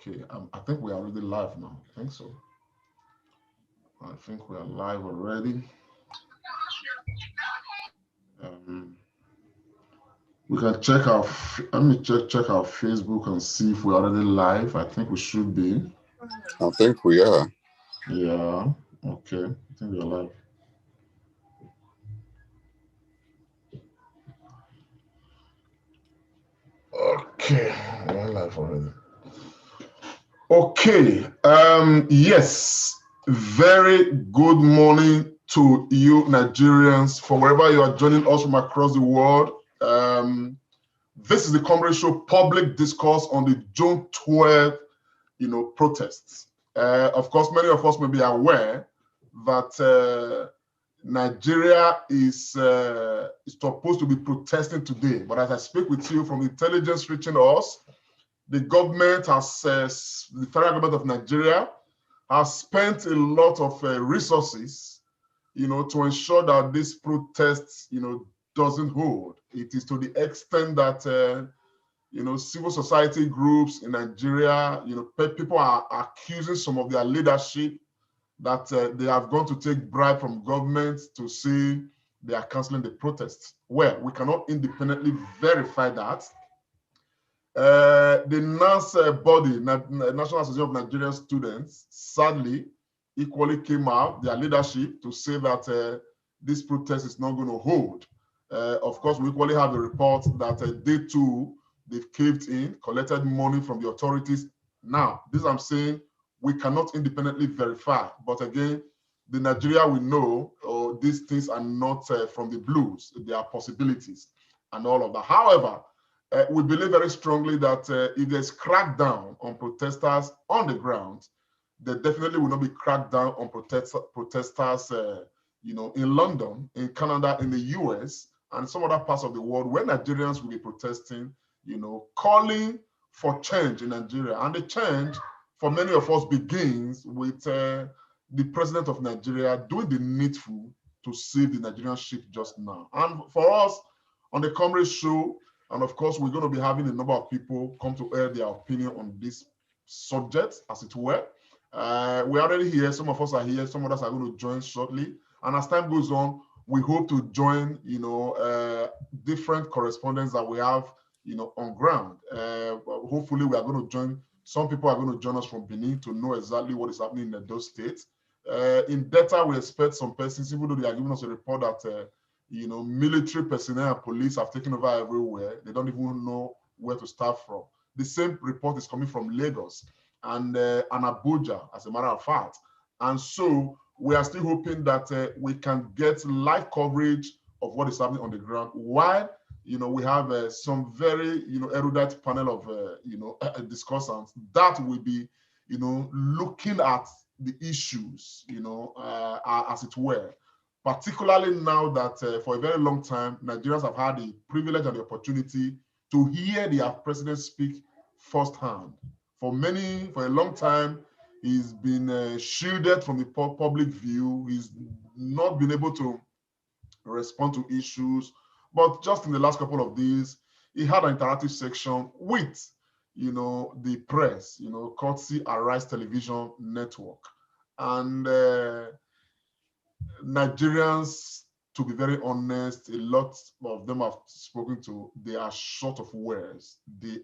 Okay, I think we are already live now. I think so. I think we are live already. Um, we can check our. Let me check our Facebook and see if we're already live. I think we should be. I think we are. Yeah. Okay. I think we're live. Okay, we're live already. Okay. Yes. Very good morning to you, Nigerians, from wherever you are joining us from across the world. This is the Comrade Show public discourse on the June 12th, protests. Of course, many of us may be aware that Nigeria is supposed to be protesting today. But as I speak with you from intelligence reaching us, the government the federal government of Nigeria has spent a lot of resources, to ensure that this protest, doesn't hold. It is to the extent that, civil society groups in Nigeria, people are accusing some of their leadership that they have gone to take bribe from government to say they are canceling the protests. Well, we cannot independently verify that. The NAS body, National Association of Nigerian Students, sadly, equally came out, their leadership, to say that this protest is not going to hold. Of course, we equally have a report that they too, they've caved in, collected money from the authorities. Now, this I'm saying, we cannot independently verify. But again, the Nigeria we know, these things are not from the blues. There are possibilities and all of that. However, we believe very strongly that if there's crackdown on protesters on the ground, there definitely will not be crackdown on protesters, in London, in Canada, in the US, and some other parts of the world where Nigerians will be protesting, calling for change in Nigeria. And the change for many of us begins with the president of Nigeria doing the needful to save the Nigerian ship just now. And for us on the Comrade Show, and of course, we're going to be having a number of people come to air their opinion on this subject, as it were. We're already here. Some of us are here. Some of us are going to join shortly. And as time goes on, we hope to join, different correspondents that we have, on ground. Hopefully, we are going to join. Some people are going to join us from Benin to know exactly what is happening in those states. In data, we expect some persons, even though they are giving us a report that military personnel and police have taken over everywhere. They don't even know where to start from. The same report is coming from Lagos and Abuja, as a matter of fact. And so we are still hoping that we can get live coverage of what is happening on the ground, while we have some very erudite panel of discussants that will be looking at the issues as it were. Particularly now that for a very long time, Nigerians have had the privilege and the opportunity to hear their president speak firsthand. For a long time, he's been shielded from the public view. He's not been able to respond to issues. But just in the last couple of days, he had an interactive section with, the press, courtesy Arise Television Network. And Nigerians, to be very honest, a lot of them I've spoken to, they are short of words. They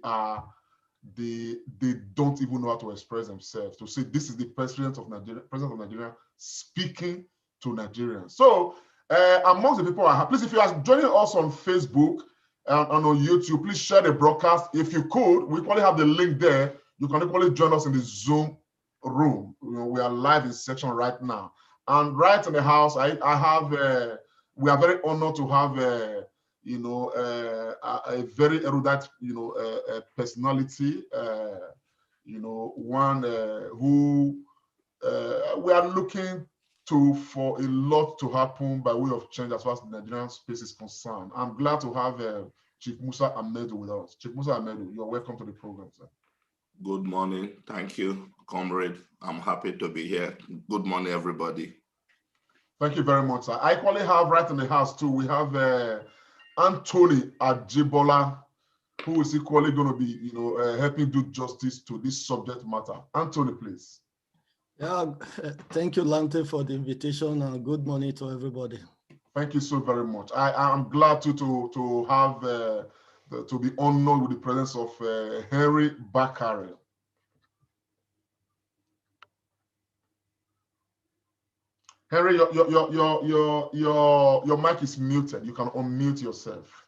don't even know how to express themselves. To say this is the president of Nigeria speaking to Nigerians. So amongst the people I have, please, if you are joining us on Facebook and on YouTube, please share the broadcast. If you could, we probably have the link there. You can equally join us in the Zoom room. We are live in section right now. And right in the house, we are very honored to have a very erudite, personality, one who we are looking for a lot to happen by way of change as far as the Nigerian space is concerned. I'm glad to have Chief Musa Ahmedu with us. Chief Musa Ahmedu, you're welcome to the program, sir. Good morning. Thank you, comrade. I'm happy to be here. Good morning, everybody. Thank you very much, sir. I equally have right in the house too. We have Anthony Ajibola. who is equally going to be, helping do justice to this subject matter. Anthony, please. Yeah, thank you, Lante, for the invitation, and good morning to everybody. Thank you so very much. I am glad to have to be honored with the presence of Henry Bakare. Henry, your mic is muted. You can unmute yourself.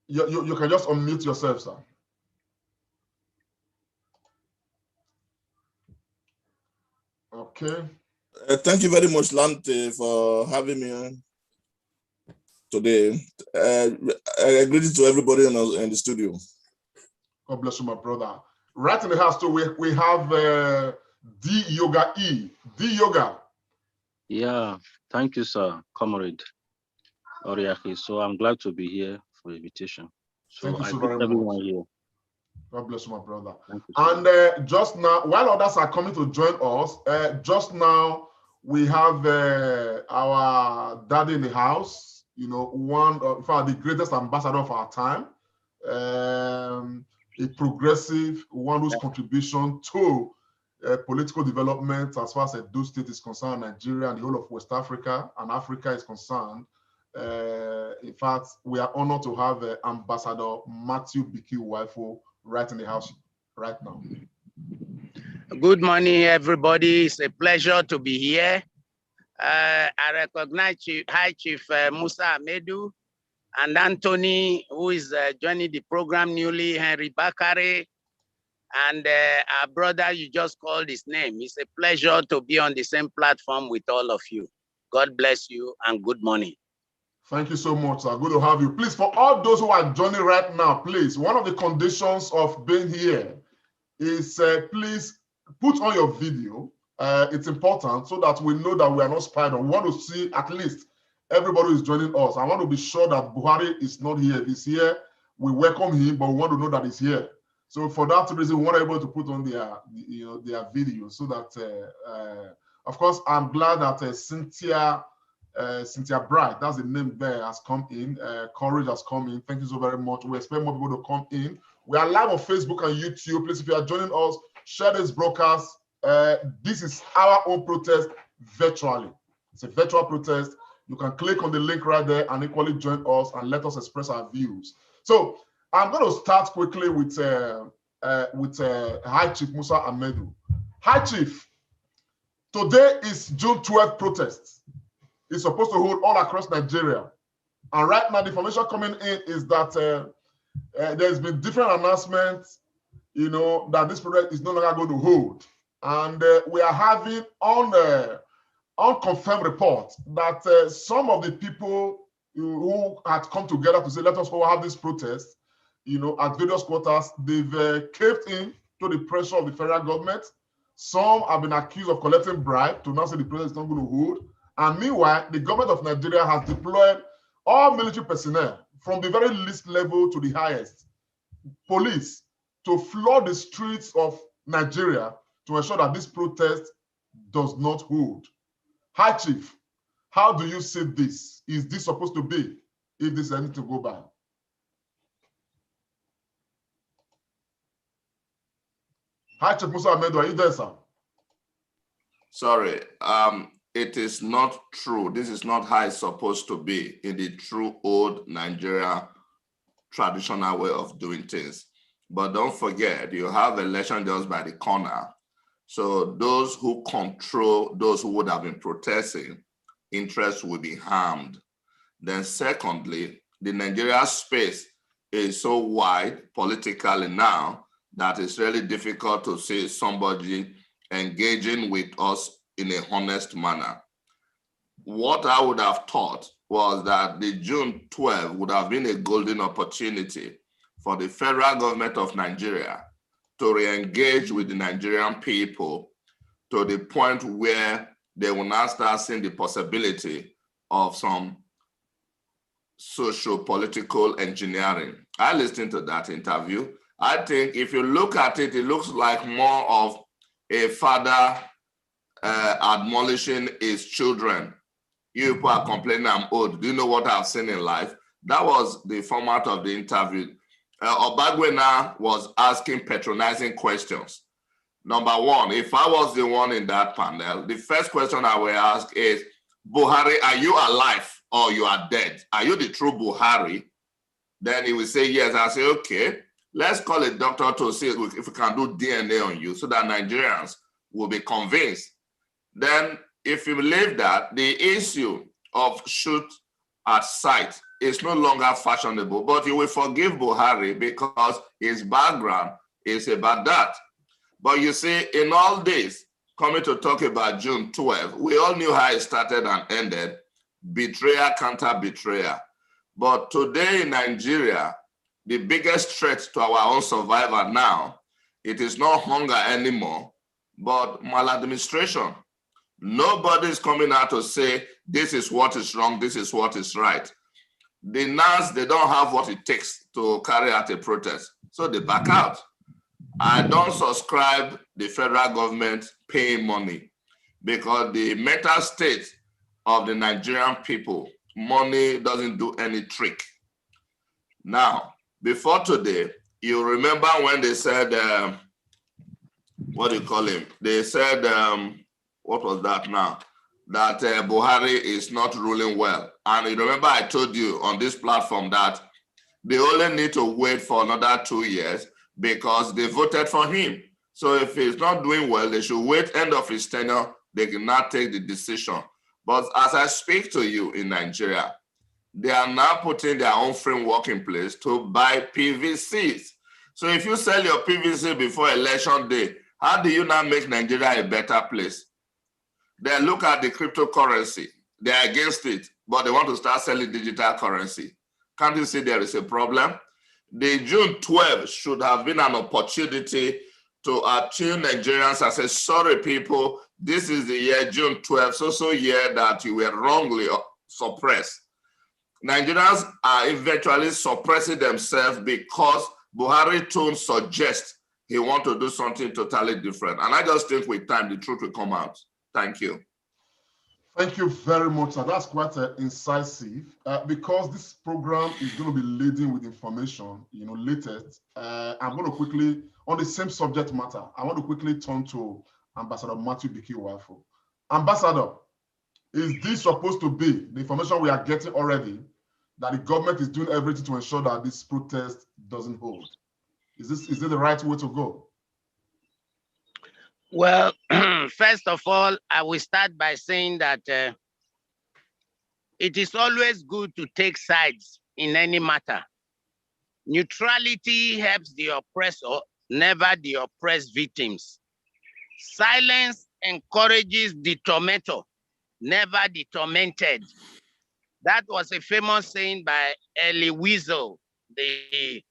You can just unmute yourself, sir. Okay. Thank you very much, Lante, for having me today. Greetings to everybody in the studio. God bless you, my brother. Right in the house, too, we have D Yoga E. D Yoga. Yeah, thank you, sir, comrade Oriaki. So I'm glad to be here for the invitation. So Thank you so I very greet everyone much. here. God bless you, my brother. Thank you, And just now, while others are coming to join us, just now we have our daddy in the house, one of in fact, the greatest ambassador of our time, a progressive, one whose contribution to political development as far as Edo State is concerned, Nigeria and the whole of West Africa and Africa is concerned. In fact, we are honored to have Ambassador Matthew Biki Waifo right in the house right now. Good morning, everybody. It's a pleasure to be here. I recognize High Chief Musa Amedu and Anthony, who is joining the program newly, Henry Bakare, and our brother, you just called his name. It's a pleasure to be on the same platform with all of you. God bless you and good morning. Thank you so much, sir. Good to have you. Please, for all those who are joining right now, please, one of the conditions of being here is please put on your video. It's important so that we know that we are not spied on. We want to see at least everybody who is joining us. I want to be sure that Buhari is not here. If he's here, we welcome him, but we want to know that he's here. So for that reason, we want everybody to put on their video so that, of course, I'm glad that Cynthia Bright, that's the name there, has come in. Courage has come in. Thank you so very much. We expect more people to come in. We are live on Facebook and YouTube. Please, if you are joining us, share this broadcast. This is our own protest virtually. It's a virtual protest. You can click on the link right there and equally join us and let us express our views. So I'm going to start quickly with High Chief Musa Amedu. High Chief, today is June 12th protest. It's supposed to hold all across Nigeria. And right now, the information coming in is that there's been different announcements, that this protest is no longer going to hold. And we are having unconfirmed reports that some of the people who had come together to say, let us have this protest, at various quarters, they've caved in to the pressure of the federal government. Some have been accused of collecting bribe to now say the protest is not going to hold. And meanwhile, the government of Nigeria has deployed all military personnel from the very least level to the highest, police, to flood the streets of Nigeria to ensure that this protest does not hold. High Chief, how do you see this? Is this supposed to be if this is anything to go by? High Chief Musa Amedu, are you there, sir? Sorry, it is not true. This is not how it's supposed to be in the true old Nigeria traditional way of doing things. But don't forget, you have election just by the corner. So those who control those who would have been protesting, interests will be harmed. Then secondly, the Nigeria space is so wide politically now that it's really difficult to see somebody engaging with us in a honest manner. What I would have thought was that the June 12 would have been a golden opportunity for the federal government of Nigeria to re-engage with the Nigerian people to the point where they will now start seeing the possibility of some socio-political engineering. I listened to that interview. I think if you look at it, it looks like more of a father admonishing his children. You people are complaining I'm old. Do you know what I've seen in life? That was the format of the interview. Obagwena was asking patronizing questions. Number one, if I was the one in that panel, the first question I will ask is, Buhari, are you alive or you are dead? Are you the true Buhari? Then he will say yes. I say, okay, let's call a doctor to see if we can do DNA on you so that Nigerians will be convinced. Then if you believe that, the issue of shoot at sight is no longer fashionable, but you will forgive Buhari because his background is about that. But you see, in all this, coming to talk about June 12, we all knew how it started and ended, betrayal, counter betrayal. But today in Nigeria, the biggest threat to our own survival now, it is not hunger anymore, but maladministration. Nobody is coming out to say, this is what is wrong, this is what is right. The NAS, they don't have what it takes to carry out a protest, so they back out. I don't subscribe the federal government paying money because the mental state of the Nigerian people, money doesn't do any trick. Now, before today, you remember when they said, what do you call him? They said, what was that now? That Buhari is not ruling well. And you remember I told you on this platform that they only need to wait for another 2 years because they voted for him. So if he's not doing well, they should wait end of his tenure. They cannot take the decision. But as I speak to you in Nigeria, they are now putting their own framework in place to buy PVCs. So if you sell your PVC before election day, how do you now make Nigeria a better place? They look at the cryptocurrency. They're against it, but they want to start selling digital currency. Can't you see there is a problem? The June 12 should have been an opportunity to attune Nigerians and say, sorry, people, this is the year June 12, so year that you were wrongly suppressed. Nigerians are eventually suppressing themselves because Buhari tone suggests he wants to do something totally different. And I just think with time, the truth will come out. Thank you. Thank you very much, sir. That's quite incisive. Because this program is going to be leading with information, latest. I'm going to quickly, on the same subject matter, I want to quickly turn to Ambassador Matthew Bikiwafo. Ambassador, is this supposed to be the information we are getting already that the government is doing everything to ensure that this protest doesn't hold? Is it the right way to go? Well, first of all, I will start by saying that it is always good to take sides in any matter. Neutrality helps the oppressor, never the oppressed victims. Silence encourages the tormentor, never the tormented. That was a famous saying by Elie Wiesel, the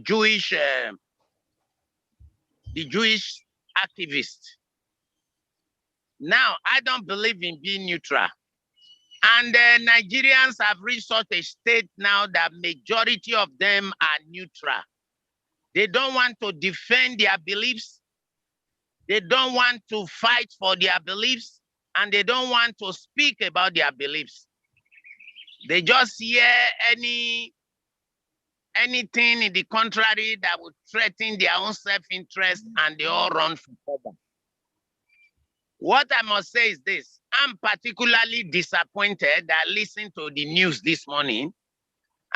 Jewish activist. Now, I don't believe in being neutral. And Nigerians have reached such a state now that majority of them are neutral. They don't want to defend their beliefs. They don't want to fight for their beliefs. And they don't want to speak about their beliefs. They just hear anything in the contrary that would threaten their own self-interest, and they all run for cover. What I must say is this: I'm particularly disappointed that I listened to the news this morning,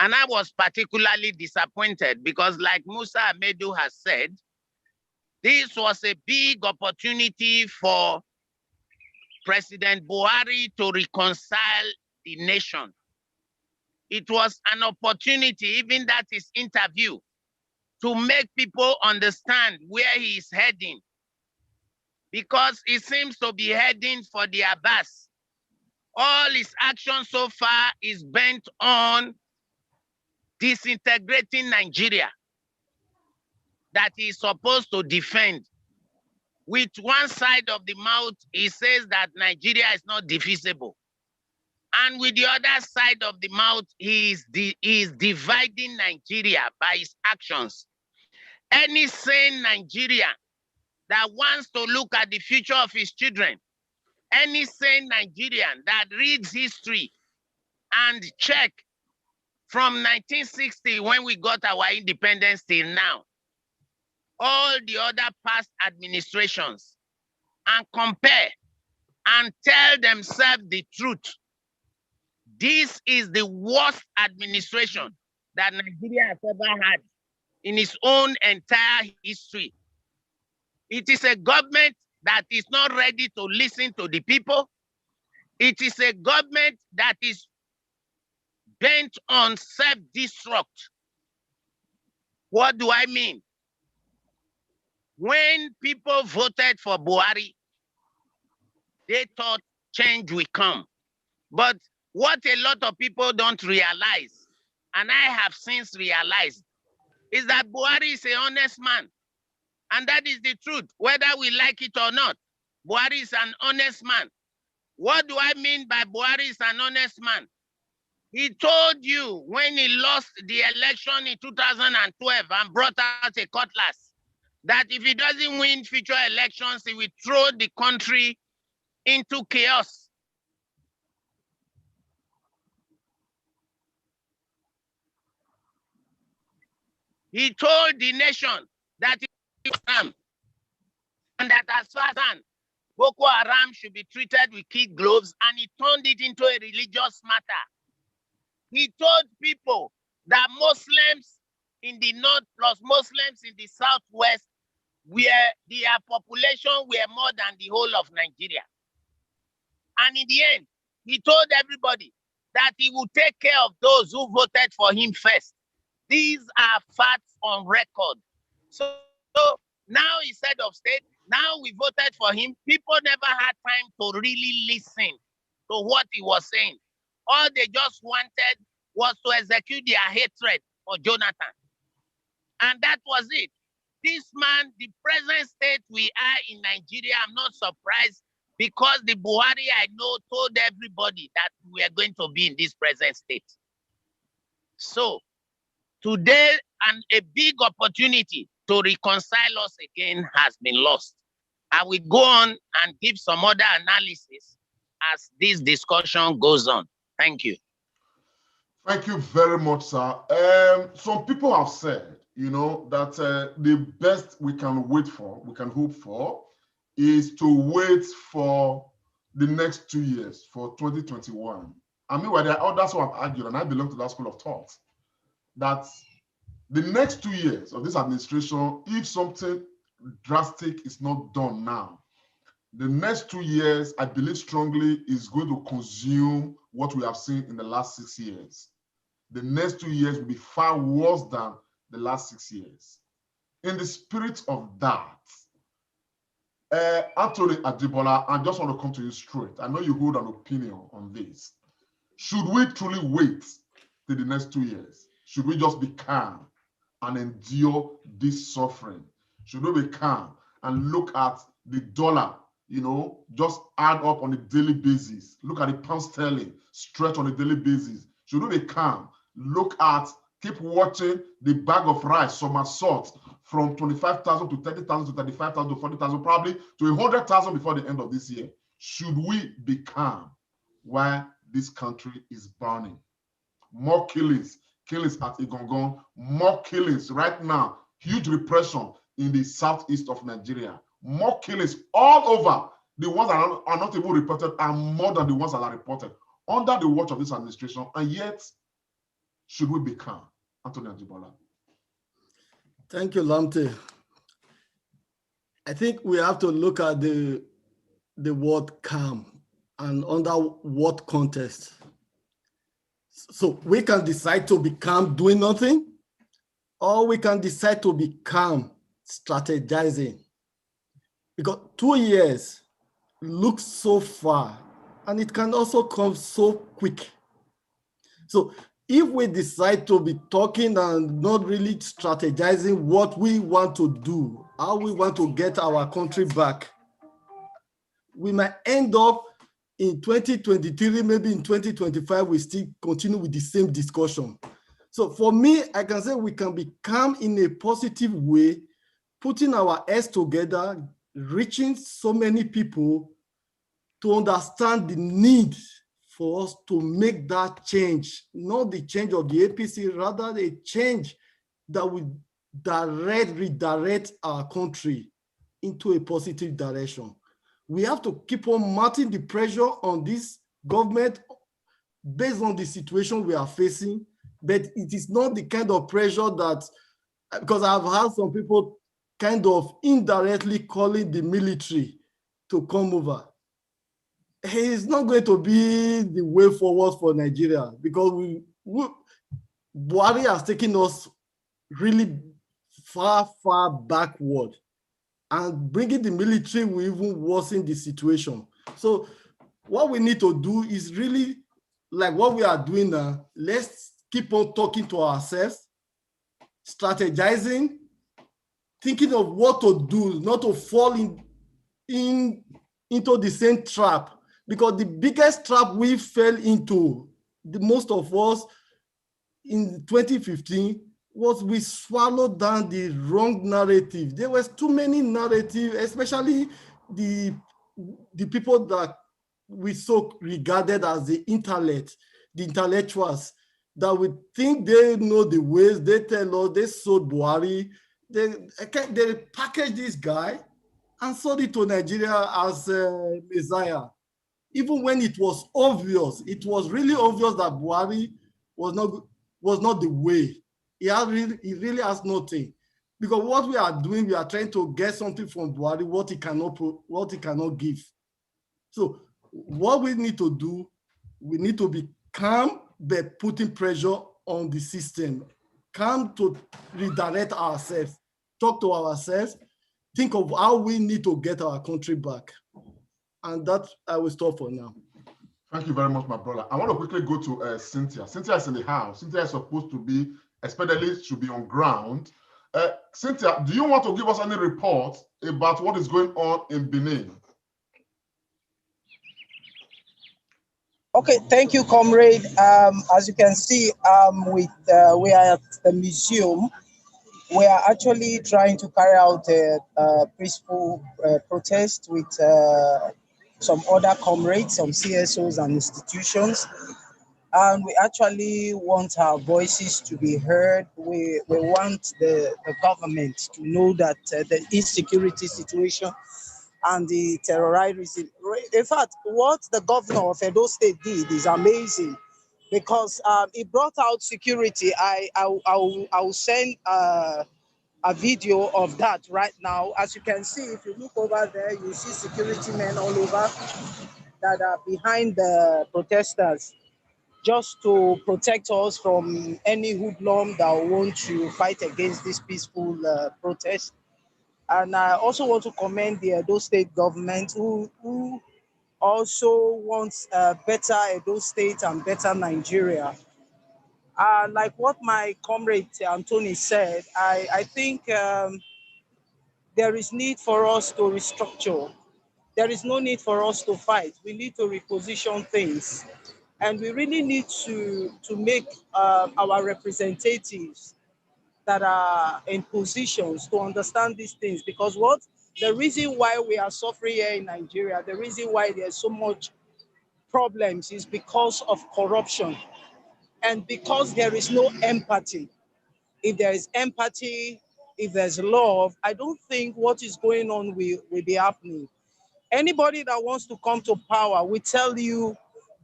and I was particularly disappointed because, like Musa Amedu has said, this was a big opportunity for President Buhari to reconcile the nation. It was an opportunity, even that his interview, to make people understand where he is heading, because he seems to be heading for the Abbas. All his action so far is bent on disintegrating Nigeria that he is supposed to defend. With one side of the mouth, he says that Nigeria is not divisible. And with the other side of the mouth, he is dividing Nigeria by his actions. Any sane Nigerian that wants to look at the future of his children Any sane Nigerian that reads history and check from 1960 when we got our independence till now, all the other past administrations, and compare and tell themselves the truth. This is the worst administration that Nigeria has ever had in its own entire history. It is a government that is not ready to listen to the people. It is a government that is bent on self-destruct. What do I mean? When people voted for Buhari, they thought change will come. But what a lot of people don't realize, and I have since realized, is that Buhari is an honest man. And that is the truth, whether we like it or not. Buhari is an honest man. What do I mean by Buhari is an honest man? He told you when he lost the election in 2012 and brought out a cutlass, that if he doesn't win future elections, he will throw the country into chaos. He told the nation that he was and that as far as Boko Haram should be treated with kid gloves, and he turned it into a religious matter. He told people that Muslims in the north plus Muslims in the southwest, where their population were more than the whole of Nigeria. And in the end, he told everybody that he would take care of those who voted for him first. These are facts on record. So now he's head of state. Now we voted for him. People never had time to really listen to what he was saying. All they just wanted was to execute their hatred for Jonathan. And that was it. This man, the present state we are in Nigeria, I'm not surprised, because the Buhari I know told everybody that we are going to be in this present state. So today, a big opportunity to reconcile us again has been lost. I will go on and give some other analysis as this discussion goes on. Thank you. Thank you very much, sir. Some people have said, that the best we can hope for, is to wait for the next 2 years, for 2021. I mean, that's what I've argued, and I belong to that school of thought, that the next 2 years of this administration, if something drastic is not done now, the next 2 years, I believe strongly, is going to consume what we have seen in the last 6 years. The next 2 years will be far worse than the last 6 years. In the spirit of that, Anthony Ajibola, I just want to come to you straight. I know you hold an opinion on this. Should we truly wait till the next 2 years? Should we just be calm and endure this suffering? Should we be calm and look at the dollar, just add up on a daily basis? Look at the pound sterling, stretch on a daily basis. Should we be calm? Keep watching the bag of rice, somersault, from 25,000 to 30,000 to 35,000 to 40,000, probably to 100,000 before the end of this year. Should we be calm while this country is burning? More killings at Igongon, more killings right now, huge repression in the southeast of Nigeria, more killings all over. The ones that are not even reported are more than the ones that are reported under the watch of this administration, and yet, should we be calm? Anthony Ajibola. Thank you, Lamte. I think we have to look at the word calm and under what context. So we can decide to be calm doing nothing, or we can decide to be calm strategizing. Because 2 years looks so far, and it can also come so quick. So if we decide to be talking and not really strategizing what we want to do, how we want to get our country back, we might end up in 2023, maybe in 2025, we still continue with the same discussion. So for me, I can say we can be calm in a positive way, putting our heads together, reaching so many people, to understand the need for us to make that change, not the change of the APC, rather a change that will redirect our country into a positive direction. We have to keep on mounting the pressure on this government based on the situation we are facing, but it is not the kind of pressure that, because I've had some people kind of indirectly calling the military to come over. It's not going to be the way forward for Nigeria, because Buhari has taken us really far, far backward, and bringing the military will even worsen the situation. So what we need to do is really like what we are doing now. Let's keep on talking to ourselves, strategizing, thinking of what to do, not to fall into the same trap. Because the biggest trap we fell into, most of us in 2015, was we swallowed down the wrong narrative. There was too many narratives, especially the people that we so regarded as the intellectuals, that we think they know the ways. They tell us, they sold Buhari. They packaged this guy and sold it to Nigeria as a Messiah. Even when it was obvious, it was really obvious that Buhari was not the way. He really has nothing. Because what we are doing, we are trying to get something from Buhari, what he cannot give. So what we need to do, we need to be calm, but putting pressure on the system. Calm to redirect ourselves, talk to ourselves, think of how we need to get our country back. And that I will stop for now. Thank you very much, my brother. I want to quickly go to Cynthia. Cynthia is in the house. Cynthia is supposed to be, especially should be on ground. Cynthia, do you want to give us any report about what is going on in Benin? Okay, thank you, comrade. As you can see, we are at the museum. We are actually trying to carry out a peaceful protest with some other comrades, some CSOs and institutions. And we actually want our voices to be heard. We want the government to know that the insecurity situation and the terrorism. In fact, what the governor of Edo State did is amazing, because it brought out security. I'll send a video of that right now. As you can see, if you look over there, you see security men all over that are behind the protesters, just to protect us from any hoodlum that want to fight against this peaceful protest. And I also want to commend the Edo State government, who also wants a better Edo State and better Nigeria. Like what my comrade Anthony said, I think there is need for us to restructure. There is no need for us to fight. We need to reposition things. And we really need to make our representatives that are in positions to understand these things. Because the reason why we are suffering here in Nigeria, the reason why there's so much problems is because of corruption and because there is no empathy. If there is empathy, if there's love, I don't think what is going on will be happening. Anybody that wants to come to power will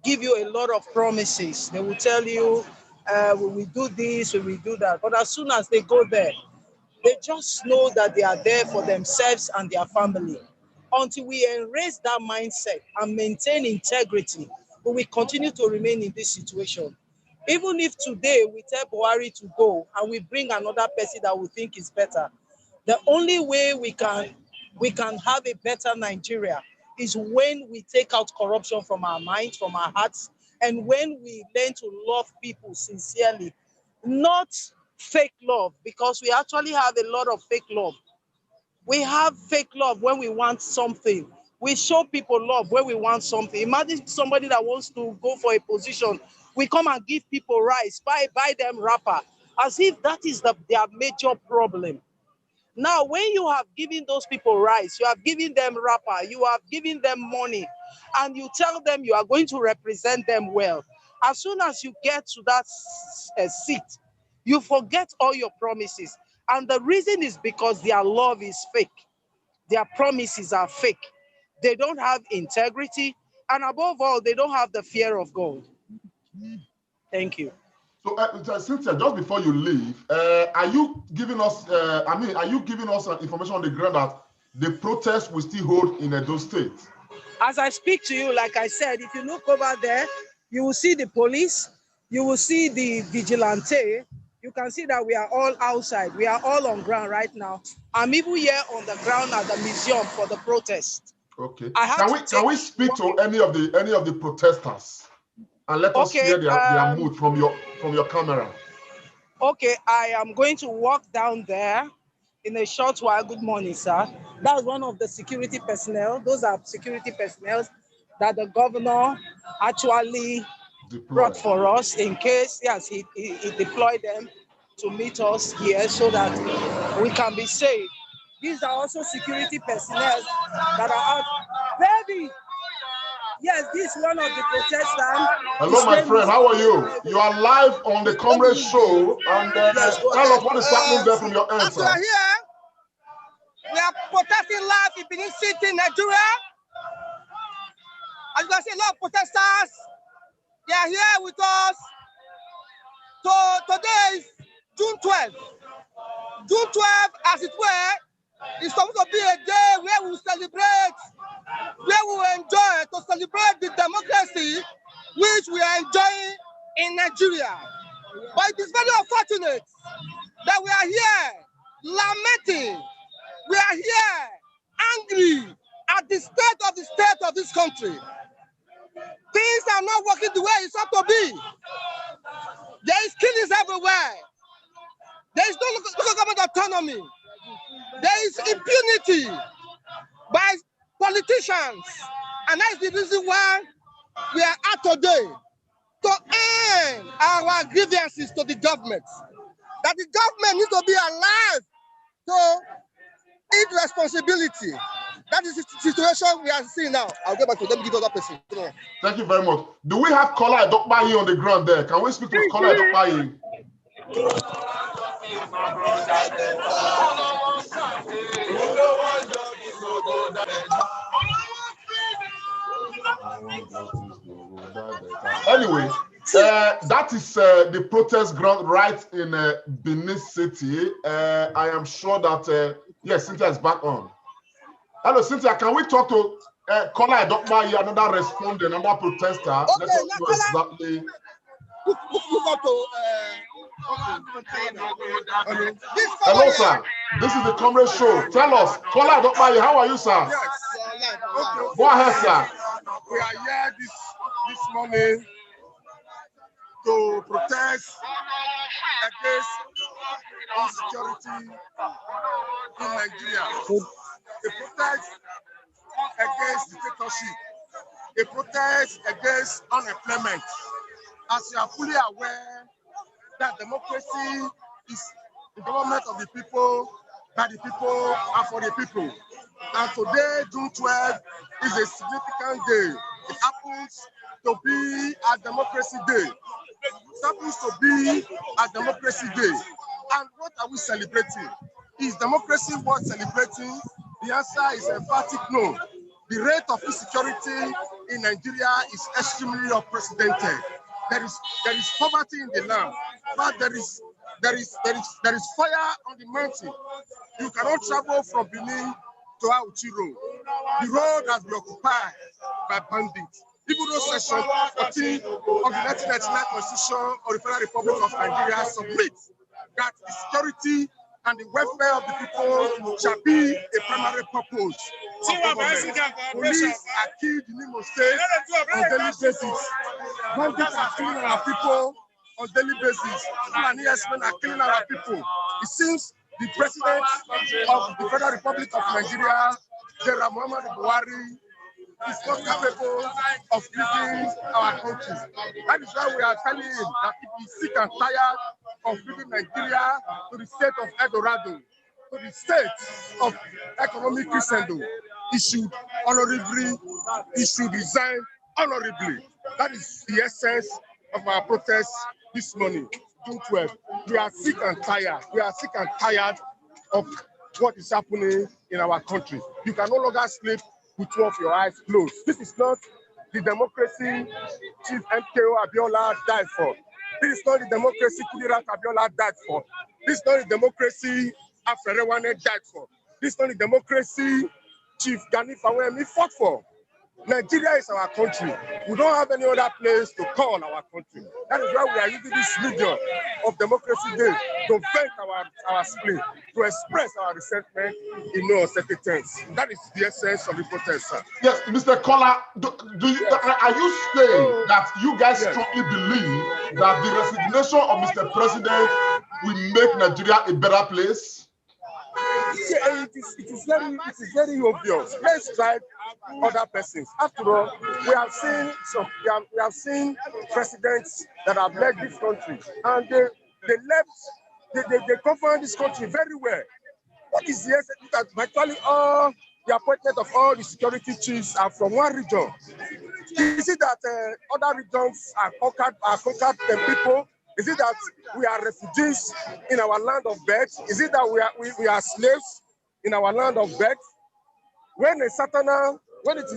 give you a lot of promises. They will tell you, we will do this, we will do that. But as soon as they go there, they just know that they are there for themselves and their family. Until we erase that mindset and maintain integrity, we will continue to remain in this situation. Even if today we tell Buhari to go and we bring another person that we think is better, the only way we can have a better Nigeria is when we take out corruption from our minds, from our hearts, and when we learn to love people sincerely, not fake love, because we actually have a lot of fake love. We have fake love when we want something. We show people love when we want something. Imagine somebody that wants to go for a position. We come and give people rice, buy them wrapper, as if that is their major problem. Now, when you have given those people rice, you have given them wrapper, you have given them money, and you tell them you are going to represent them well, as soon as you get to that seat, you forget all your promises. And the reason is because their love is fake. Their promises are fake. They don't have integrity. And above all, they don't have the fear of God. Thank you. So, Cynthia, just before you leave, are you giving us, are you giving us information on the ground that the protest will still hold in Edo State? As I speak to you, like I said, if you look over there, you will see the police, you will see the vigilante. You can see that we are all outside. We are all on ground right now. I'm even here on the ground at the museum for the protest. Okay. Can we speak to any of the protesters and let us hear their mood from your camera? Okay, I am going to walk down there in a short while. Good morning, sir. That's one of the security personnel. Those are security personnel that the governor actually brought for us in case, yes, he deployed them to meet us here so that we can be safe. These are also security personnel that are out. Baby! Yes, this is one of the protesters. Hello, my friend. How are you? You are live on the Comrade Show, and yes, tell us what is happening there from your end, sir. We are here. We are protesting live in Benin City, Nigeria. As you can see, a lot of protesters. They are here with us. So today is June 12th. June 12th, as it were, is supposed to be a day where we will celebrate, where we will enjoy to celebrate the democracy which we are enjoying in Nigeria. But it is very unfortunate that we are here lamenting, we are here angry at the state of this country. Things are not working the way it's ought to be. There is killings everywhere. There is no local government autonomy. There is impunity by politicians. And that's the reason why we are out today, to end our grievances to the government. That the government needs to be alive to its responsibility. That is the situation we are seeing now. I'll go back to them, give other person. Thank you very much. Do we have Kola Edokpayi on the ground there? Can we speak to Kola Edokpayi? Anyway, that is the protest ground right in Benin City. I am sure that, yes, Cynthia is back on. Hello, Cynthia, can we talk to Kola Edokpayi, another respondent, another protester? Okay, let us know exactly. Hello, sir. This is the Comrade Show. Tell us, Kola Edokpayi, how are you, sir? Yes. Okay. Go ahead, sir. We are here this morning to protest against insecurity in Nigeria. A protest against dictatorship. A protest against unemployment. As you are fully aware that democracy is the government of the people, by the people, and for the people. And today, June 12th, is a significant day. It happens to be a democracy day. It happens to be a democracy day. And what are we celebrating? Is democracy worth celebrating? The answer is emphatic no. The rate of insecurity in Nigeria is extremely unprecedented. There is poverty in the land, but there is fire on the mountain. You cannot travel from Benin to Abuja Road. The road has been occupied by bandits. Even though Section 14 of the 1999 Constitution of the Federal Republic of Nigeria submits that the security and the welfare of the people shall be a primary purpose of government. Police are killed in Imo State on a daily basis. Bandits are killing our people on a daily basis. And ESPN are killing our people. It seems the president of the Federal Republic of Nigeria, General Muhammadu Buhari, is not capable of leading our country. That is why we are telling him that if he is sick and tired of leading Nigeria to the state of Eldorado, to the state of economic crescendo, he should honorably, he should resign honorably. That is the essence of our protest this morning, June 12th. We are sick and tired. We are sick and tired of what is happening in our country. You can no longer sleep with two of your eyes closed. This is not the democracy Chief MKO Abiola died for. This is not the democracy Kudirat Abiola died for. This is not the democracy Aferewane died for. This is not the democracy Chief Gani Fawemi fought for. Nigeria is our country. We don't have any other place to call our country. That is why we are using this medium of Democracy Day to vent our spleen, to express our resentment in no uncertain terms. That is the essence of the protest, sir. Yes, Mr. Kola, are you saying that you guys strongly believe that the resignation of Mr. President will make Nigeria a better place? Yeah, it is very obvious. Let's try other persons. After all, we have seen presidents that have led this country, and they govern this country very well. What is the essence that virtually all the appointment of all the security chiefs are from one region? Is it that other regions are conquered people? Is it that we are refugees in our land of birth? Is it that we are slaves in our land of birth? When it is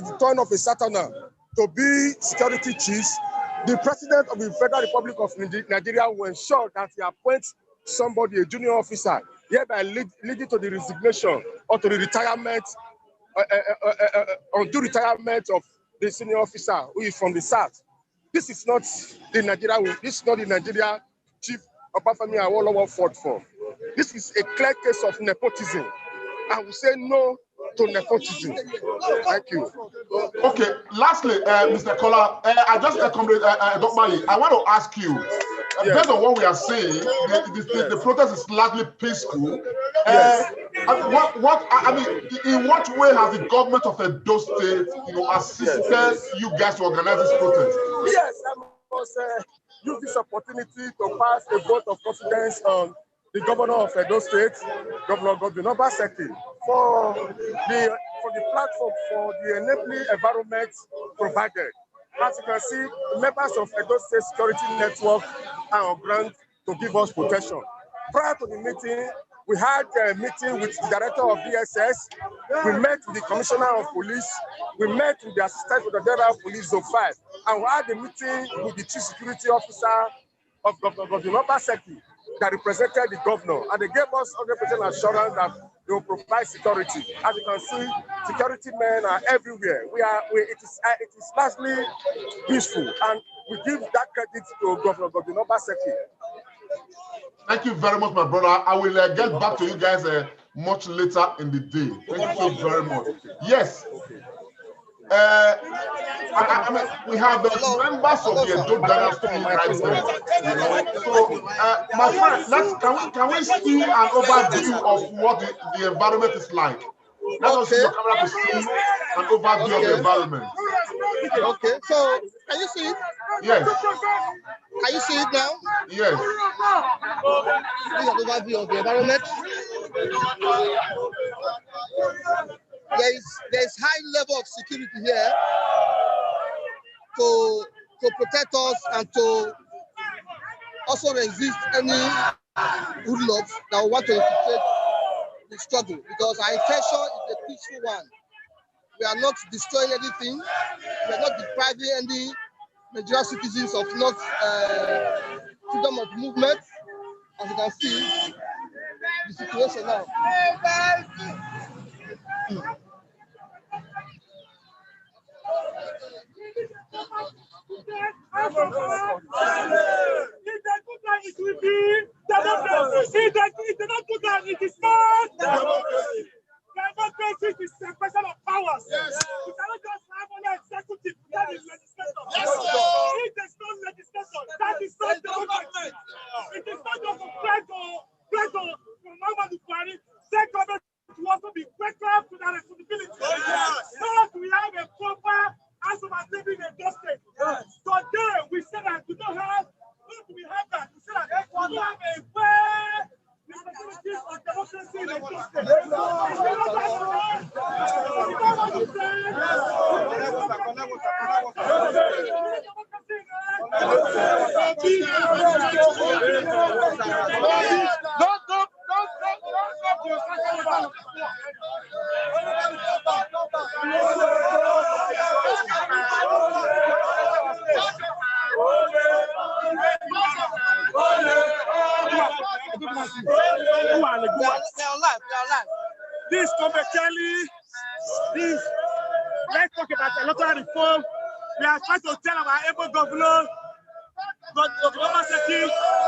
the turn of a Satana to be security chiefs, the president of the Federal Republic of Nigeria will ensure that he appoints somebody, a junior officer, hereby leading to the resignation or to the retirement, undue retirement of the senior officer who is from the south. This is not the Nigeria Chief Obafemi Awolowo fought for. This is a clear case of nepotism. I will say no to nepotism. Thank you. Okay, lastly, Mr. Kola, I just Comrade Dr. Mali, I want to ask you, based on what we are saying, the protest is largely peaceful. In what way has the government of Edo State, assisted you guys to organize this protest? Yes, I must use this opportunity to pass a vote of confidence on the governor of Edo State, Governor Godwin Obaseki, for the platform, for the enabling environment provided. As you can see, members of Edo State Security Network are on ground to give us protection. Prior to the meeting, we had a meeting with the director of DSS. We met with the commissioner of police. We met with the assistant to the general police Zone 5. And we had a meeting with the chief security officer of Governor Godwin Obaseki that represented the governor. And they gave us 100% assurance that they will provide security. As you can see, security men are everywhere. It is largely peaceful. And we give that credit to Governor Godwin Obaseki. Thank you very much, my brother. I will get back to you guys much later in the day. Thank you so very much. Yes. We have the members of the Edo dynasty right there. So, my friend, can we see an overview of what the environment is like? Let us use your camera to see an overview of the environment. Okay, so can you see it? Yes. Can you see it now? Yes. This is an overview of the environment. There is high level of security here to protect us and to also resist any hoodlums that want to infiltrate the struggle, because our intention is a peaceful one. We are not destroying anything. We are not depriving any Nigerian citizens of freedom of movement. As you can see, the situation now. Democracy is a question of powers. Yes. You cannot just have an executive without a legislator. Yes, if there's no legislator, that is not democracy. It is not just a threat to Muhammadu Buhari. State government to also be wake up to their responsibility. Yes. So we have a proper House of Assembly in Edo State. Yes. Today we say that we don't have. We have that. We say that we don't have a way. This Kelly, this, let's talk about electoral reform. We are trying to tell our able governor,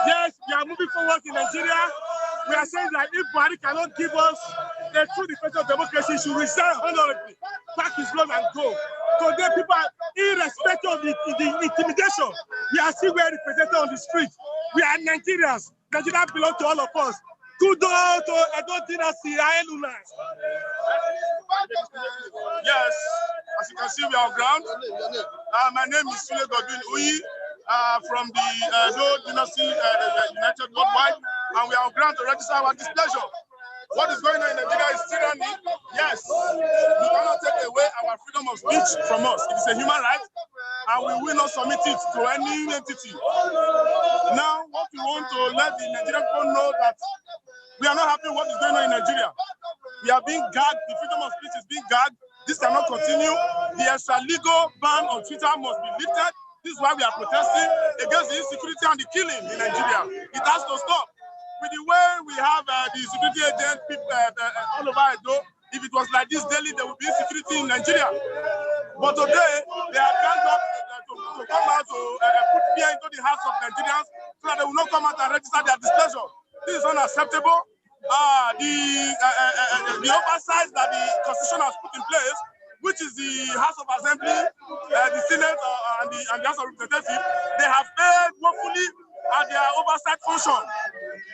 yes, we are moving forward in Nigeria. We are saying that if Buhari cannot give us the true defense of democracy, should resign honorably, pack his blood and go. Today, people are, irrespective of the intimidation, we are still well represented on the street. We are Nigerians. Nigeria belongs to all of us. Kudos to Edo Dynasty, Aeluna. Yes, as you can see, we are on ground. My name is Sule Godwin Uyi from the Edo Dynasty United Worldwide, and we are on ground to register our displeasure. What is going on in Nigeria is tyranny. Yes, we cannot take away our freedom of speech from us. It is a human right, and we will not submit it to any entity. Now, what we want to let the Nigerian people know that we are not happy with what is going on in Nigeria. We are being gagged. The freedom of speech is being gagged. This cannot continue. The extra-legal ban on Twitter must be lifted. This is why we are protesting against the insecurity and the killing in Nigeria. It has to stop. With the way we have the security agents all over Edo, if it was like this daily, there would be insecurity in Nigeria. But today, they are ganged up to come out to put fear into the hearts of Nigerians so that they will not come out and register their displeasure. This is unacceptable. The oversight that the Constitution has put in place, which is the House of Assembly, the Senate, and the House of Representatives, they have failed woefully at their oversight function.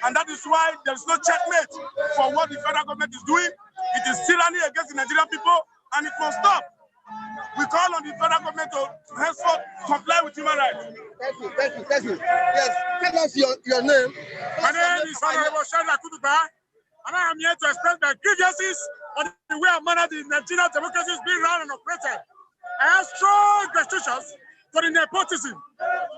And that is why there is no checkmate for what the federal government is doing. It is tyranny against the Nigerian people, and it must stop. We call on the federal government to henceforth comply with human rights. Thank you. Yes, tell us your name. My name is Honorable Shadla Kutuba, and I am here to express my grievances on the way and manner the Nigerian democracy is being run and operated. I have strong restrictions for the nepotism,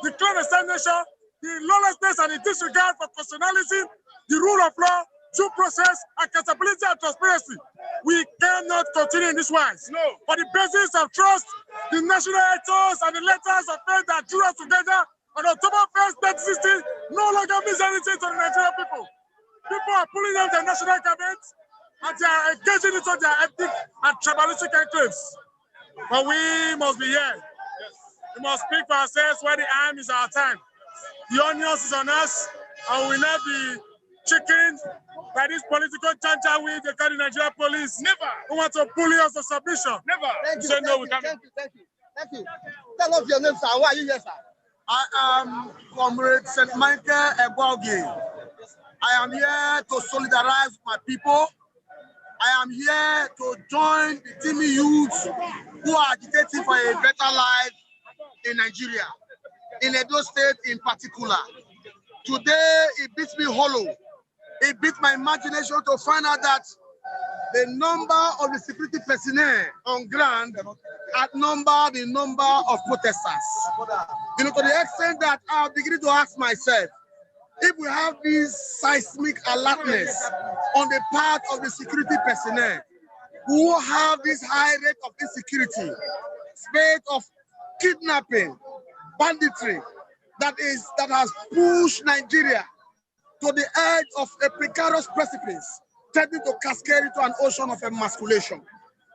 the clandestine nature, the lawlessness and the disregard for constitutionalism, the rule of law, due process, accountability and transparency. We cannot continue in this wise. No. For the basis of trust, the national ethos and the letters of faith that drew us together on October 1st, 2016 no longer means anything to the Nigerian people. People are pulling out their national cabinet and they are engaging into their ethnic and tribalistic enclaves. But we must be here. We must speak for ourselves where the arm is our time. The onions is on us, and we will not be chickened by this political janjaweed they call the Nigerian police. Never. Who want to bully us to submission. Never. Thank you. Thank you. Tell us your name, sir. Why are you here, sir? I am Comrade St. Michael Ebwagi. I am here to solidarize with my people. I am here to join the teamy youths who are agitating for a better life in Nigeria, in Edo State in particular. Today, it beats me hollow. It beats my imagination to find out that the number of the security personnel on ground outnumber the number of protesters. You know, to the extent that I'm beginning to ask myself, if we have this seismic alertness on the part of the security personnel who have this high rate of insecurity, spate of kidnapping, banditry, that has pushed Nigeria to the edge of a precarious precipice, threatening to cascade into an ocean of emasculation.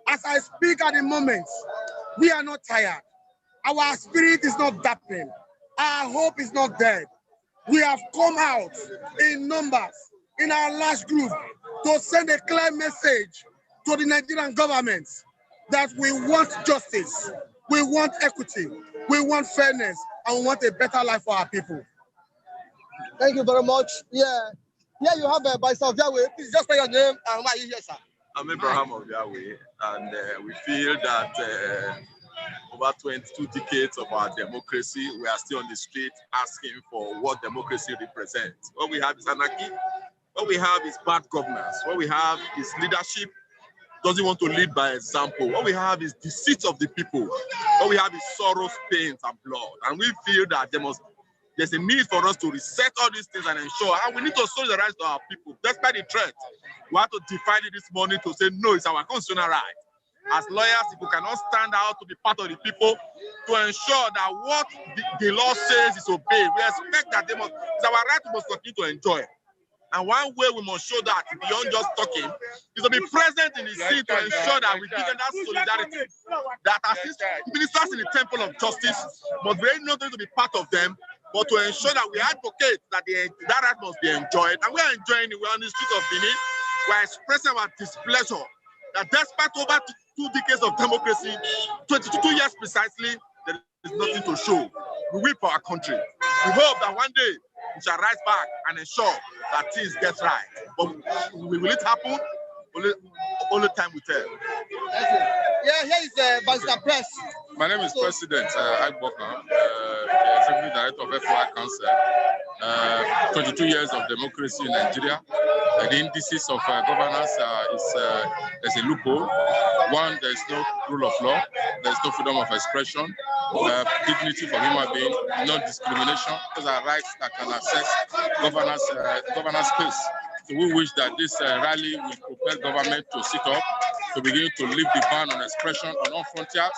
As I speak at the moment, we are not tired. Our spirit is not dampened. Our hope is not dead. We have come out in numbers, in our large group, to send a clear message to the Nigerian government that we want justice, we want equity, we want fairness, and we want a better life for our people. Thank you very much. Yeah, you have a Barrister of Yahweh. Please just say your name and why are you here, sir? I'm Abraham of Yahweh, and we feel that over 22 decades of our democracy, we are still on the street asking for what democracy represents. What we have is anarchy. What we have is bad governance. What we have is leadership doesn't want to lead by example. What we have is deceit of the people. What we have is sorrows, pains, and blood. And we feel that there must there's a need for us to reset all these things and ensure, and we need to solidarize to our people. Despite the threat, we have to define it this morning to say, no, it's our constitutional right. As lawyers, if we cannot stand out to be part of the people, to ensure that what the law says is obeyed, we expect that it's our right we must continue to enjoy. And one way we must show that beyond just talking is to be present in the scene to ensure that we give them that solidarity. That assist ministers in the temple of justice must be not only to be part of them, but to ensure that we advocate that that right must be enjoyed. And we're enjoying it. We're on the street of Benin. We're expressing our displeasure that despite over 2 decades of democracy, 22 years precisely, there is nothing to show. We weep for our country. We hope that one day we shall rise back and ensure that things get right. But will it happen? Only time will tell. Yeah, here is Vice Press. My name is President Agboka, Executive Director of FOI Council. 22 years of democracy in Nigeria. The indices of governance there's a loophole. One, there's no rule of law. There's no freedom of expression, dignity for human being, non-discrimination. Those are rights that can access governance space. So we wish that this rally will propel government to sit up, to begin to lift the ban on expression on all frontiers,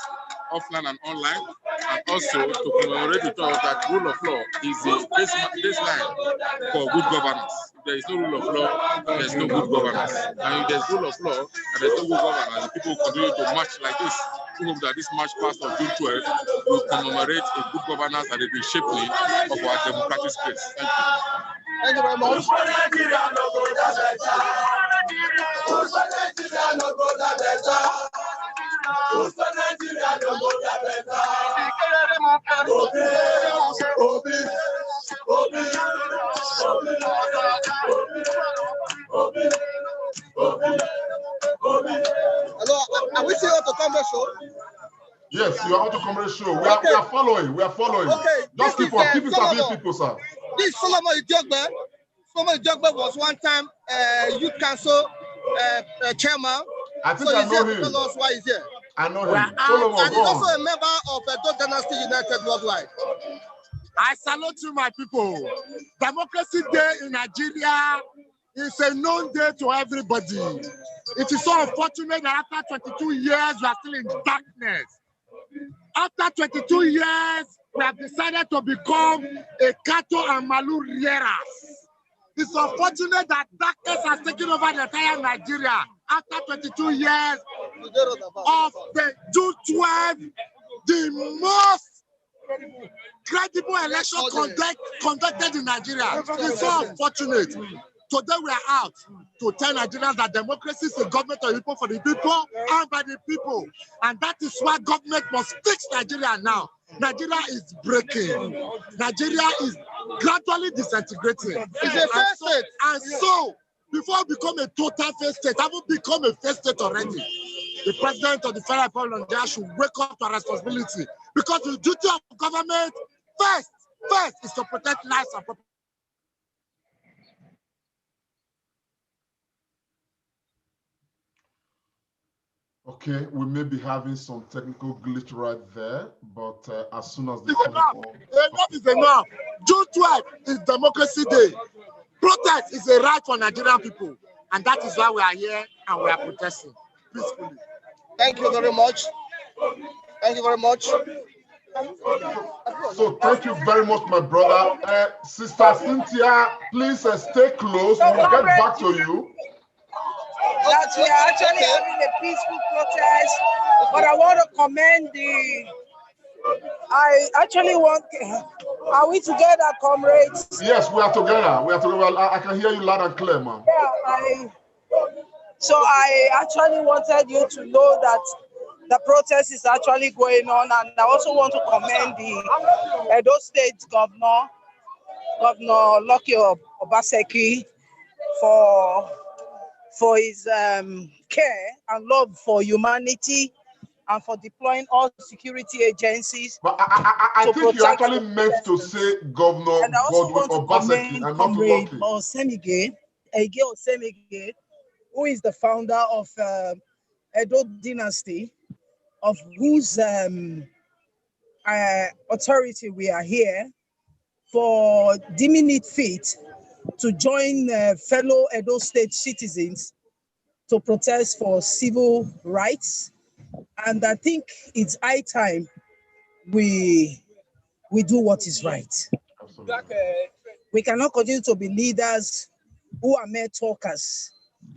offline and online, and also to commemorate the thought that rule of law is the baseline for good governance. If there is no rule of law, there is no good governance. And if there is rule of law and there is no good governance, people continue to march like this. We hope that this March past of June 12 will commemorate a good governance and a reshaping of our democratic space. Thank you. Thank you very much. Hello, are we still at the Comrade Show? Yes, you are on the Comrade Show. We are following. We are following. Okay. Just keep on. Keep interviewing people, sir. This Solomon Idiogbe. Solomon Idiogbe was one time youth council chairman. I think I know him. Tell us why he's here. I know him. Solomon, and he's also a member of Edo Dynasty United Worldwide. I salute you, my people. Democracy Day in Nigeria is a known day to everybody. It is so unfortunate that after 22 years, we are still in darkness. After 22 years, we have decided to become a Kato and Malu Rieras. It's unfortunate that darkness has taken over the entire Nigeria after 22 years of the June 12, the most credible election conducted in Nigeria. It's so unfortunate. Today we are out to tell Nigerians that democracy is the government of the people, for the people, and by the people. And that is why government must fix Nigeria now. Nigeria is breaking. Nigeria is gradually disintegrating. It's a fair state. And so, before we become a total fair state, haven't become a fair state already. The President of the Federal Republic of Nigeria should wake up to our responsibility, because the duty of government first is to protect lives and property. Okay, we may be having some technical glitch right there, but as soon as enough is enough. June 12 is Democracy Day. Protest is a right for Nigerian people, and that is why we are here and we are protesting peacefully. Thank you very much. Thank you very much. So thank you very much, my brother. Sister Cynthia, please stay close. We'll get back to you. That we are actually having a peaceful protest, but I want to commend I actually want. Are we together, comrades? Yes, we are together. We are together. I can hear you loud and clear, man. Yeah, so I actually wanted you to know that the protest is actually going on, and I also want to commend the Edo State Governor Lucky Obaseki, for his care and love for humanity, and for deploying all security agencies. But I think you actually meant to say Governor Obaseki and not Lucky. Osemige, Ege Osemige, who is the founder of Edo Dynasty, of whose authority we are here. for deeming it fit to join fellow Edo State citizens to protest for civil rights. And I think it's high time we do what is right. Absolutely. We cannot continue to be leaders who are mere talkers,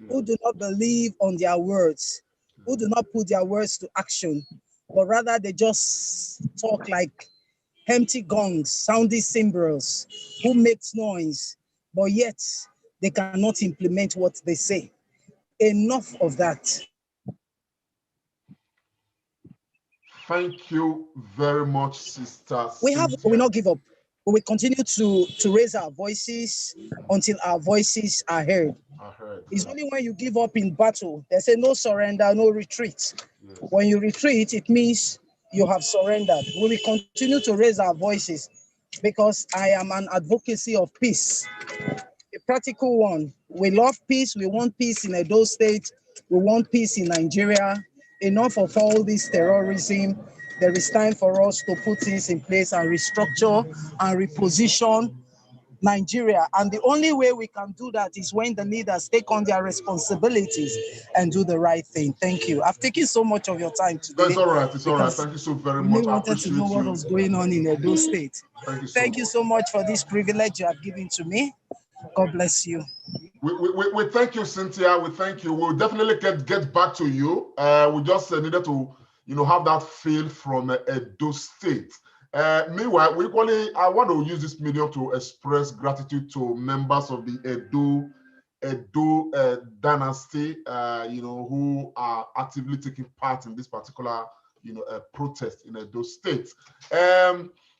who do not believe on their words, who do not put their words to action, but rather they just talk like empty gongs, sounding cymbals, who makes noise, but yet they cannot implement what they say. Enough of that. Thank you very much, Sister We will Cynthia. not give up. We will continue to raise our voices until our voices are heard. It's only when you give up in battle, they say no surrender, no retreat. Yes. When you retreat, it means you have surrendered. We will continue to raise our voices because I am an advocacy of peace, a practical one. We love peace. We want peace in Edo State. We want peace in Nigeria. Enough of all this terrorism. There is time for us to put things in place and restructure and reposition Nigeria. And the only way we can do that is when the leaders take on their responsibilities and do the right thing. Thank you. I've taken so much of your time today. No, it's all right. It's all right. Thank you so very much. We wanted to know what was going on in Edo State. Thank you so much for this privilege you have given to me. God bless you. We thank you, Cynthia. We thank you. We'll definitely get back to you. We just needed to, have that feel from Edo State. Meanwhile, I want to use this medium to express gratitude to members of the Edo dynasty, who are actively taking part in this particular, protest in Edo State.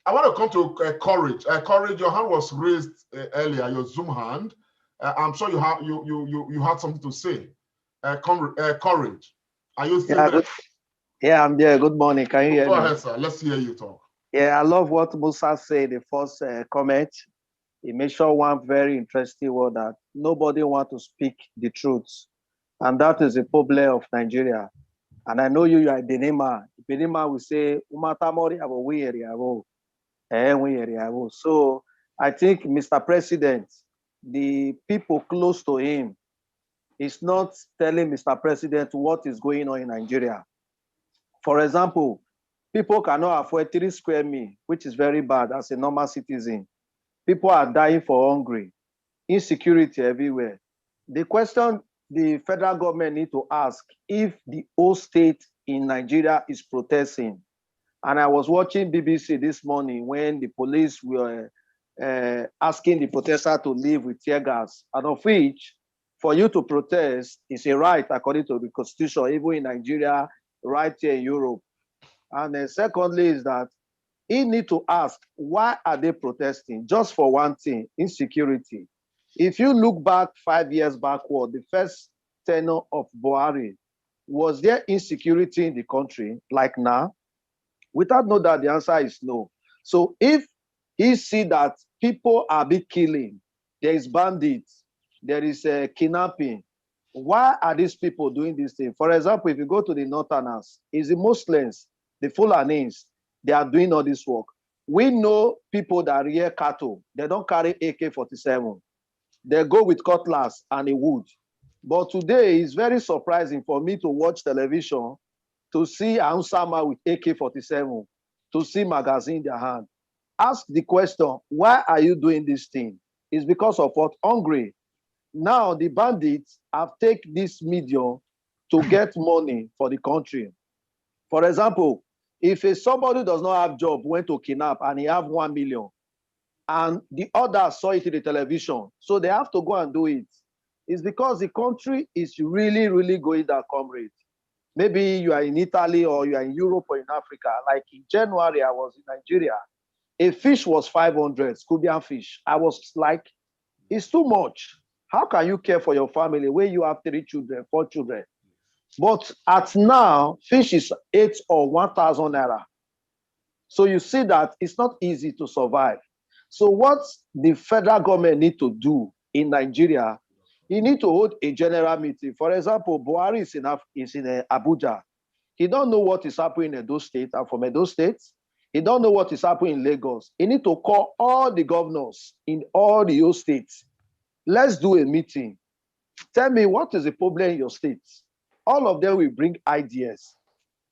I want to come to Courage. Courage, your hand was raised earlier, your Zoom hand. I'm sure you had something to say. Courage, are you still there? Yeah, I'm there. Good morning. Can you hear me? Go ahead, sir. Let's hear you talk. Yeah, I love what Musa said, the first comment. He mentioned one very interesting word that nobody wants to speak the truth. And that is the problem of Nigeria. And I know you are a Benima. Benima will say, so I think, Mr. President, the people close to him is not telling Mr. President what is going on in Nigeria. For example, people cannot afford 3 square meals, which is very bad as a normal citizen. People are dying for hungry, insecurity everywhere. The question the federal government need to ask if the whole state in Nigeria is protesting. And I was watching BBC this morning when the police were asking the protester to leave with tear gas, and of which, for you to protest is a right according to the Constitution, even in Nigeria, right here in Europe. And then secondly is that he need to ask, why are they protesting? Just for one thing, insecurity. If you look back 5 years backward, the first tenure of Buhari, was there insecurity in the country like now? Without no doubt, the answer is no. So if he see that people are being killing, there is bandits, there is kidnapping, why are these people doing this thing? For example, if you go to the Northerners, it's the Muslims, the Fulanis, they are doing all this work. We know people that rear cattle, they don't carry AK-47. They go with cutlass and a wood. But today, it's very surprising for me to watch television to see Ansama with AK-47, to see magazine in their hand. Ask the question, why are you doing this thing? It's because of what? Hungry. Now the bandits have taken this medium to get money for the country. For example, if somebody does not have job, went to kidnap and he have 1 million, and the others saw it in the television, so they have to go and do it. It's because the country is really, really going down, comrade. Maybe you are in Italy or you are in Europe or in Africa. Like in January, I was in Nigeria. A fish was 500, Scubian fish. I was like, it's too much. How can you care for your family when you have 3 children, 4 children? But at now, fish is 8 or 1,000 naira. So you see that it's not easy to survive. So what the federal government need to do in Nigeria, he need to hold a general meeting. For example, Buhari is in Abuja. He don't know what is happening in Edo State. I'm from Edo State. He don't know what is happening in Lagos. He need to call all the governors in all the your states. Let's do a meeting. Tell me what is the problem in your states. All of them will bring ideas.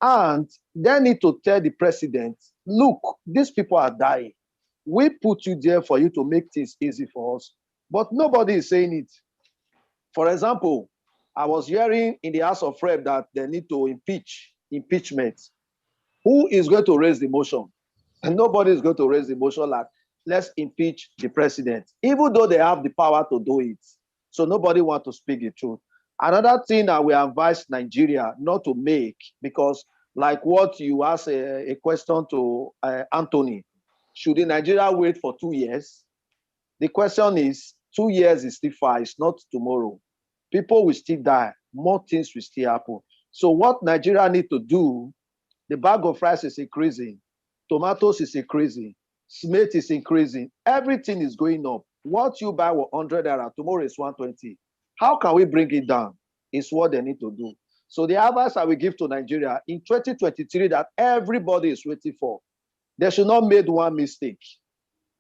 And they need to tell the president, look, these people are dying. We put you there for you to make things easy for us. But nobody is saying it. For example, I was hearing in the House of Rep that they need to impeachment. Who is going to raise the motion? And nobody is going to raise the motion like, let's impeach the president, even though they have the power to do it. So nobody wants to speak the truth. Another thing that we advise Nigeria not to make, because like what you asked a question to Anthony, should Nigeria wait for 2 years? The question is, 2 years is still far, it's not tomorrow. People will still die, more things will still happen. So what Nigeria need to do, the bag of rice is increasing, tomatoes is increasing, cement is increasing, everything is going up. What you buy with 100 naira, tomorrow is 120. How can we bring it down? It's what they need to do. So the advice I will give to Nigeria in 2023 that everybody is waiting for, they should not make one mistake.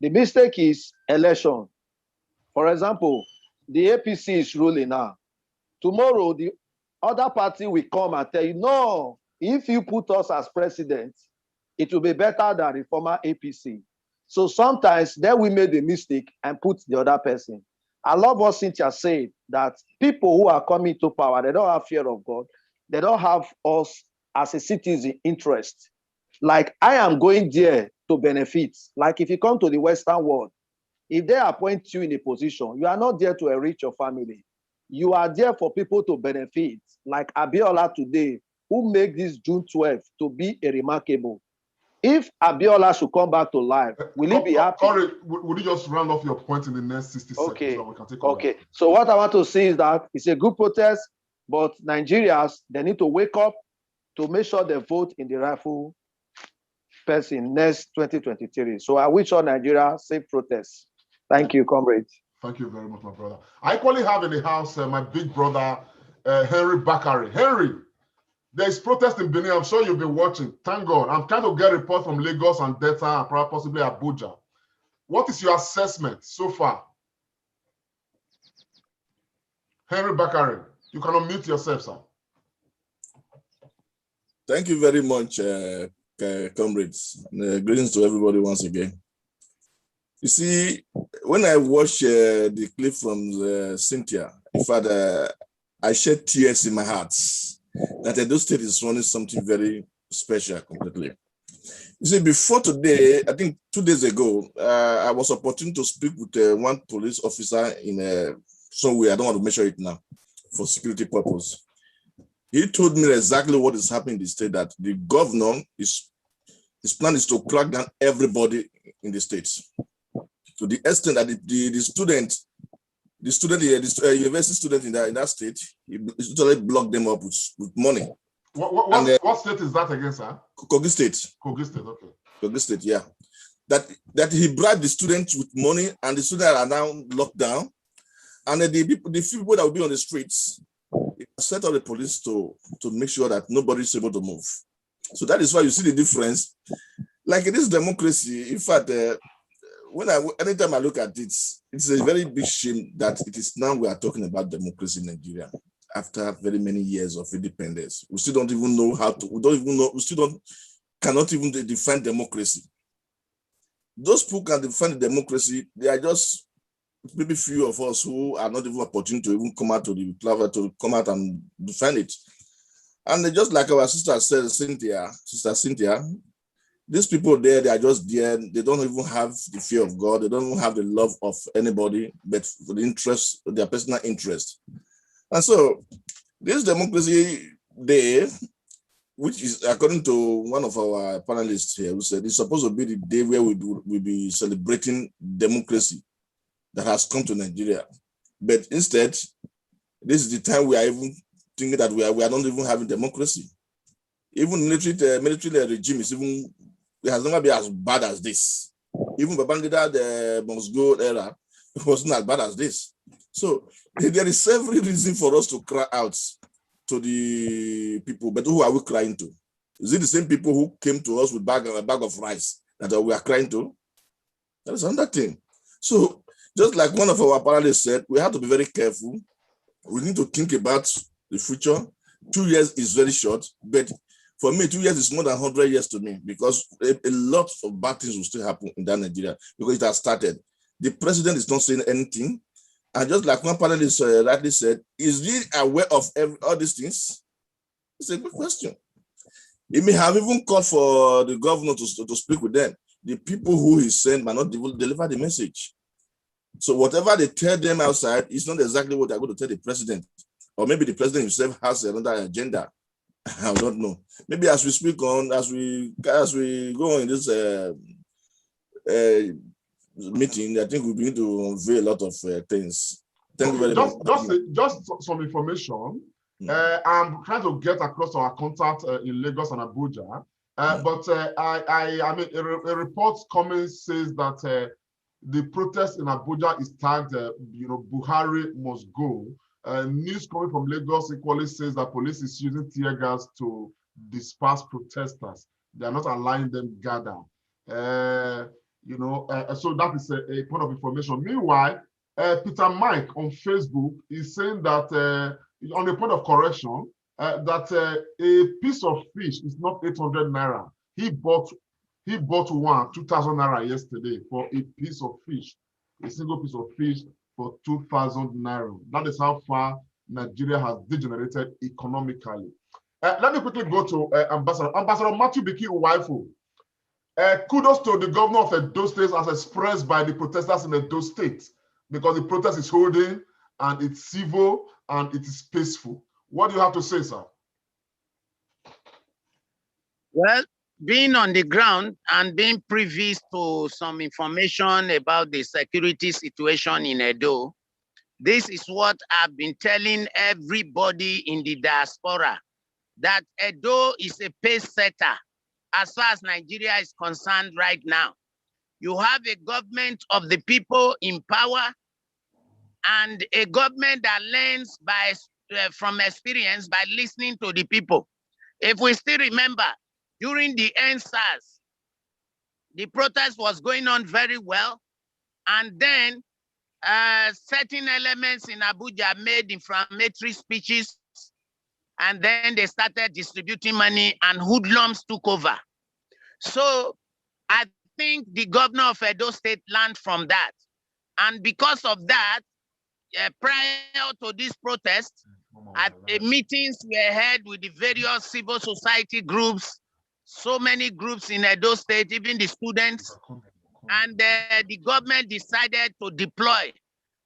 The mistake is election. For example, the APC is ruling now. Tomorrow, the other party will come and tell you, no, if you put us as president, it will be better than the former APC. So sometimes then we made a mistake and put the other person. I love what Cynthia said, that people who are coming to power, they don't have fear of God. They don't have us as a citizen interest. Like I am going there to benefit. Like if you come to the Western world, if they appoint you in a position, you are not there to enrich your family. You are there for people to benefit. Like Abiola today, who make this June 12th to be a remarkable. If Abiola should come back to life, will he be happy? Corey, would you just round off your point in the next 60 seconds so we can take over? Okay. So what I want to say is that it's a good protest, but Nigerians, they need to wake up to make sure they vote in the rightful person next 2023. So I wish all Nigeria safe protests. Thank you, comrades. Thank you very much, my brother. I equally have in the house my big brother, Henry Bakari. Henry, there's protest in Benin. I'm sure you've been watching. Thank God. I'm trying to get a report from Lagos and Delta and possibly Abuja. What is your assessment so far? Henry Bakari, you can unmute yourself, sir. Thank you very much, comrades. Greetings to everybody once again. You see, when I watched the clip from Cynthia, in fact, I shed tears in my heart that Edo State is running something very special completely. You see, before today, I think 2 days ago, I was opportune to speak with one police officer in somewhere, I don't want to measure it now, for security purpose. He told me exactly what is happening in the state, that the governor, his plan is to crack down everybody in the states. To the extent that the university student in that state, he totally blocked them up with money. What state is that again, sir? Kogi State. Kogi State, okay. Kogi State, yeah. That he bribed the students with money, and the students are now locked down. And the few people that will be on the streets, he set up the police to make sure that nobody is able to move. So that is why you see the difference. Like it is democracy. In fact, anytime I look at it, it's a very big shame that it is now we are talking about democracy in Nigeria after very many years of independence. We still don't even know how to, cannot even define democracy. Those who can define democracy, they are just maybe few of us who are not even opportune to even come out to the platform to come out and defend it. And just like our sister said, Sister Cynthia, these people there, they are just there. They don't even have the fear of God. They don't even have the love of anybody, but for the interest, their personal interest. And so this democracy day, which is according to one of our panelists here, who said it's supposed to be the day where we'll be celebrating democracy that has come to Nigeria. But instead, this is the time we are even thinking that we are not even having democracy. Even military regime is even, it has never been as bad as this. Even Babangida, the Mosgo era, it wasn't as bad as this. So there is every reason for us to cry out to the people, but who are we crying to? Is it the same people who came to us with a bag of rice that we are crying to? That is another thing. So just like one of our panelists said, we have to be very careful. We need to think about the future. 2 years is very short, but for me, 2 years is more than 100 years to me, because a lot of bad things will still happen in that Nigeria because it has started. The president is not saying anything. And just like one panelist rightly said, is he aware of all these things? It's a good question. He may have even called for the governor to speak with them. The people who he sent might not deliver the message. So whatever they tell them outside is not exactly what they're going to tell the president. Or maybe the president himself has another agenda. I don't know. Maybe as we speak on, as we go on in this meeting, I think we begin to unveil a lot of things. Thank you very much. Just some information. I'm trying to get across our contact in Lagos and Abuja, but I mean, a report coming says that the protest in Abuja is tagged, Buhari must go. News coming from Lagos equally says that police is using tear gas to disperse protesters. They are not allowing them gather. So that is a point of information. Meanwhile, Peter Mike on Facebook is saying that on a point of correction, that a piece of fish is not 800 naira. He bought one 2,000 naira yesterday for a piece of fish, a single piece of fish for 2,000 naira. That is how far Nigeria has degenerated economically. Let me quickly go to Ambassador Matthew Biki Uwaifu. Kudos to the governor of Edo State as expressed by the protesters in Edo State, because the protest is holding and it's civil and it is peaceful. What do you have to say, sir? Well, being on the ground and being privy to some information about the security situation in Edo, this is what I've been telling everybody in the diaspora, that Edo is a pace setter as far as Nigeria is concerned right now. You have a government of the people in power and a government that learns from experience by listening to the people. If we still remember, during the NSAS, the protest was going on very well, and then certain elements in Abuja made inflammatory speeches, and then they started distributing money and hoodlums took over. So I think the governor of Edo State learned from that. And because of that, prior to this protest, meetings were held with the various civil society groups, so many groups in Edo State, even the students, and the government decided to deploy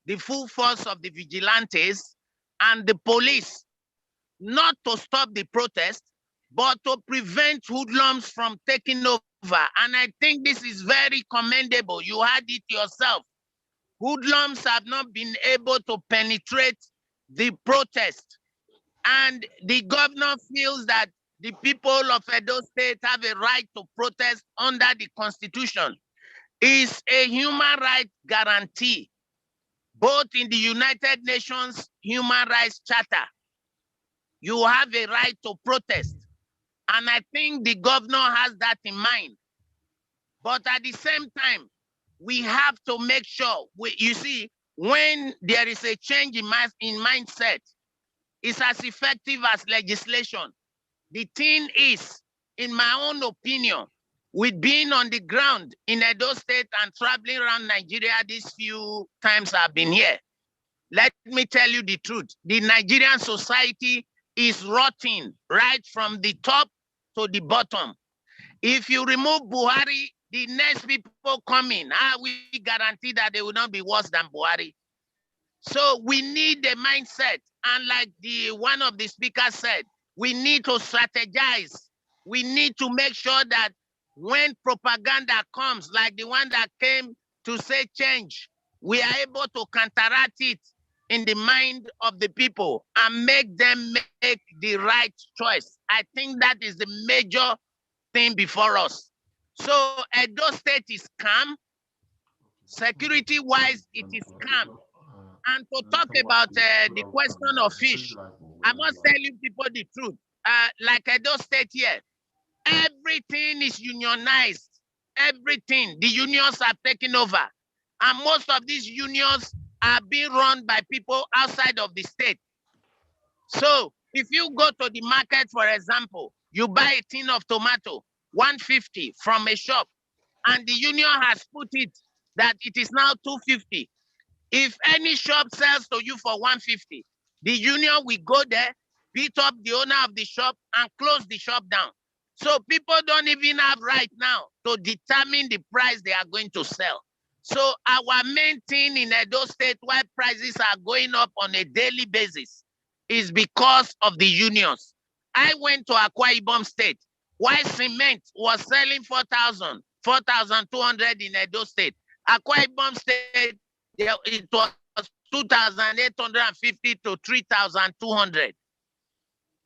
the full force of the vigilantes and the police, not to stop the protest, but to prevent hoodlums from taking over. And I think this is very commendable. You had it yourself. Hoodlums have not been able to penetrate the protest. And the governor feels that the people of Edo State have a right to protest under the Constitution. It's a human rights guarantee, both in the United Nations Human Rights Charter. You have a right to protest. And I think the governor has that in mind. But at the same time, we have to make sure, you see, when there is a change in mindset, it's as effective as legislation. The thing is, in my own opinion, with being on the ground in Edo State and traveling around Nigeria these few times I've been here, let me tell you the truth. The Nigerian society is rotting right from the top to the bottom. If you remove Buhari, the next people coming, we guarantee that they will not be worse than Buhari. So we need a mindset. And like one of the speakers said, we need to strategize. We need to make sure that when propaganda comes, like the one that came to say change, we are able to counteract it in the mind of the people and make them make the right choice. I think that is the major thing before us. So Edo State is calm. Security-wise, it is calm. And to talk about the question of fish, I must tell you people the truth. Like Edo State here, Everything is unionized. Everything. The unions are taking over. And most of these unions are being run by people outside of the state. So if you go to the market, for example, you buy a tin of tomato, 150 from a shop, and the union has put it that it is now 250. If any shop sells to you for 150, the union will go there, beat up the owner of the shop and close the shop down. So people don't even have right now to determine the price they are going to sell. So our main thing in Edo State, why prices are going up on a daily basis, is because of the unions. I went to Akwa Ibom State. Why cement was selling 4,000, 4,200 in Edo State. Akwa Ibom State, it was 2,850 to 3,200.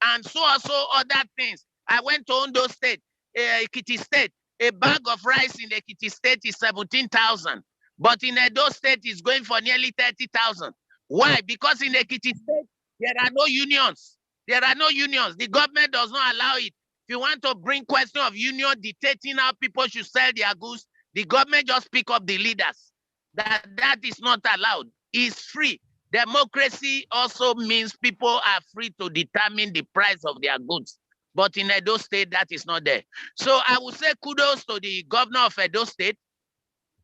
And so also other things. I went to Ondo State, Ekiti State. A bag of rice in Ekiti State is 17,000. But in Edo State, it's going for nearly 30,000. Why? Because in Ekiti State, there are no unions. There are no unions. The government does not allow it. If you want to bring question of union dictating how people should sell their goods, the government just pick up the leaders. That is not allowed. It's free. Democracy also means people are free to determine the price of their goods. But in Edo State, that is not there. So I would say kudos to the governor of Edo State.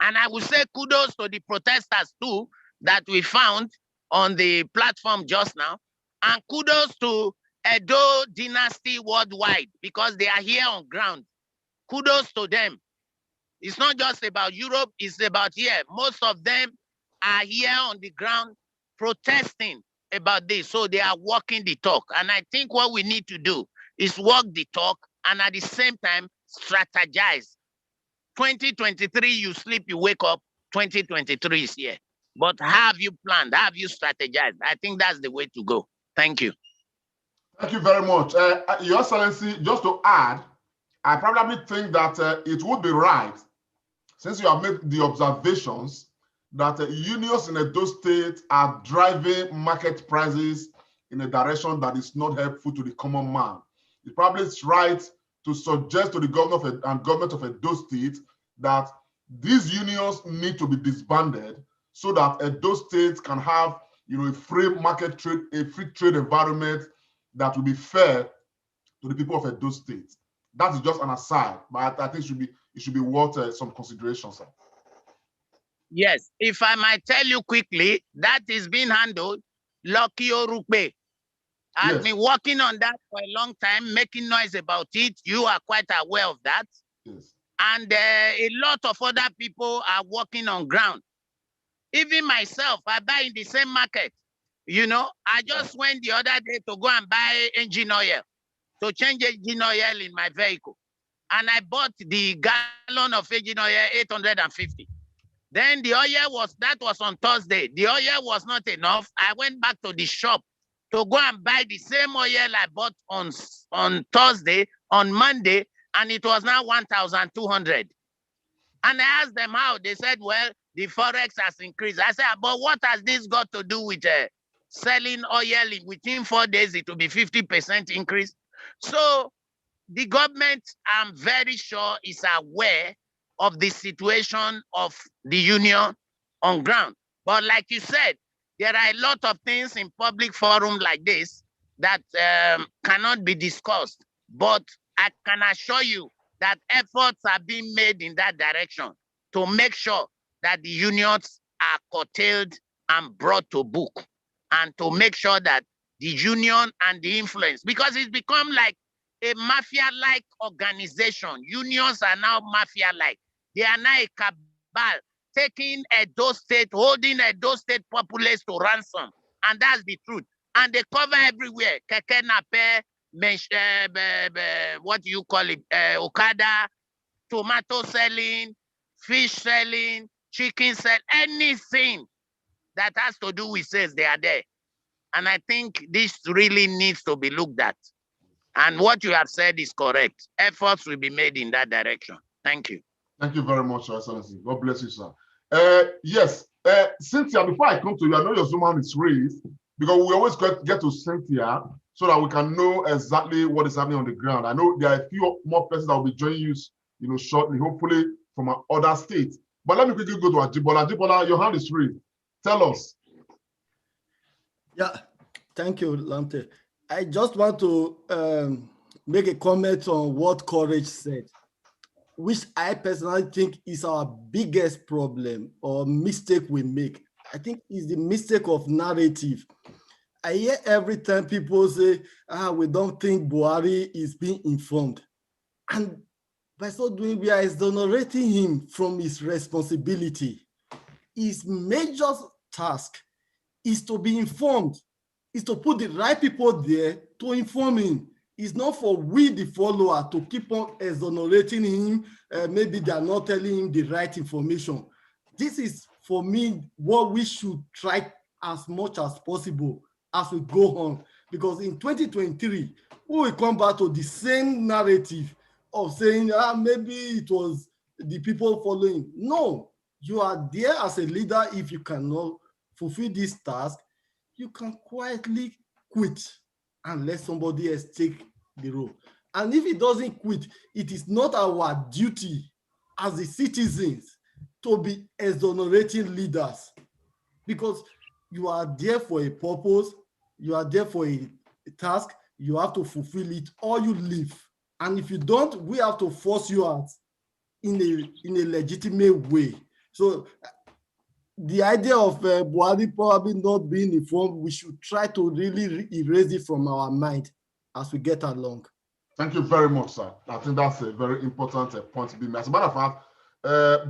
And I would say kudos to the protesters too that we found on the platform just now. And kudos to Edo Dynasty worldwide because they are here on ground. Kudos to them. It's not just about Europe, it's about here. Most of them are here on the ground protesting about this. So they are walking the talk. And I think what we need to do is walk the talk and at the same time strategize. 2023, you sleep, you wake up, 2023 is here. But have you planned? Have you strategized? I think that's the way to go. Thank you. Thank you very much. Your Excellency, just to add, I probably think that it would be right, since you have made the observations that unions in Edo State are driving market prices in a direction that is not helpful to the common man. It probably is right to suggest to the governor and government of Edo State that these unions need to be disbanded so that Edo State can have, a free market trade, a free trade environment that will be fair to the people of Edo State. That is just an aside, but I think it should be worth some consideration, sir. Yes, if I might tell you quickly, that is being handled. Lucky Orukbe has been working on that for a long time, making noise about it. You are quite aware of that. Yes. And a lot of other people are working on ground. Even myself, I buy in the same market. I just went the other day to go and buy engine oil, to change engine oil in my vehicle. And I bought the gallon of engine oil, 850. Then the oil that was on Thursday. The oil was not enough. I went back to the shop to go and buy the same oil I bought on Thursday, on Monday, and it was now 1,200. And I asked them how. They said, well, the Forex has increased. I said, but what has this got to do with selling oil? Within 4 days, it will be 50% increase. So the government, I'm very sure, is aware of the situation of the union on ground. But like you said, there are a lot of things in public forum like this that cannot be discussed. But I can assure you that efforts are being made in that direction to make sure that the unions are curtailed and brought to book, and to make sure that the union and the influence, because it's become like a mafia-like organization. Unions are now mafia-like. They are now a cabal, taking Edo State, holding Edo State populace to ransom. And that's the truth. And they cover everywhere. Keke Nape, what do you call it? Okada, tomato selling, fish selling, chicken selling, anything that has to do with sales, they are there. And I think this really needs to be looked at. And what you have said is correct. Efforts will be made in that direction. Thank you. Thank you very much, Your Excellency. God bless you, sir. Yes, Cynthia, before I come to you, I know your Zoom hand is raised because we always get to Cynthia. so that we can know exactly what is happening on the ground. I know there are a few more persons that will be joining you, shortly, hopefully from other states. But let me quickly go to Ajibola. Ajibola, your hand is raised. Tell us. Yeah, thank you, Lante. I just want to make a comment on what Courage said, which I personally think is our biggest problem or mistake we make. I think is the mistake of narrative. I hear every time people say, we don't think Buhari is being informed. And by so doing, we are exonerating him from his responsibility. His major task is to be informed, is to put the right people there to inform him. It's not for we, the follower, to keep on exonerating him. Maybe they are not telling him the right information. This is, for me, what we should try as much as possible as we go on. Because in 2023, we will come back to the same narrative of saying, maybe it was the people following. No, you are there as a leader. If you cannot fulfill this task, you can quietly quit and let somebody else take the role. And if it doesn't quit, it is not our duty as the citizens to be exonerating leaders, because you are there for a purpose, you are there for a task, you have to fulfill it or you leave. And if you don't, we have to force you out in a legitimate way. So the idea of Buhari probably not being informed, we should try to really erase it from our mind as we get along. Thank you very much, sir. I think that's a very important point to be made. As a matter of fact,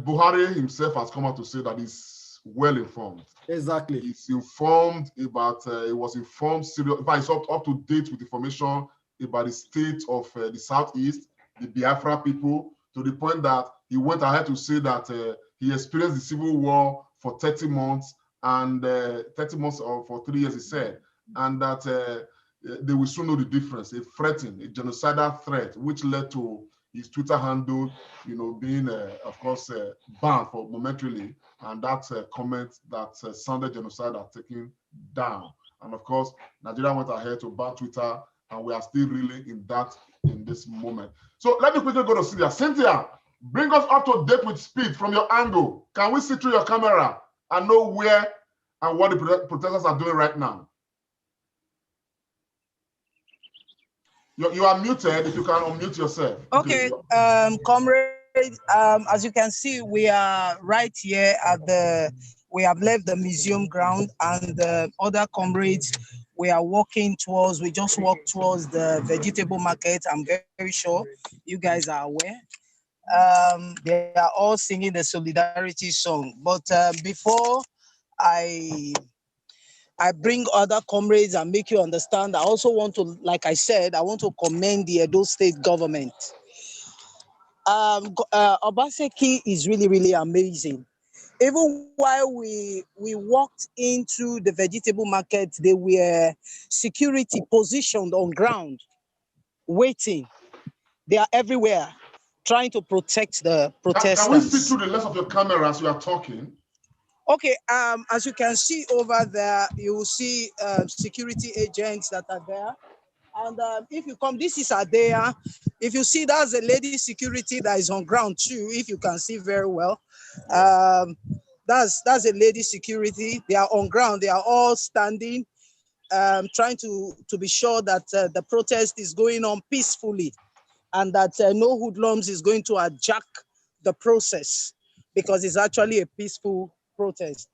Buhari himself has come out to say that he's well informed. Exactly. He's informed about, he was informed, in fact, he's up to date with information about the state of the Southeast, the Biafra people, to the point that he went ahead to say that he experienced the civil war for 30 months and 30 months or for 3 years, he said, and that they will soon know the difference. A genocidal threat, which led to his Twitter handle, being, of course, banned for momentarily, and that comment that sounded genocidal taken down. And of course, Nigeria went ahead to ban Twitter, and we are still really in this moment. So let me quickly go to Cynthia. Cynthia, bring us up to date with speed from your angle. Can we see through your camera and know where and what the protesters are doing right now? You are muted. If you can unmute yourself. Okay, comrade, as you can see, we are right here we have left the museum ground, and the other comrades we just walked towards the vegetable market. I'm very sure you guys are aware. They are all singing the solidarity song. But before I bring other comrades and make you understand, I also want to, like I said, I want to commend the Edo State government. Obaseki is really, really amazing. Even while we walked into the vegetable market, there were security positioned on ground, waiting. They are everywhere, trying to protect the protesters. Can we see through the lens of your camera as you are talking? Okay, as you can see over there, you will see security agents that are there. And if you come, this is Adea. If you see, that's a lady security that is on ground too, if you can see very well. That's a lady security. They are on ground. They are all standing, trying to be sure that the protest is going on peacefully, and that no hoodlums is going to hijack the process, because it's actually a peaceful protest.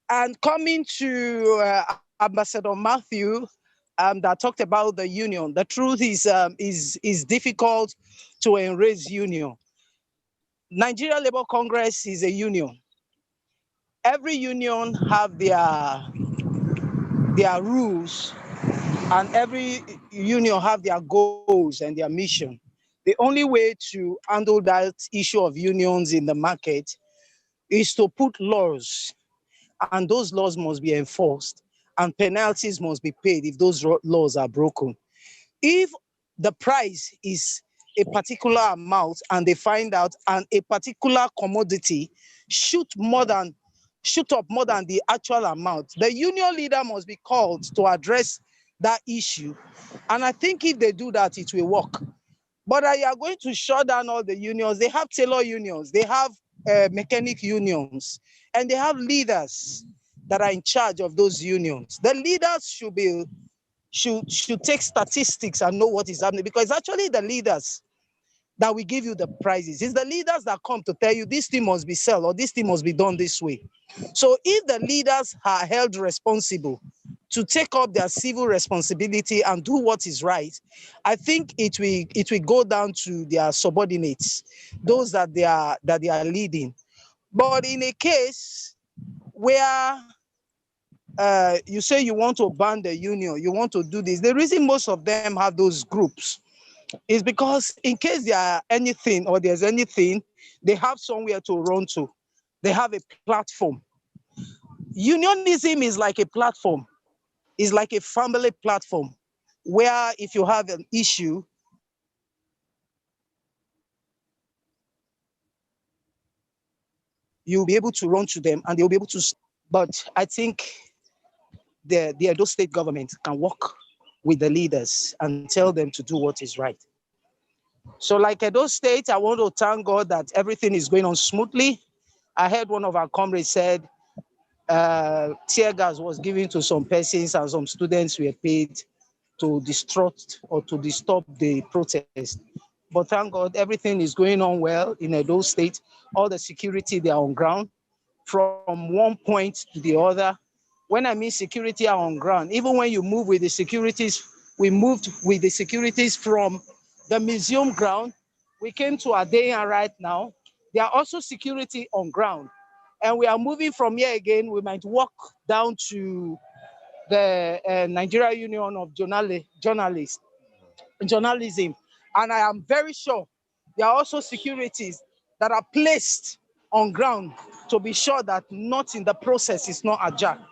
And coming to Ambassador Matthew, that talked about the union. The truth is difficult to erase union. Nigeria Labour Congress is a union. Every union have their rules, and every union have their goals and their mission. The only way to handle that issue of unions in the market is to put laws, and those laws must be enforced, and penalties must be paid if those laws are broken. If the price is a particular amount and they find out, and a particular commodity shoot up more than the actual amount, the union leader must be called to address that issue. And I think if they do that, it will work. But you are going to shut down all the unions. They have tailor unions, they have mechanic unions, and they have leaders that are in charge of those unions. The leaders should take statistics and know what is happening, because it's actually the leaders that will give you the prizes. It's the leaders that come to tell you this thing must be sold or this thing must be done this way. So if the leaders are held responsible to take up their civil responsibility and do what is right, I think it will go down to their subordinates, those that they are leading. But in a case where you say you want to ban the union, you want to do this, the reason most of them have those groups is because in case there's anything, they have somewhere to run to. They have a platform. Unionism is like a platform. It's like a family platform where if you have an issue, you'll be able to run to them and they'll be able to. But I think the Edo state government can work with the leaders and tell them to do what is right. So like Edo State, I want to thank God that everything is going on smoothly. I heard one of our comrades said tear gas was given to some persons and some students were paid to disrupt or to disturb the protest. But thank God, everything is going on well in Edo State. All the security, they are on ground from one point to the other. When I mean security are on ground, even when you move with the securities, we moved with the securities from the museum ground. We came to Adeyan right now. There are also security on ground. And we are moving from here again. We might walk down to the Nigerian Union of Journalism. And I am very sure there are also securities that are placed on ground to be sure that nothing in the process is not adjourned.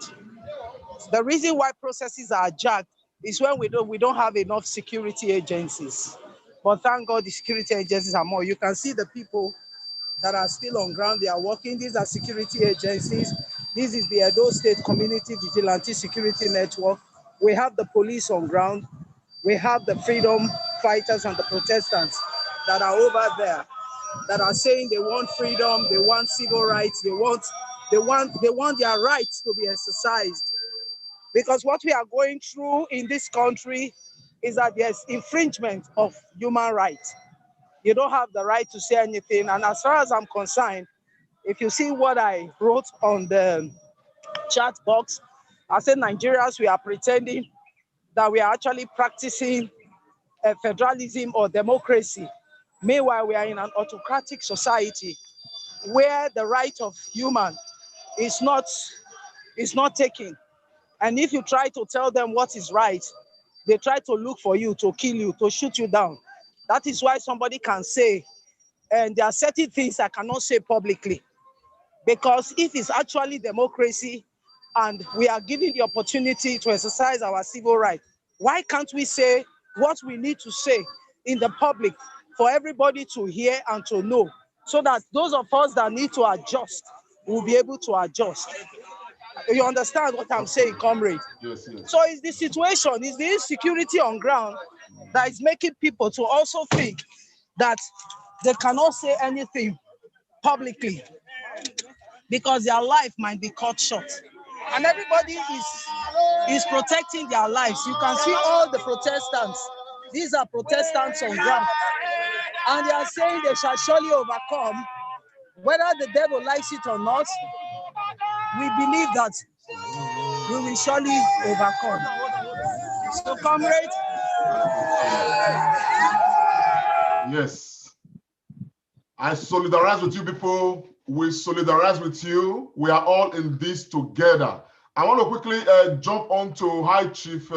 The reason why processes are adjourned is when we don't have enough security agencies. But thank God the security agencies are more. You can see the people that are still on ground, they are working. These are security agencies. This is the Edo State Community Vigilante Security Network. We have the police on ground. We have the freedom fighters and the protestants that are over there that are saying they want freedom, they want civil rights, they want their rights to be exercised. Because what we are going through in this country is that there's infringement of human rights. You don't have the right to say anything. And as far as I'm concerned, if you see what I wrote on the chat box, I said Nigerians, we are pretending that we are actually practicing federalism or democracy. Meanwhile, we are in an autocratic society where the right of human is not taken. And if you try to tell them what is right, they try to look for you, to kill you, to shoot you down. That is why somebody can say, and there are certain things I cannot say publicly, because if it's actually democracy and we are given the opportunity to exercise our civil rights, why can't we say what we need to say in the public for everybody to hear and to know, so that those of us that need to adjust will be able to adjust? You understand what I'm saying, comrade? Yes, yes. So it's the situation, it's the insecurity on ground that is making people to also think that they cannot say anything publicly because their life might be cut short. And everybody is protecting their lives. You can see all the protestants. These are protestants on ground. And they are saying they shall surely overcome. Whether the devil likes it or not, we believe that we will surely overcome. So, comrade. Yes. I solidarize with you people. We solidarize with you. We are all in this together. I want to quickly jump on to High Chief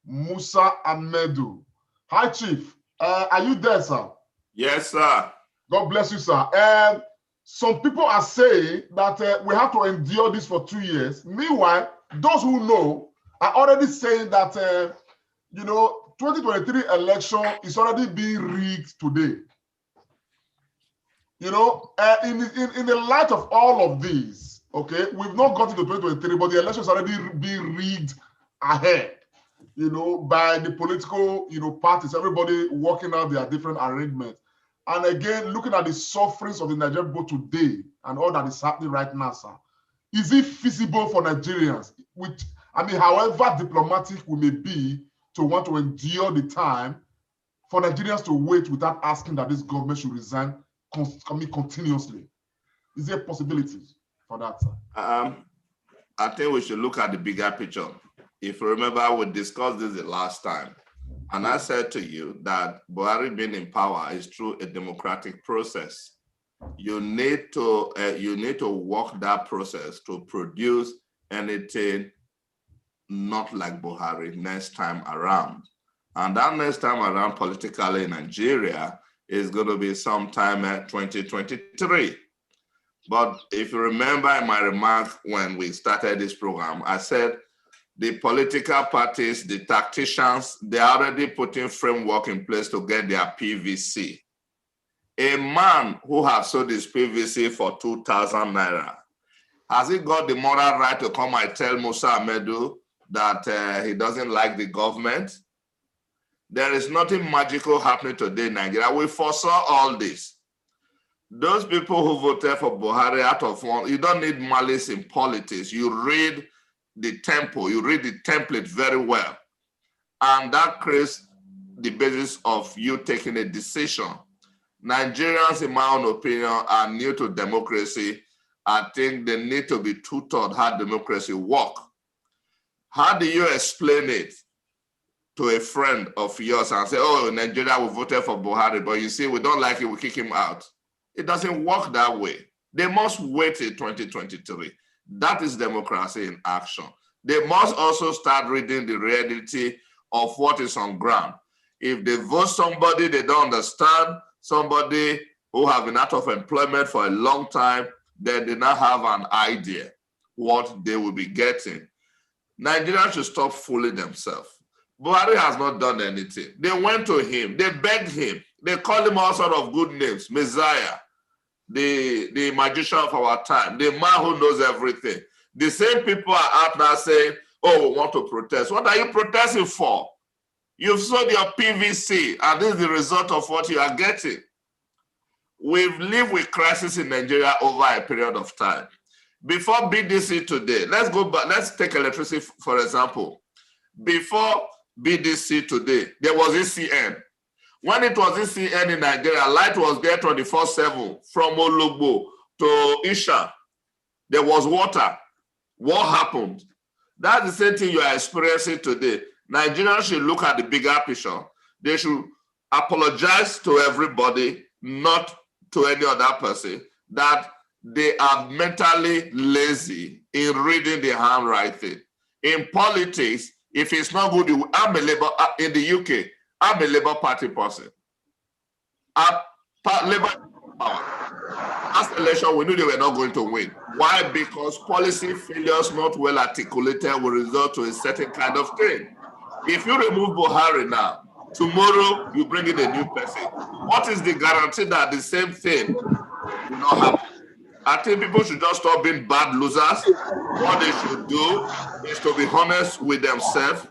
Musa Amedu. Hi, Chief. Are you there, sir? Yes, sir. God bless you, sir. Some people are saying that we have to endure this for 2 years. Meanwhile, those who know are already saying that, 2023 election is already being rigged today. In the light of all of these, okay, we've not gotten to 2023, but the election is already being rigged ahead. by the political, parties, everybody working out their different arrangements. And again, looking at the sufferings of the Nigerian people today and all that is happening right now, sir, is it feasible for Nigerians, however diplomatic we may be, to want to endure the time for Nigerians to wait without asking that this government should resign continuously? Is there possibilities for that, sir? I think we should look at the bigger picture. If you remember, we discussed this the last time, and I said to you that Buhari being in power is through a democratic process. You need to walk that process to produce anything not like Buhari next time around. And that next time around politically in Nigeria is going to be sometime at 2023. But if you remember in my remarks when we started this program, I said the political parties, the tacticians, they're already putting framework in place to get their PVC. A man who has sold his PVC for 2,000 naira, has he got the moral right to come and tell Musa Amedu that he doesn't like the government? There is nothing magical happening today in Nigeria. We foresaw all this. Those people who voted for Buhari out of one, you don't need malice in politics. You read the tempo, you read the template very well. And that creates the basis of you taking a decision. Nigerians, in my own opinion, are new to democracy. I think they need to be tutored how democracy works. How do you explain it to a friend of yours and say, oh, Nigeria, we voted for Buhari, but you see, we don't like it, we kick him out? It doesn't work that way. They must wait till 2023. That is democracy in action. They must also start reading the reality of what is on ground. If they vote somebody they don't understand, somebody who have been out of employment for a long time, then they now have an idea what they will be getting. Nigerians should stop fooling themselves. Buhari has not done anything. They went to him, they begged him, they called him all sort of good names, Messiah, the magician of our time, the man who knows everything. The same people are out now saying, oh, we want to protest. What are you protesting for? You've sold your PVC, and this is the result of what you are getting. We've lived with crisis in Nigeria over a period of time. Before BDC today, let's go back, let's take electricity, for example. Before BDC today, there was ECN. When it was ECN in Nigeria, light was there 24/7 from Ologbo to Isha. There was water. What happened? That's the same thing you are experiencing today. Nigerians should look at the bigger picture. They should apologize to everybody, not to any other person, that they are mentally lazy in reading the handwriting. In politics, if it's not good, I'm a Labour in the UK. I'm a Labour Party person. Labour power. Last election, we knew they were not going to win. Why? Because policy failures not well articulated will result to a certain kind of thing. If you remove Buhari now, tomorrow you bring in a new person. What is the guarantee that the same thing will not happen? I think people should just stop being bad losers. What they should do is to be honest with themselves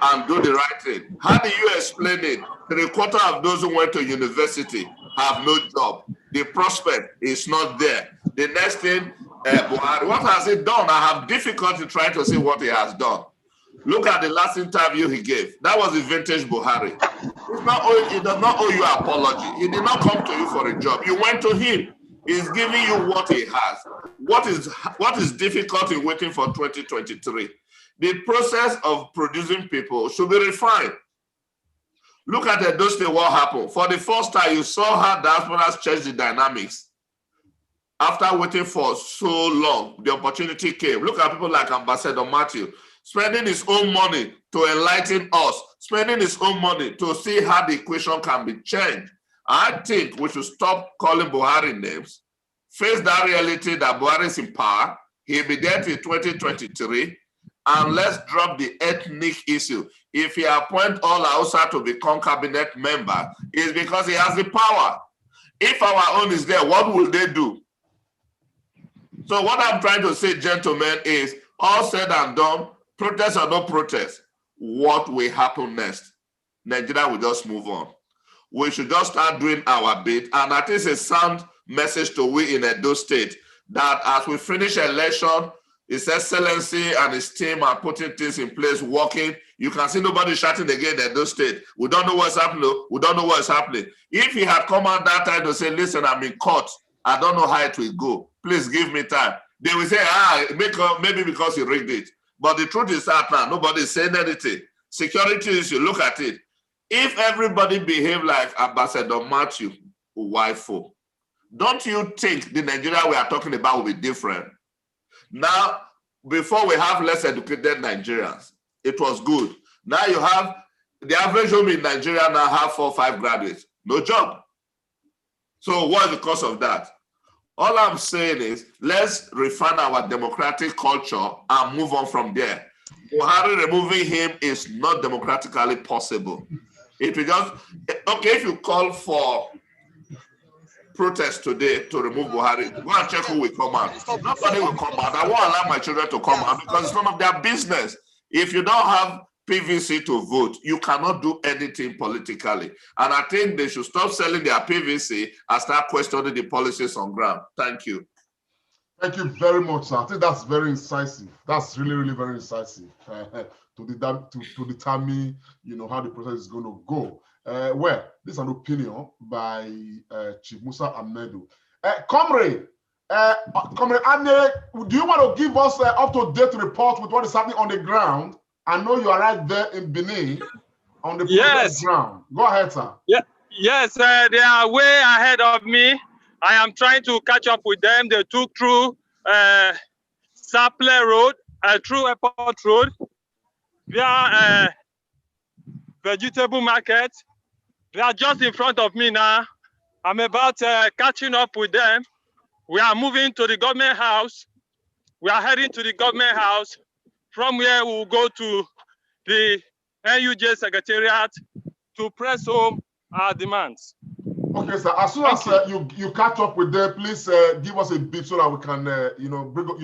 and do the right thing. How do you explain it? 3/4 of those who went to university have no job. The prospect is not there. The next thing, Buhari, what has he done? I have difficulty trying to see what he has done. Look at the last interview he gave. That was the vintage Buhari. He does not owe you an apology. He did not come to you for a job. You went to him. He's giving you what he has. What is difficult in waiting for 2023? The process of producing people should be refined. Look at Edo State, what happened. For the first time, you saw how diasporas changed the dynamics. After waiting for so long, the opportunity came. Look at people like Ambassador Matthew, spending his own money to enlighten us, spending his own money to see how the equation can be changed. I think we should stop calling Buhari names, face that reality that Buhari is in power, he'll be there till 2023, and let's drop the ethnic issue. If he appoints all Hausa to become cabinet member, it's because he has the power. If our own is there, what will they do? So what I'm trying to say, gentlemen, is all said and done, protest or no protest, what will happen next. Nigeria will just move on. We should just start doing our bit. And I think it's a sound message to we in Edo State that as we finish election, His Excellency and his team are putting things in place, working. You can see nobody shouting again in Edo State. We don't know what's happening. We don't know what's happening. If he had come out that time to say, listen, I'm in court, I don't know how it will go. Please give me time. They will say, maybe because he rigged it. But the truth is that now, nobody is saying anything. Security issue, look at it. If everybody behave like Ambassador Matthew Uwaifo, don't you think the Nigeria we are talking about will be different? Now, before we have less educated Nigerians, it was good. Now you have the average home in Nigeria now have 4 or 5 graduates, no job. So what is the cause of that? All I'm saying is let's refine our democratic culture and move on from there. Buhari removing him is not democratically possible. It will just, okay, if you call for protest today to remove Buhari, go and check who will come out. Nobody will come out. I won't allow my children to come out because it's none of their business. If you don't have PVC to vote, you cannot do anything politically. And I think they should stop selling their PVC and start questioning the policies on ground. Thank you. Thank you very much, sir. I think that's very incisive. That's really, really very incisive to determine, how the process is going to go. Well, this is an opinion by Chief Musa Ahmedu. Comrade Anye, do you want to give us an up-to-date report with what is happening on the ground? I know you are right there in Benin on the ground. Go ahead, sir. Yeah. Yes, they are way ahead of me. I am trying to catch up with them. They took through Saple Road, through Airport Road, via vegetable market. They are just in front of me now. I'm about catching up with them. We are moving to the government house. We are heading to the government house. From where we will go to the NUJ Secretariat to press home our demands. Okay, sir. As soon as you catch up with them, please give us a bit so that we can, you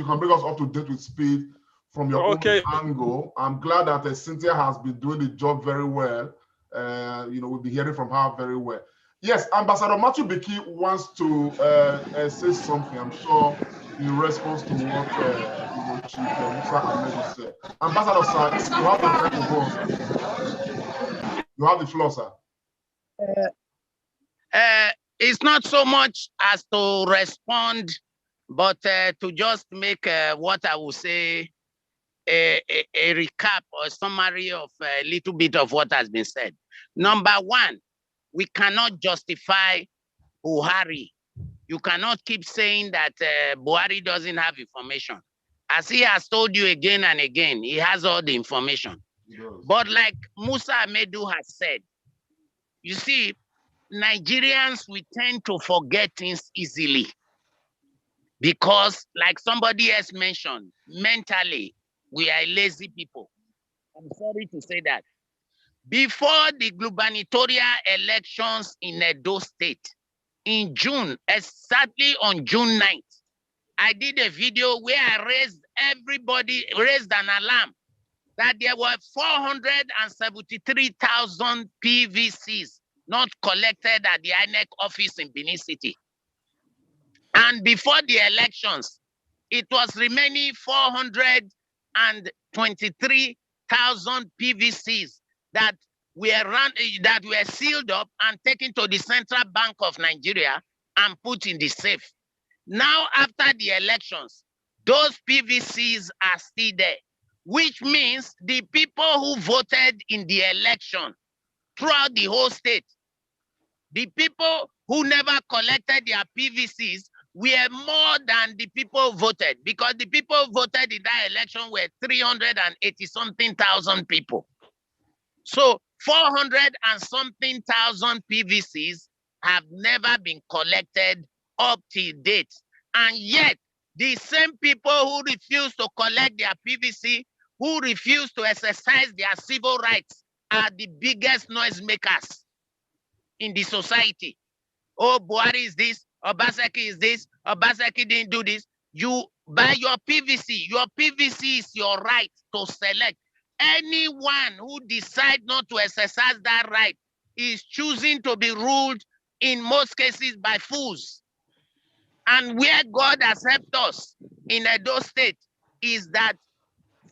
can bring us up to date with speed from your own angle. I'm glad that Cynthia has been doing the job very well. We'll be hearing from her very well. Yes, Ambassador Matthew Biki wants to say something, I'm sure, in response to what Chief Musa Ahmed said. Ambassador, sir, you have the microphone. You have the floor, sir. It's not so much as to respond, but to just make what I would say a recap or summary of a little bit of what has been said. Number one, we cannot justify Buhari. You cannot keep saying that Buhari doesn't have information. As he has told you again and again, he has all the information. But like Musa Ahmedu has said, you see, Nigerians, we tend to forget things easily because, like somebody else mentioned, mentally, we are lazy people. I'm sorry to say that. Before the gubernatorial elections in Edo State, in June, exactly on June 9th, I did a video where I raised an alarm that there were 473,000 PVCs not collected at the INEC office in Benin City. And before the elections, it was remaining 423,000 PVCs that were sealed up and taken to the Central Bank of Nigeria and put in the safe. Now, after the elections, those PVCs are still there, which means the people who voted in the election throughout the whole state, the people who never collected their PVCs were more than the people who voted, because the people who voted in that election were 380-something thousand people. So 400 and something thousand PVCs have never been collected up to date. And yet, the same people who refuse to collect their PVC, who refuse to exercise their civil rights, are the biggest noisemakers in the society. Oh, Buhari is this, Obaseki is this, Obaseki didn't do this. You buy your PVC. Your PVC is your right to select. Anyone who decides not to exercise that right is choosing to be ruled in most cases by fools. And where God has helped us in Edo State is that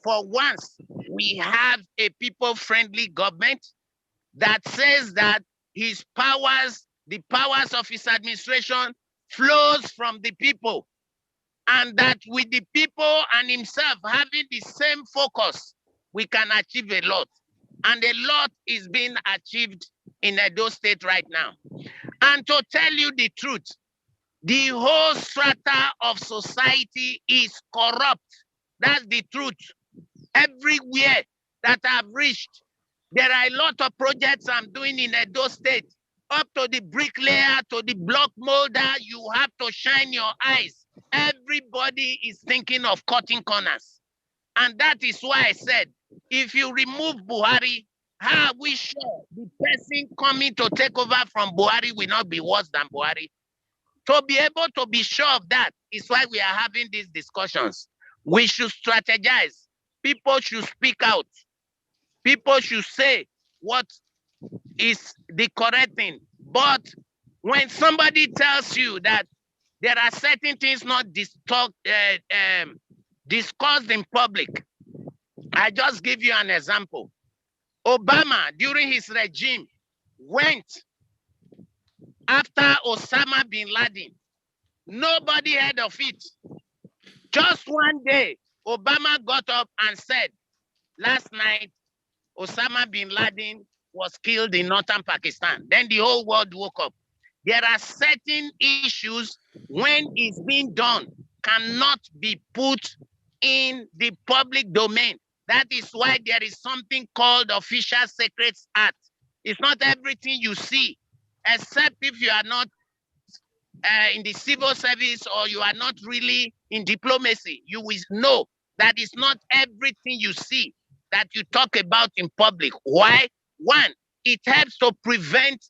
for once we have a people-friendly government that says that his powers, the powers of his administration flows from the people, and that with the people and himself having the same focus, we can achieve a lot. And a lot is being achieved in Edo State right now. And to tell you the truth, the whole strata of society is corrupt. That's the truth. Everywhere that I've reached, there are a lot of projects I'm doing in Edo State. Up to the bricklayer, to the block molder, you have to shine your eyes. Everybody is thinking of cutting corners. And that is why I said, if you remove Buhari, how are we sure the person coming to take over from Buhari will not be worse than Buhari? To be able to be sure of that is why we are having these discussions. We should strategize. People should speak out. People should say what is the correct thing. But when somebody tells you that there are certain things not discussed in public, I just give you an example. Obama, during his regime, went after Osama bin Laden. Nobody heard of it. Just one day, Obama got up and said, last night, Osama bin Laden was killed in northern Pakistan. Then the whole world woke up. There are certain issues when it's being done cannot be put in the public domain. That is why there is something called Official Secrets Act. It's not everything you see, except if you are not in the civil service or you are not really in diplomacy. You will know that it's not everything you see that you talk about in public. Why? One, it helps to prevent,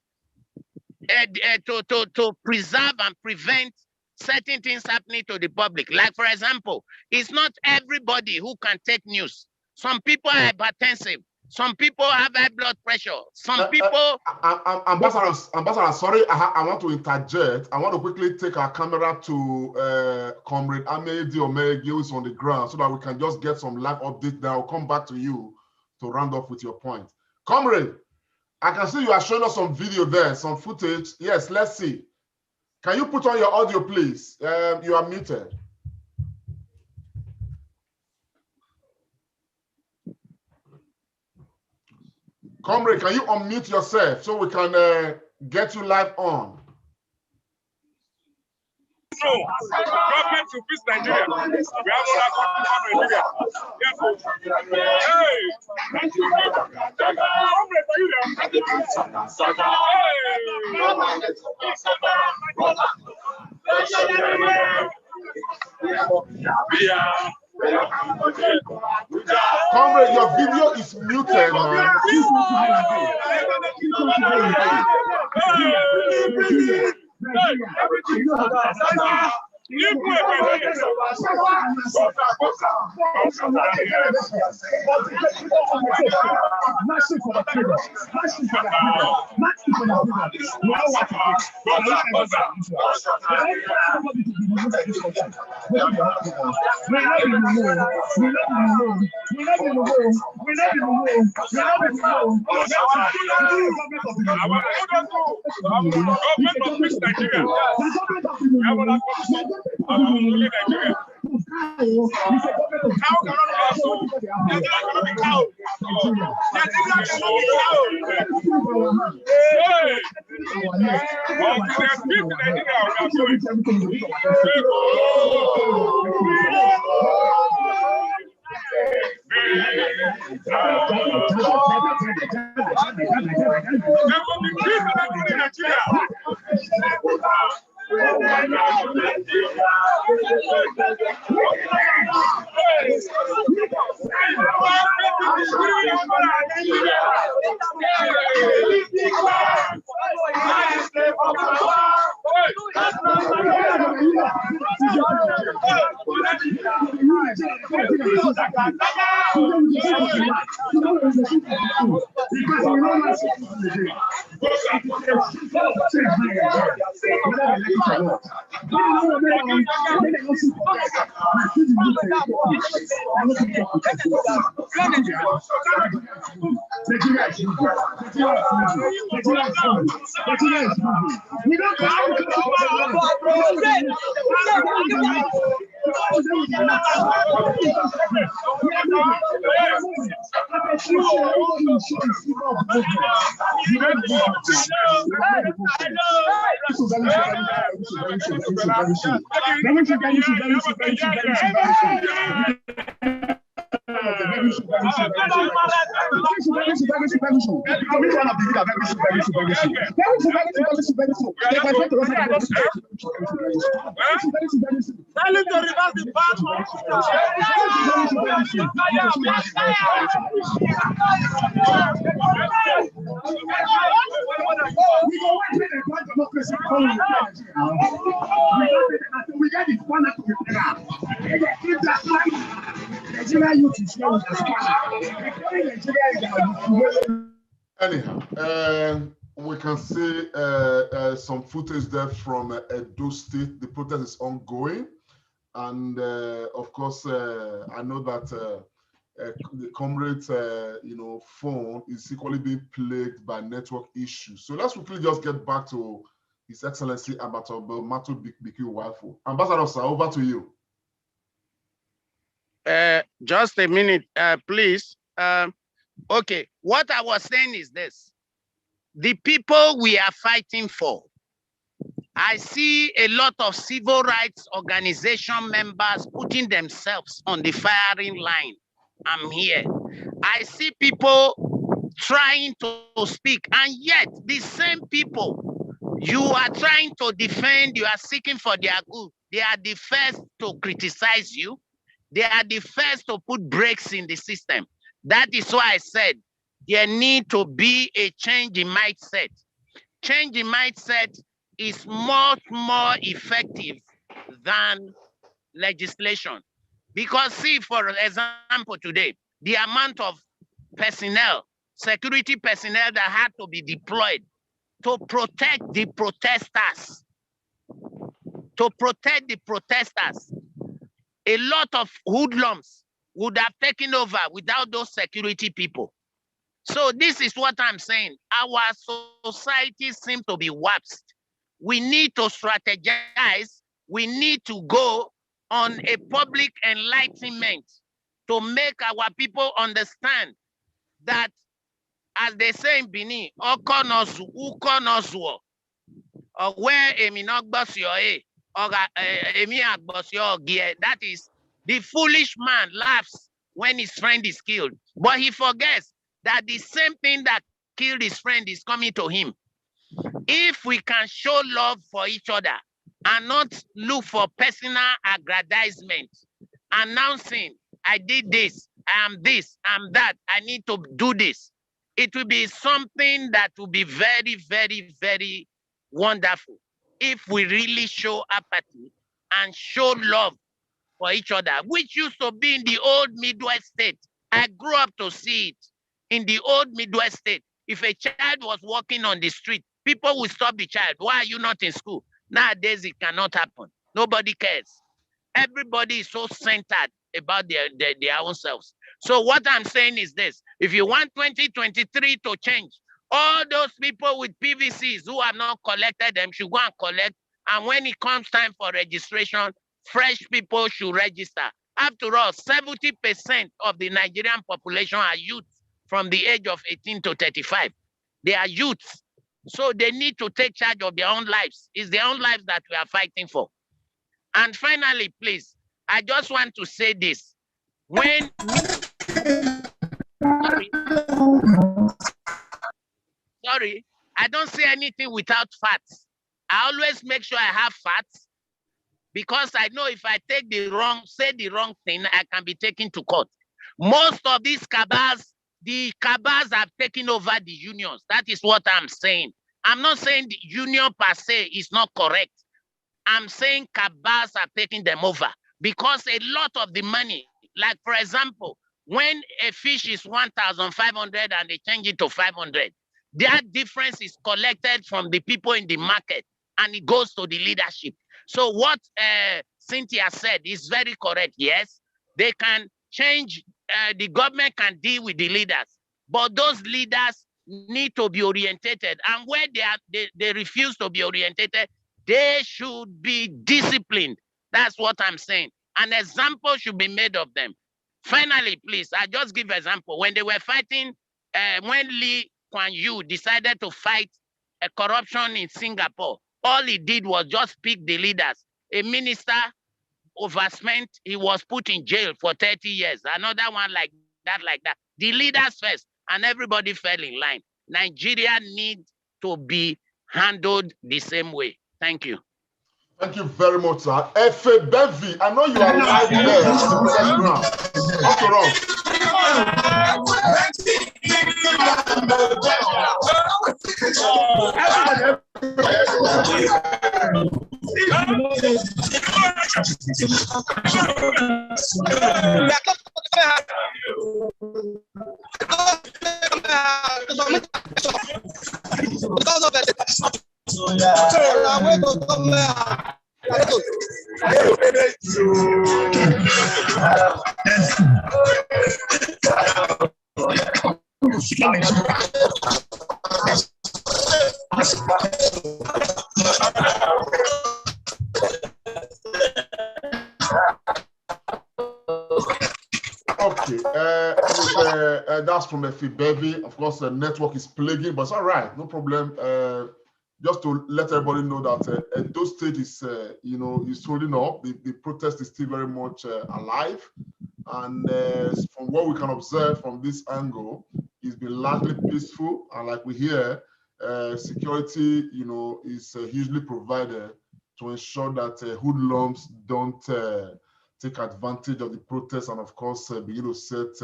to preserve and prevent certain things happening to the public. Like, for example, it's not everybody who can take news. Some people are hypertensive. Some people have high blood pressure. Some people... Ambassador, sorry, I want to interject. I want to quickly take our camera to Comrade Amedi Omegi, who is on the ground, so that we can just get some live update. Then I'll come back to you to round up with your point. Comrade, I can see you are showing us some video there, some footage. Yes, let's see. Can you put on your audio, please? You are muted. Comrade, can you unmute yourself so we can get you live on? No, government to fix Nigeria. We have other countries in Nigeria. Hey! Comrade, are you Comrade, your video is muted, man. Anyhow, we can see some footage there from Edo State. The protest is ongoing. And of course, I know that the comrade's phone is equally being plagued by network issues. So let's quickly just get back to His Excellency Ambassador Mato Biki Wafo. Ambassador, sir, over to you. Just a minute, please. Okay, what I was saying is this. The people we are fighting for, I see a lot of civil rights organization members putting themselves on the firing line. I'm here. I see people trying to speak, and yet the same people you are trying to defend, you are seeking for their good. They are the first to criticize you. They are the first to put brakes in the system. That is why I said there need to be a change in mindset. Change in mindset is much more effective than legislation. Because see, for example, today, the amount of personnel, security personnel that had to be deployed to protect the protesters, a lot of hoodlums would have taken over without those security people. So this is what I'm saying. Our society seems to be warped. We need to strategize. We need to go on a public enlightenment to make our people understand that, as they say in Benin, Okonosu, Ukonosu, or where Emi Nogbosio, or Emi Agbosio, that is, the foolish man laughs when his friend is killed, but he forgets that the same thing that killed his friend is coming to him. If we can show love for each other and not look for personal aggrandizement, announcing, I did this, I am this, I'm that, I need to do this, it will be something that will be very, very, very wonderful if we really show apathy and show love for each other, which used to be in the old Midwest state. I grew up to see it. In the old Midwest state, if a child was walking on the street, people would stop the child. Why are you not in school? Nowadays, it cannot happen. Nobody cares. Everybody is so centered about their own selves. So what I'm saying is this. If you want 2023 to change, all those people with PVCs who have not collected them should go and collect. And when it comes time for registration, fresh people should register. After all, 70% of the Nigerian population are youth from the age of 18 to 35. They are youths. So they need to take charge of their own lives. It's their own lives that we are fighting for. And finally, please, I just want to say this. When sorry, I don't say anything without facts. I always make sure I have facts, because I know if I say the wrong thing, I can be taken to court. Most of these cabals, the cabals have taken over the unions. That is what I'm saying. I'm not saying the union per se is not correct. I'm saying cabals are taking them over, because a lot of the money Like, for example, when a fish is 1,500 and they change it to 500, that difference is collected from the people in the market and it goes to the leadership. So what Cynthia said is very correct. Yes, they can change, the government can deal with the leaders, but those leaders need to be orientated. And where they refuse to be orientated, they should be disciplined. That's what I'm saying. An example should be made of them. Finally, please, I just give an example. When they were fighting, when Lee Kuan Yew decided to fight corruption in Singapore, all he did was just pick the leaders. A minister overspent, he was put in jail for 30 years. Another one like that. The leaders first, and everybody fell in line. Nigeria needs to be handled the same way. Thank you. Thank you very much, sir. Efe Bevi, I know you are live there on the protest ground. Dr. Ron. Okay, that's from Efe Bevi. Of course, the network is plaguing, but it's all right, no problem. Just to let everybody know that Edo State is, is holding up. The protest is still very much alive, and from what we can observe from this angle, it's been largely peaceful. And like we hear, security, is hugely provided to ensure that hoodlums don't take advantage of the protest and, of course, begin to set,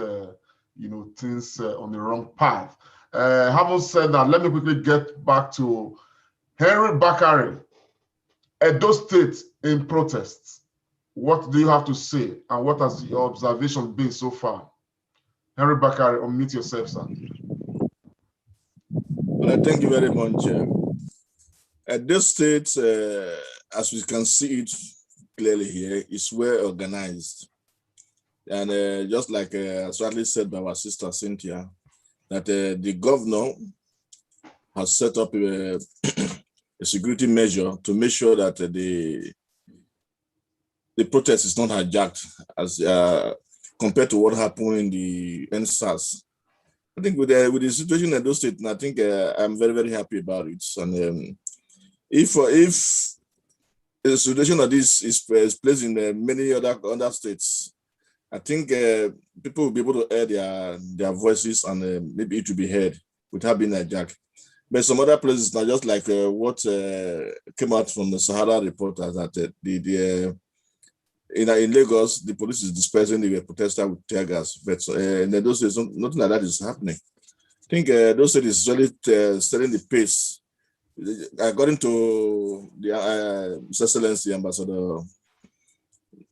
things on the wrong path. Having said that, let me quickly get back to Henry Bakari, Edo State in protests. What do you have to say, and what has your observation been so far? Henry Bakari, unmute yourself, sir. Well, thank you very much. Edo State, as we can see it clearly here, is well organized. And just like as rightly said by our sister Cynthia, that the governor has set up a security measure to make sure that the protest is not hijacked as compared to what happened in the NSAS. I think with the situation in those states, I think I'm very, very happy about it. And if the situation of this is placed in many other states, I think people will be able to air their voices, and maybe it will be heard without being hijacked. But some other places now, just like what came out from the Sahara reporters, that in Lagos, the police is dispersing the protesters with tear gas. But in those days, nothing like that is happening. I think those cities is really setting the pace. According to the His Excellency Ambassador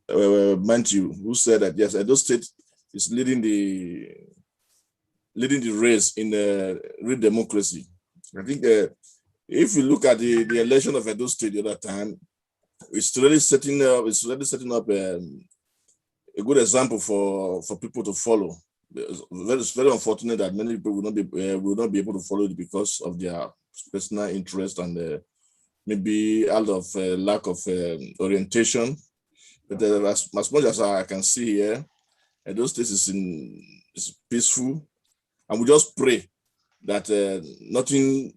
Mantiu, who said that yes, Edo State is leading the race in real democracy. I think if you look at the election of Edo State the other time, it's really setting up a good example for people to follow. It's very unfortunate that many people will not be able to follow it because of their personal interest and maybe out of lack of orientation. But as much as I can see here, Edo State is peaceful, and we just pray that nothing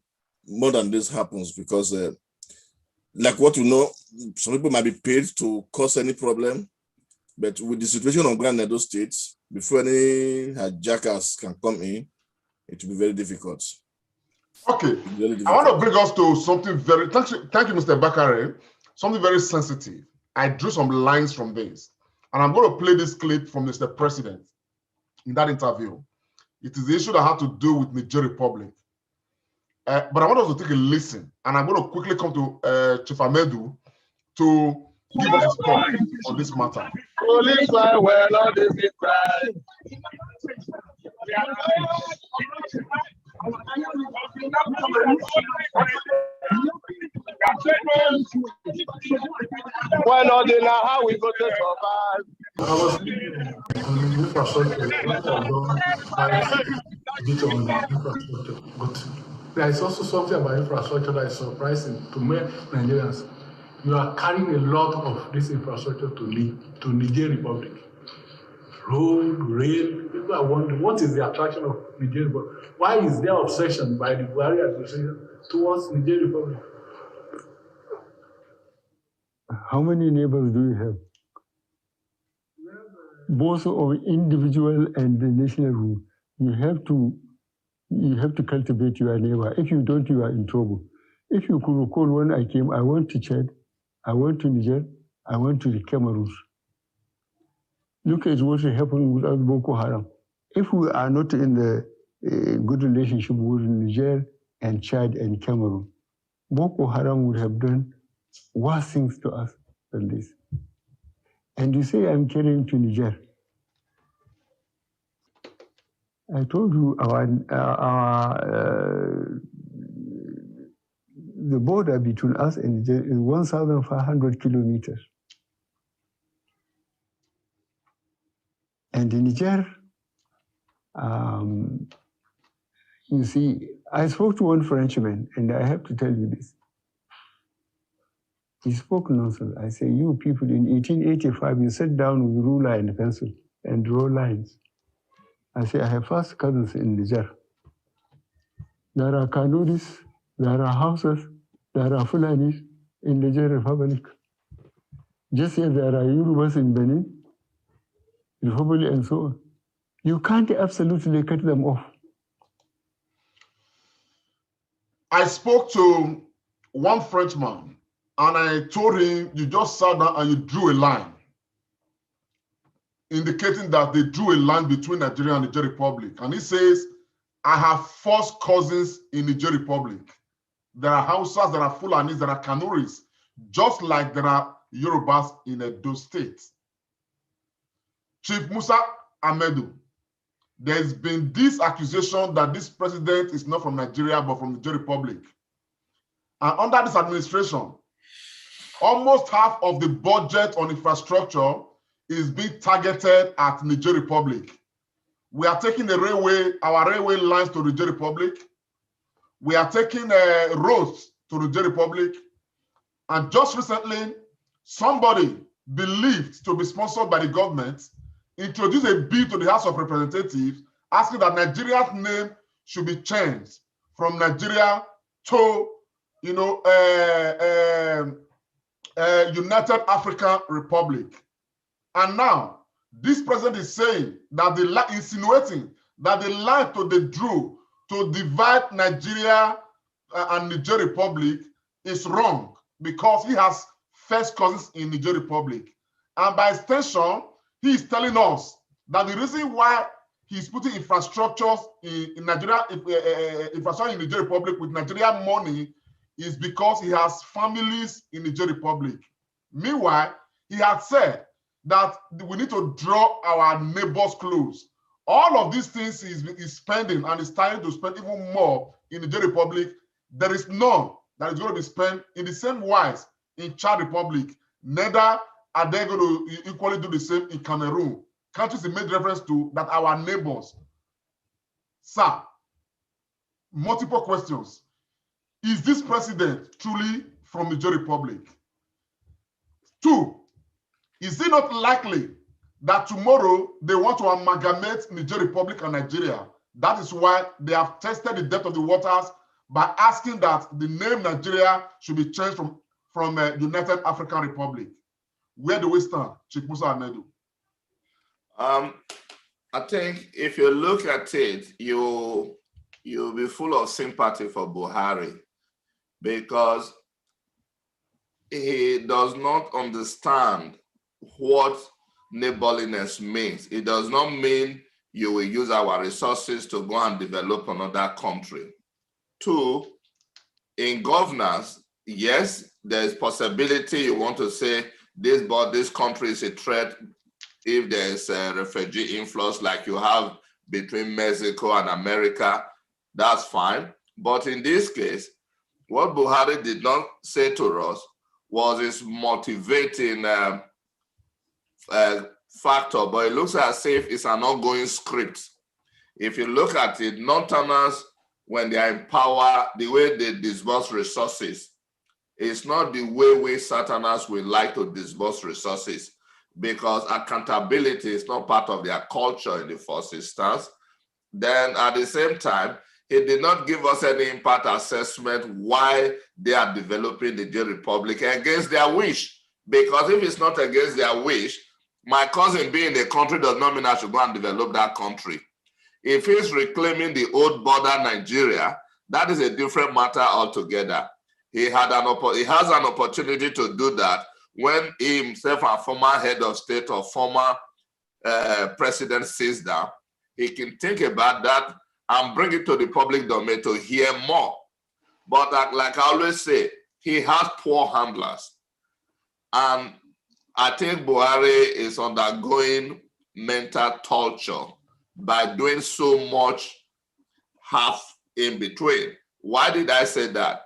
more than this happens, because like what you know, some people might be paid to cause any problem, but with the situation on ground in Edo State, before any hijackers can come in, it will be very difficult. Okay, I want to bring us to something very, thank you, Mr. Bakare, something very sensitive. I drew some lines from this, and I'm going to play this clip from Mr. President in that interview. It is the issue that had to do with Niger Republic. But I want us to take a listen, and I'm going to quickly come to Chief Amedu to give us his thought on this matter. Police were well on this right. Well, not in how we go to survive. I was on infrastructure. What I've done quite a bit on the infrastructure, but there is also something about infrastructure that is surprising to many Nigerians. You are carrying a lot of this infrastructure to Niger Republic. Road, rail, people are wondering what is the attraction of Niger Republic? Why is there obsession by the Buhari administration towards Niger Republic? How many neighbors do you have? Both of individual and the national rule. You have to cultivate your neighbor. If you don't, you are in trouble. If you could recall when I came, I went to Chad, I went to Niger, I went to the Cameroon. Look at what happened with Boko Haram. If we are not in the good relationship with Niger and Chad and Cameroon, Boko Haram would have done worse things to us than this. And you say I'm carrying to Niger. I told you the border between us and Niger is 1,500 kilometers. And in Niger, you see, I spoke to one Frenchman, and I have to tell you this. He spoke nonsense. I say, you people in 1885, you sat down with ruler and pencil and draw lines. I say, I have first cousins in Niger. There are Kanuris, there are Hausas, there are Fulanis in Niger Republic. Just as there are Yorubas in Benin, Republic, and so on. You can't absolutely cut them off. I spoke to one Frenchman and I told him, you just sat down and you drew a line, indicating that they drew a line between Nigeria and Niger Republic. And he says, I have first cousins in Niger Republic. There are Hausas, there are Fulanis, there are Kanuris, just like there are Yorubas in Edo State. Chief Musa Ahmedu, there's been this accusation that this president is not from Nigeria, but from the Niger Republic. And under this administration, almost half of the budget on infrastructure is being targeted at Niger Republic. We are taking our railway lines to Niger Republic. We are taking roads to Niger Republic. And just recently, somebody believed to be sponsored by the government introduced a bill to the House of Representatives asking that Nigeria's name should be changed from Nigeria to, United African Republic. And now, this president is saying that insinuating that the line they drew to divide Nigeria and Niger Republic is wrong because he has first cousins in Niger Republic. And by extension, he is telling us that the reason why he's putting infrastructures in Nigeria, infrastructure in Niger Republic with Nigerian money is because he has families in Niger Republic. Meanwhile, he had said that we need to draw our neighbors close. All of these things is spending and is trying to spend even more in Niger Republic. There is none that is going to be spent in the same wise in Chad Republic. Neither are they going to equally do the same in Cameroon? Countries he made reference to that our neighbors. Sir, multiple questions. Is this president truly from Niger Republic? 2, is it not likely that tomorrow they want to amalgamate Niger Republic and Nigeria? That is why they have tested the depth of the waters by asking that the name Nigeria should be changed from United African Republic. Where do we stand, Chief Musa Ahmedu? I think if you look at it, you'll be full of sympathy for Buhari because he does not understand what neighborliness means. It does not mean you will use our resources to go and develop another country. 2, in governance, yes, there's possibility you want to say this country is a threat if there's a refugee influx like you have between Mexico and America, that's fine. But in this case, what Buhari did not say to us was his motivating factor, but it looks as if it's an ongoing script. If you look at it, Northerners, when they are in power, the way they disburse resources, it's not the way we Southerners would like to disburse resources, because accountability is not part of their culture in the first instance. Then at the same time, he did not give us any impact assessment why they are developing the Niger Republic against their wish. Because if it's not against their wish, my cousin being in the country does not mean I should go and develop that country. If he's reclaiming the old border Nigeria, that is a different matter altogether. He has an opportunity to do that when he himself and former head of state or former president sits down. He can think about that and bring it to the public domain to hear more. But like I always say, he has poor handlers. And I think Buhari is undergoing mental torture by doing so much half in between. Why did I say that?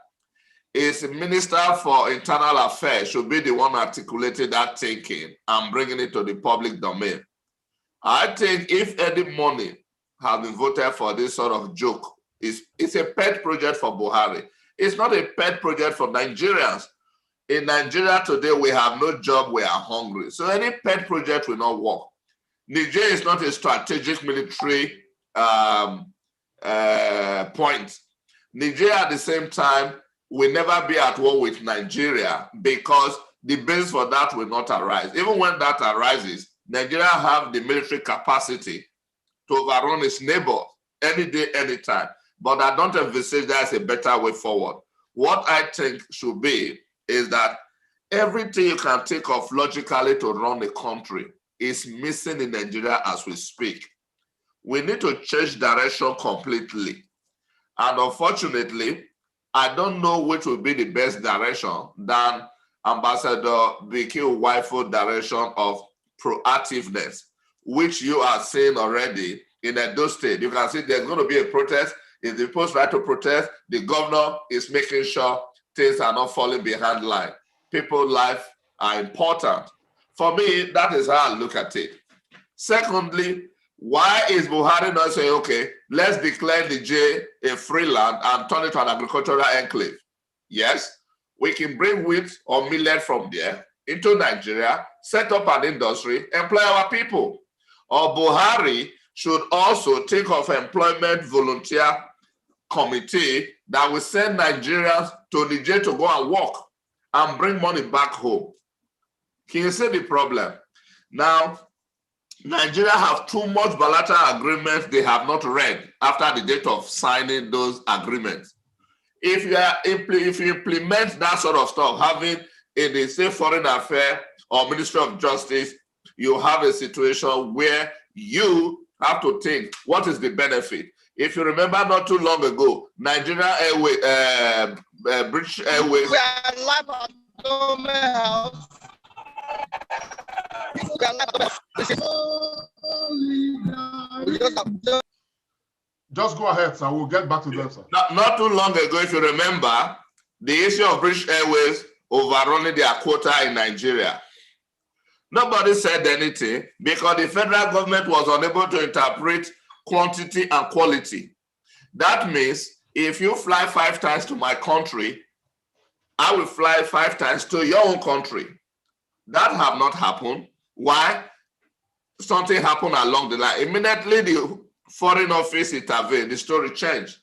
His Minister for Internal Affairs should be the one articulating that thinking and bringing it to the public domain. I think if Eddie Money had been voted for this sort of joke, it's a pet project for Buhari. It's not a pet project for Nigerians. In Nigeria today, we have no job, we are hungry. So any pet project will not work. Niger is not a strategic military point. Niger at the same time will never be at war with Nigeria because the basis for that will not arise. Even when that arises, Nigeria have the military capacity to overrun its neighbor any day, anytime. But I don't envisage that as a better way forward. What I think should be is that everything you can think of logically to run a country is missing in Nigeria as we speak. We need to change direction completely. And unfortunately, I don't know which will be the best direction than Ambassador Vicky Waifu's direction of proactiveness, which you are seeing already in Edo State. You can see there's going to be a protest. If the post right to protest, the governor is making sure things are not falling behind line. People's lives are important. For me, that is how I look at it. Secondly, why is Buhari not saying, okay, let's declare Niger a free land and turn it to an agricultural enclave? Yes, we can bring wheat or millet from there into Nigeria, set up an industry, employ our people. Or Buhari should also think of employment volunteer committee that will send Nigerians to Niger to go and work and bring money back home. Can you see the problem? Now, Nigeria have too much bilateral agreements they have not read after the date of signing those agreements. If you implement that sort of stuff, having in the same foreign affairs or Ministry of Justice, you have a situation where you have to think, what is the benefit? If you remember not too long ago, Nigeria Airways, British Airways. We are live at Government House. We are live at Just go ahead, sir. We'll get back to that, sir. Not too long ago, if you remember, the issue of British Airways overrunning their quota in Nigeria. Nobody said anything because the federal government was unable to interpret quantity and quality. That means if you fly 5 times to my country, I will fly 5 times to your own country. That have not happened. Why? Something happened along the line. Immediately the foreign office intervened, the story changed.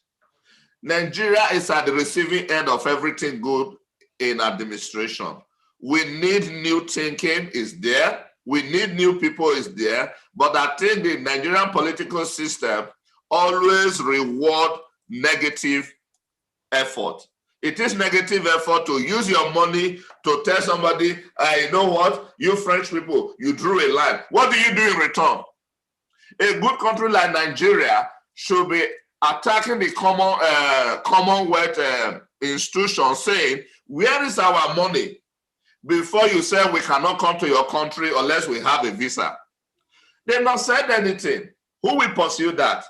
Nigeria is at the receiving end of everything good in administration. We need new thinking is there. We need new people is there. But I think the Nigerian political system always reward negative effort. It is negative effort to use your money to tell somebody, you know what, you French people, you drew a line. What do you do in return? A good country like Nigeria should be attacking the Commonwealth institution saying, where is our money? before you say we cannot come to your country unless we have a visa. They've not said anything. Who will pursue that?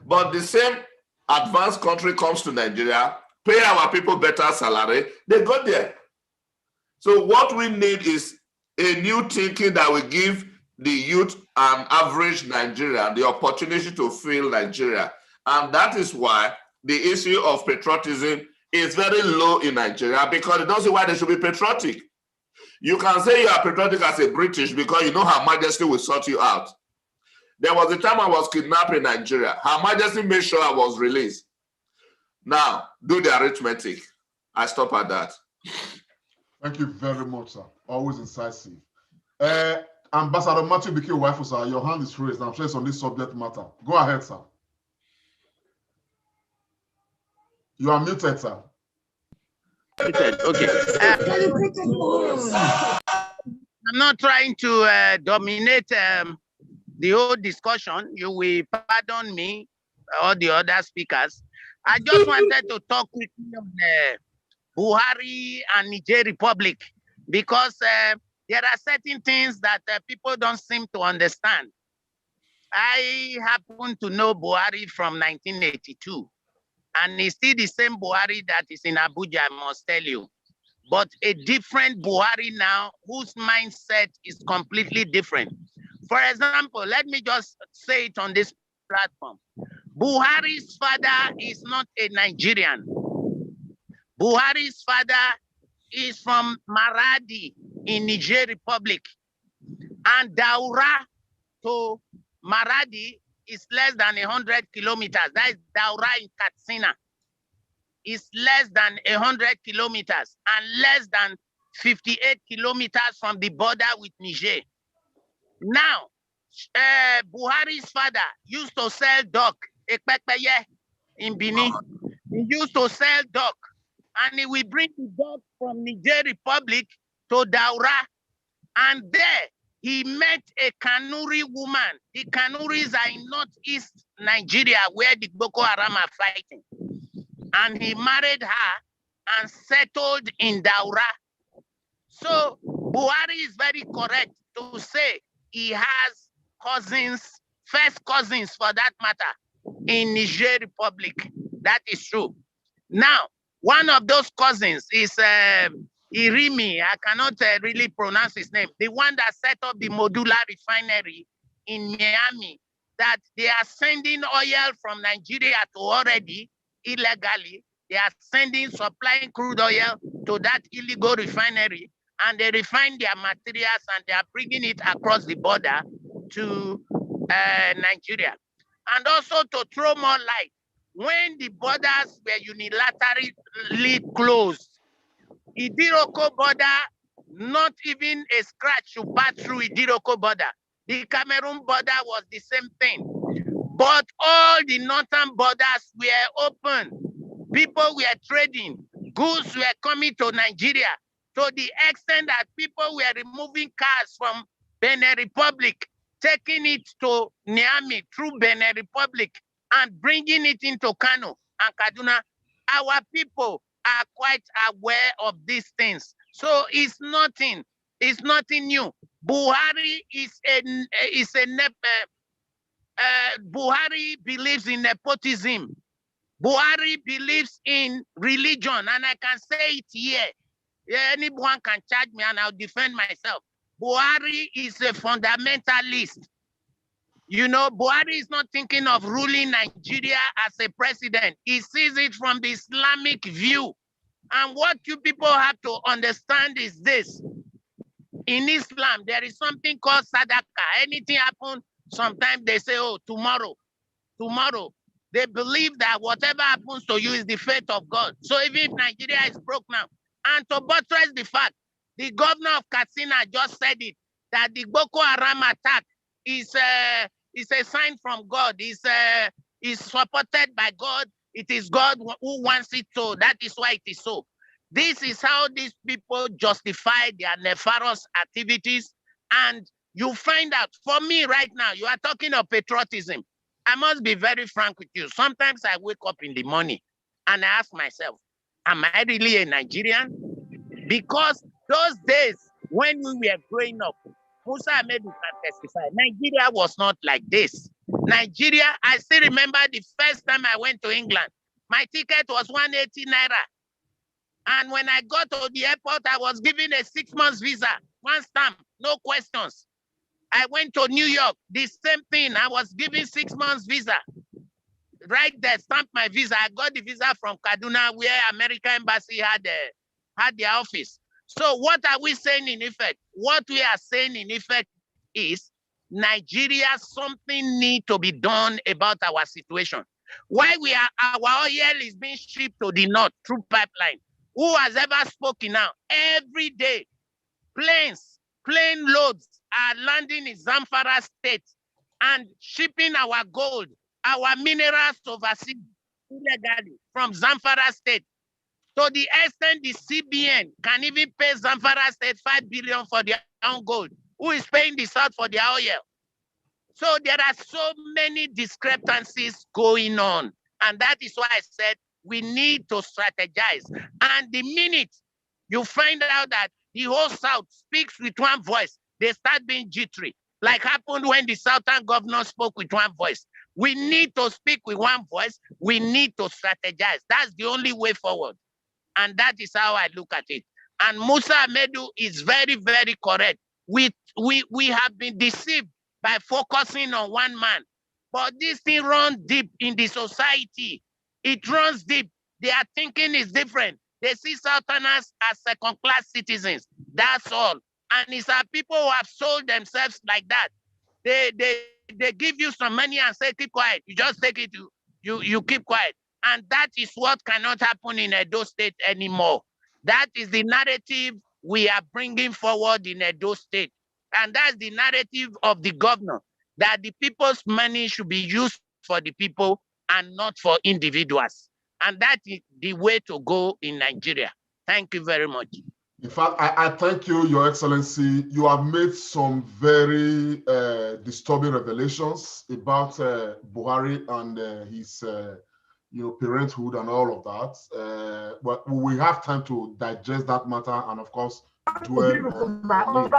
But the same advanced country comes to Nigeria, pay our people better salary, they go there. So what we need is a new thinking that will give the youth and average Nigerian the opportunity to feel Nigeria. And that is why the issue of patriotism is very low in Nigeria, because it doesn't see why they should be patriotic. You can say you are patriotic as a British because you know Her Majesty will sort you out. There was a time I was kidnapped in Nigeria. Her Majesty made sure I was released. Now, do the arithmetic. I stop at that. Thank you very much, sir. Always incisive. Ambassador Matthew Biki, sir, your hand is raised. I'm sure it's on this subject matter. Go ahead, sir. You are muted, sir. Okay. I'm not trying to dominate the whole discussion. You will pardon me, all the other speakers. I just wanted to talk quickly on Buhari and Niger Republic, because there are certain things that people don't seem to understand. I happen to know Buhari from 1982, and it's still the same Buhari that is in Abuja, I must tell you. But a different Buhari now, whose mindset is completely different. For example, let me just say it on this platform. Buhari's father is not a Nigerian. Buhari's father is from Maradi in Niger Republic. And Daura to Maradi is less than 100 kilometers. That is Daura in Katsina. Is less than 100 kilometers and less than 58 kilometers from the border with Niger. Now, Buhari's father used to sell duck in Benin. He used to sell duck, and he will bring the duck from Niger Republic to Daura, and there he met a Kanuri woman. The Kanuris are in northeast Nigeria, where the Boko Haram are fighting. And he married her and settled in Daura. So Buhari is very correct to say he has cousins, first cousins for that matter, in Niger Republic. That is true. Now, one of those cousins is Irimi. I cannot really pronounce his name. The one that set up the modular refinery in Miami, that they are sending oil from Nigeria to already illegally. They are supplying crude oil to that illegal refinery, and they refine their materials and they are bringing it across the border to Nigeria. And also to throw more light, when the borders were unilaterally closed, Idiroko border, not even a scratch to pass through Idiroko border. The Cameroon border was the same thing. But all the northern borders were open. People were trading. Goods were coming to Nigeria to the extent that people were removing cars from Benin Republic, taking it to Niamey through Benin Republic and bringing it into Kano and Kaduna. Our people are quite aware of these things. So it's nothing new. Buhari Buhari believes in nepotism. Buhari believes in religion, and I can say it here. Anyone can charge me and I'll defend myself. Buhari is a fundamentalist. You know, Buhari is not thinking of ruling Nigeria as a president. He sees it from the Islamic view. And what you people have to understand is this. In Islam, there is something called sadaqah. Anything happens, sometimes they say, oh, tomorrow. They believe that whatever happens to you is the fate of God. So even if Nigeria is broke now, and to buttress the fact, the governor of Katsina just said it, that the Boko Haram attack is a sign from God, is supported by God. It is God who wants it so. That is why it is so. This is how these people justify their nefarious activities. And you find out, for me right now, you are talking of patriotism. I must be very frank with you. Sometimes I wake up in the morning and I ask myself, am I really a Nigerian? Because Those days when we were growing up, Musa Ahmedu can testify. Nigeria was not like this. Nigeria, I still remember the first time I went to England. My ticket was 180 naira. And when I got to the airport, I was given a 6 months visa, one stamp, no questions. I went to New York, the same thing. I was given 6 months visa. Right there, stamped my visa. I got the visa from Kaduna, where American Embassy had their office. So what are we saying in effect? What we are saying in effect is Nigeria, something need to be done about our situation. Why our oil is being shipped to the north through pipeline. Who has ever spoken now? Every day, plane loads are landing in Zamfara State and shipping our gold, our minerals overseas illegally from Zamfara State. To the extent the CBN can even pay Zamfara State 5 billion for their own gold. Who is paying the South for their oil? So there are so many discrepancies going on. And that is why I said we need to strategize. And the minute you find out that the whole South speaks with one voice, they start being jittery, like happened when the Southern governor spoke with one voice. We need to speak with one voice. We need to strategize. That's the only way forward. And that is how I look at it. And Musa Ahmedu is very, very correct. We have been deceived by focusing on one man. But this thing runs deep in the society. It runs deep. Their thinking is different. They see Southerners as second-class citizens. That's all. And it's our people who have sold themselves like that. They give you some money and say, keep quiet. You just take it, you keep quiet. And that is what cannot happen in Edo State anymore. That is the narrative we are bringing forward in Edo State. And that's the narrative of the governor, that the people's money should be used for the people and not for individuals. And that is the way to go in Nigeria. Thank you very much. In fact, I thank you, Your Excellency. You have made some very disturbing revelations about Buhari and his parenthood and all of that. But we have time to digest that matter and, of course, dwell on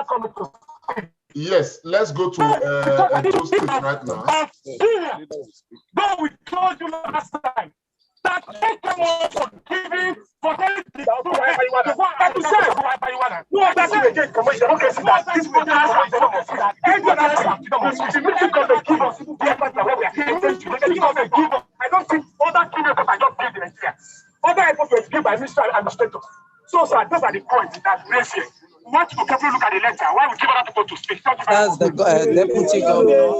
it. Yes, let's go to Edo State right now. No, we told you last time that they come out for giving for anything. Like you said, no, that's it again. Commission. Okay, so that this will that every other time, the military government give us the effort that we are giving. They give us a give us. I don't think other kingdoms are not giving in Nigeria. Other efforts were given by ministerial administrators. So, sir, those are the points that raise here. We want to carefully look at the letter. Why we give other people to speak? That's the deputy governor.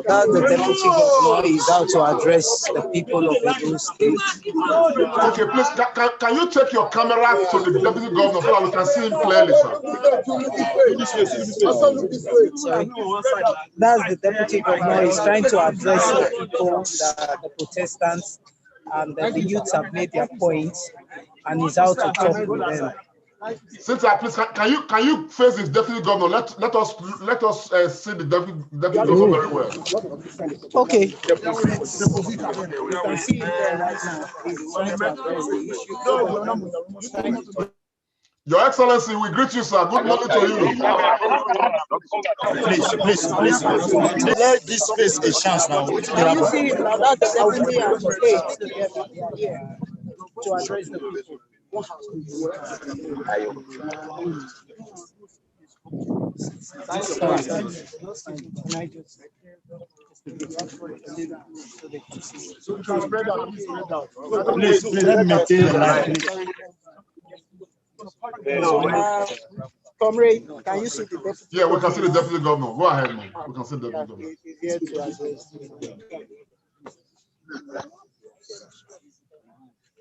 That's the deputy governor is out to address the people of Edo State. Okay, please, can you take your camera to the deputy governor so that we can see him clearly, sir? Sorry. That's the deputy governor. He's trying to address the people, the protestants, and the youths have made their points, and he's out to talk with them. Since please, can you face this deputy governor? Let us see the deputy governor very well. Okay. You can see him there right now. He's trying to address the issue. Your Excellency, we greet you, sir. Good morning to you. Please. Let this space a chance now. Can you see him now? That's the deputy on the stage. Yeah. To address the people. Please let me maintain the line. Comrade, can you see the deputy? Yeah, we can see the deputy governor. Go ahead, man. We can see the deputy governor.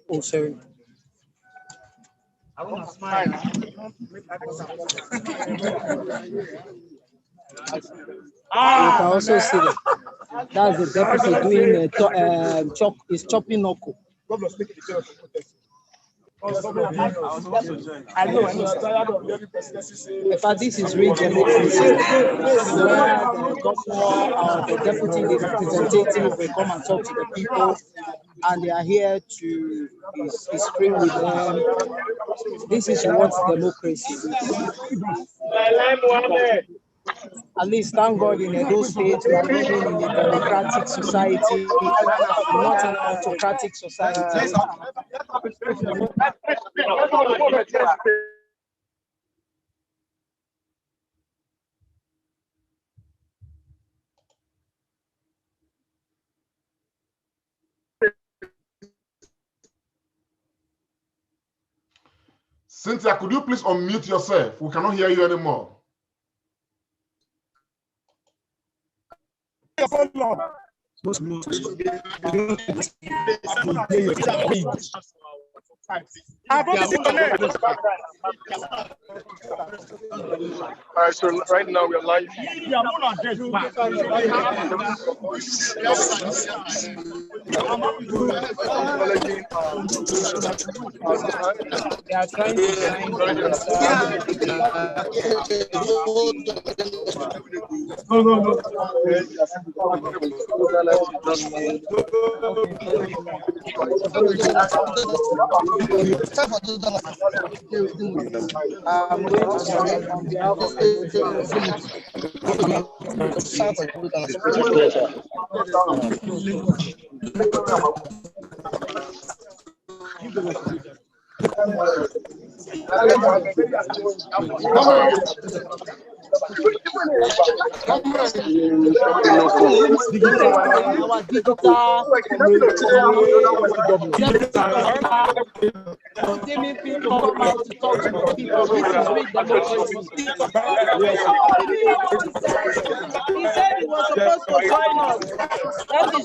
Oh, sorry. I want to smile. You can also see that. That's the deputy doing chopping knuckle. I know, I'm tired of hearing presidency say. In fact, this is real democracy, where the governor or the deputy representative will come and talk to the people, and they are here to scream with them. This is what democracy is. At least, thank God, in Edo State, we are living in a democratic society, not an autocratic society. Cynthia, could you please unmute yourself? We cannot hear you anymore. Alright, so right now we are live. They are trying to I'm going to submit on behalf of the Timmy people come out to talk to the people. This is real democracy. He said he was supposed to join us. That is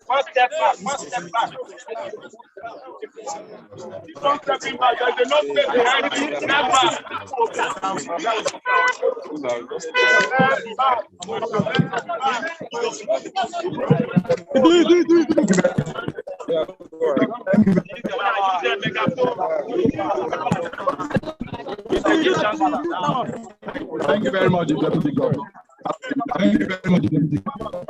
One step back, one step back. Don't step in back, there's enough space behind you. Step back. Thank you very much, Deputy Governor. Thank you very much, Deputy Governor.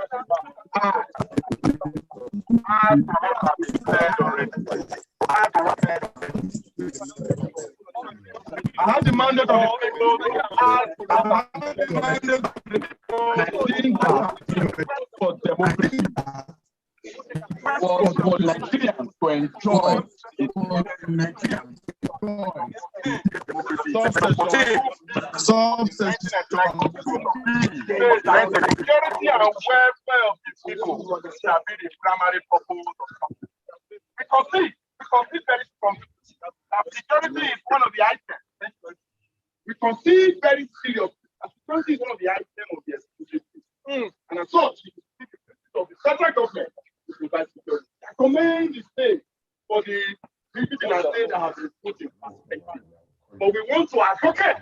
I have the mandate of the people. For democracy for Nigerians to enjoy security and welfare of the people shall be the primary purpose of government. We concede very strongly that security is one of the items. We concede very seriously that security is one of the items of the executive. And as such, of the federal government to provide security. I commend the state for the visiting and state that has been put in perspective. But we want to advocate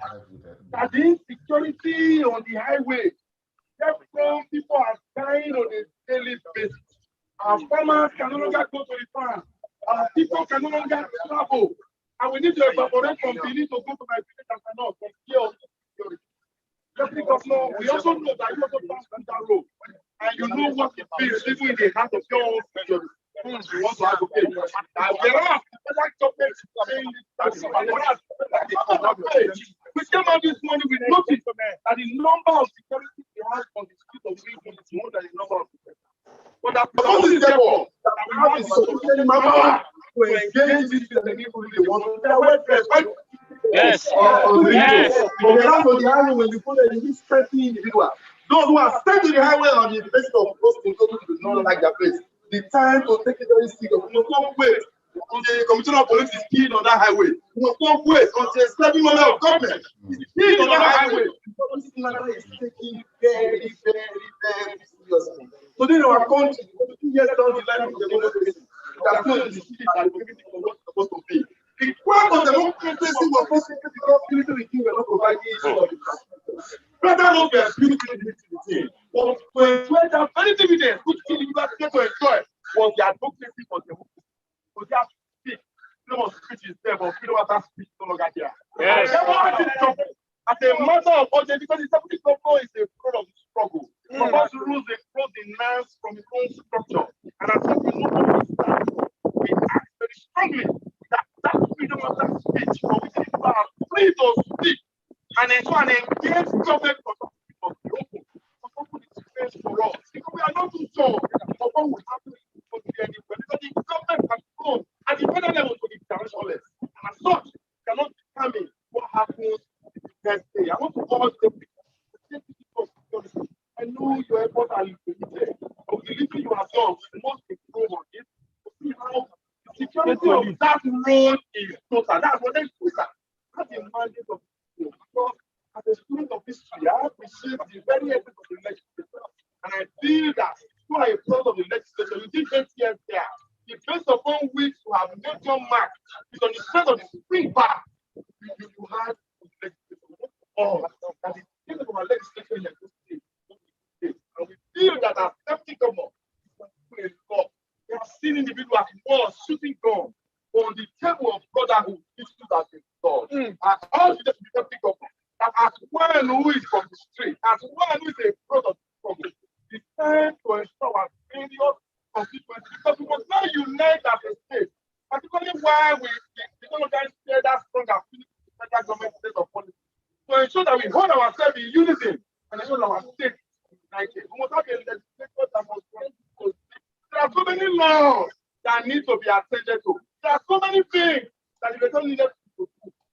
that the insecurity on the highway, therefore people are dying on a daily basis. Our farmers can no longer go to the farm. Our people can no longer travel. And we need to evaporate from Benin to go to Nigeria and cannot from here on security. Deputy Governor, we also know that you also pass on that road. And you know what it feels, even in the heart of your own security. You want to advocate. And there are like topics saying that we came out this morning with notice that the number of security guards on the street of Benin is more than the number of security. But that what is therefore that we have the sufficient power to engage this people they want to their welfare. Yes. Yes. From the land of the highway, when you put it, you need 30 individuals. Those who are sent to the highway on the basis of those things, those who do not like their place. The time to take it very serious. We must not wait until the commissioner of police is killed on that highway. We must not wait until a certain member of government is killed on that highway. Because this matter is taking very, very, very seriously. Today in our country, 2 years down the line of democracy, that's not the spirit and the community of what's supposed to be. The point of democracy was not simply because military king were not providing issue of infrastructure. Rather not be a beautiful team. But to enjoy that very dividend, which the university to enjoy, was the advocacy for democracy. So they have to speak. Freedom of speech is there, but freedom of speech is no longer there. Yes. As a matter of urgency, because the separate government is a product of struggle. For us rules the nance from its own structure. And as such, we act very strongly that freedom of that speech, for which people are free to speak and ensure an engaged government for the open. For open is space for us. Because we are not too sure of what will happen for the anywhere. Because the government has grown at the federal level to the internationalists. And as such, cannot determine what happens the next day. I want to urge them to I know your efforts are limited, but the little you have done, you must improve on it to see how the security of that road is total. That's what they do. That's the mandate of the school. Because as a student of history, I appreciate the very essence of the legislature. And I feel that you are a part of the legislature. You did 8 years there. The base upon which you have made your mark is on the strength of the spring bar you had with the legislature. Oh, that is the case of our legislature in the state. And we feel that our deputy governor is God. We have seen individuals war shooting guns on the table of brotherhood issues that been solved. As all the deputy governor, that as one who is from the street, as one who is a product of the struggle, it's time to ensure our various constituencies because we must not unite as a state. Particularly why we don't share that strong affinity to the federal government state of policy. To ensure that we hold ourselves in unison and ensure that our state united. We must have a legislature that must run. There are so many laws that need to be attended to. There are so many things that the legislature needed to do.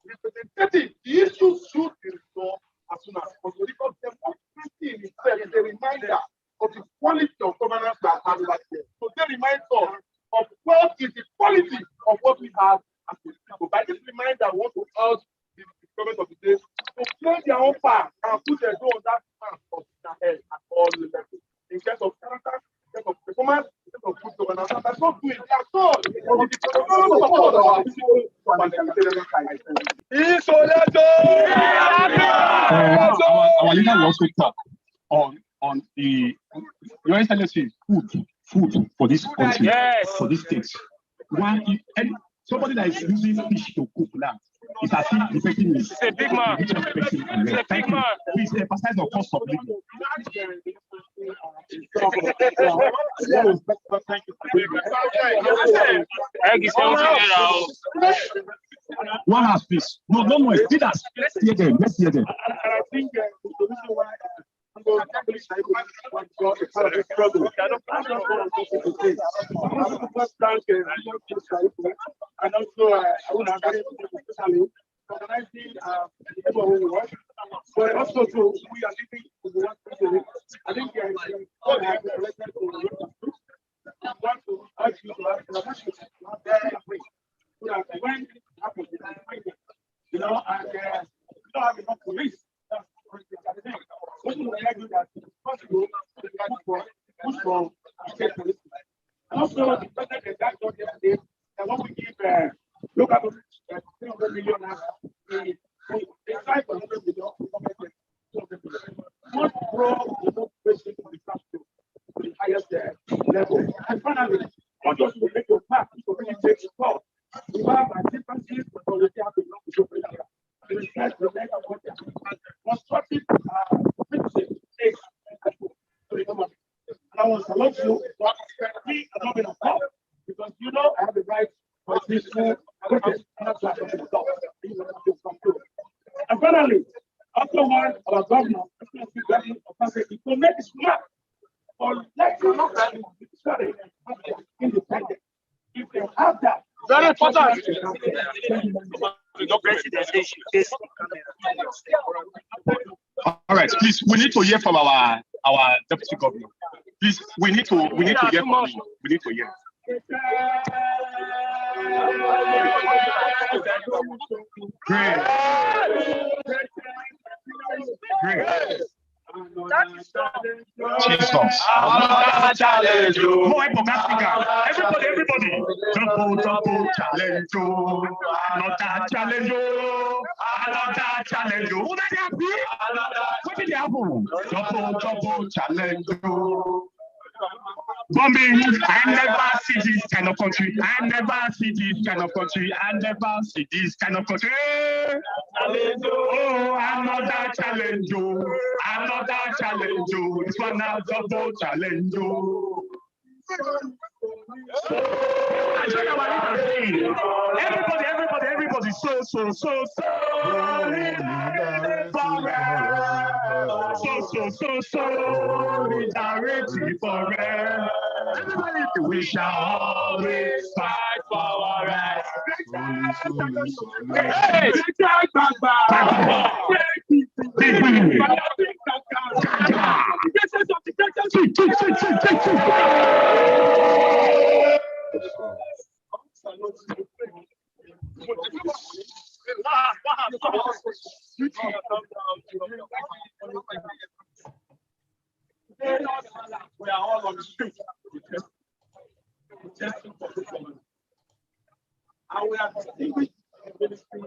Representative, the issue should be resolved as soon as possible because democracy in itself is a reminder of the quality of governance that we have over here. So they remind us of what is the quality of what we have as a people. By this reminder, I want to urge the government of the day to play their own part and put their own on that path of their head at all levels. In terms of character, in terms of performance, in terms of good governance, and that's not doing it. That's all. Our leader will also talk on the Your Excellency food for this country, yes, for this state. Somebody that is using fish to cook land, it's as if the person is a big man. It's a big man. Please emphasize the cost of living. One has please. No, leaders. Let's hear them. Let's hear them. And I think the reason why and also I would have organizing but also too, we are living in the one. I think God has been elected to want to urge you to have when it happens, you know, and you don't have enough police. Also, the president that got yesterday, that when we give local 300 million, they try for 100 million. What brought the motivation to the capital to the highest level? And finally, I want us to make your path to really take the call. We have our differences, but we have to belong to the president. We try to make our work constructive takes to the government. And I want to salute you, but we are not going to stop because you know I have the right for peaceful protest. And finally, after one, our governor, to make it smart or let you know that sorry, independent. If they have that, very important. All right, please, we need to hear from our deputy governor. Please, we need to hear from him. We need to hear. Great. Jesus. Another challenge. More everybody. Double challenge. Another challenge. Another challenge. Who did they happen? What did they happen? Double challenge. Bombing, I never see this kind of country. I never see this kind of country. Oh, another challenge. Another challenge. This one now double challenge. Everybody, so. Solidarity forever. We shall always fight for our rights. We are all on the street. And we have distinguished the ministry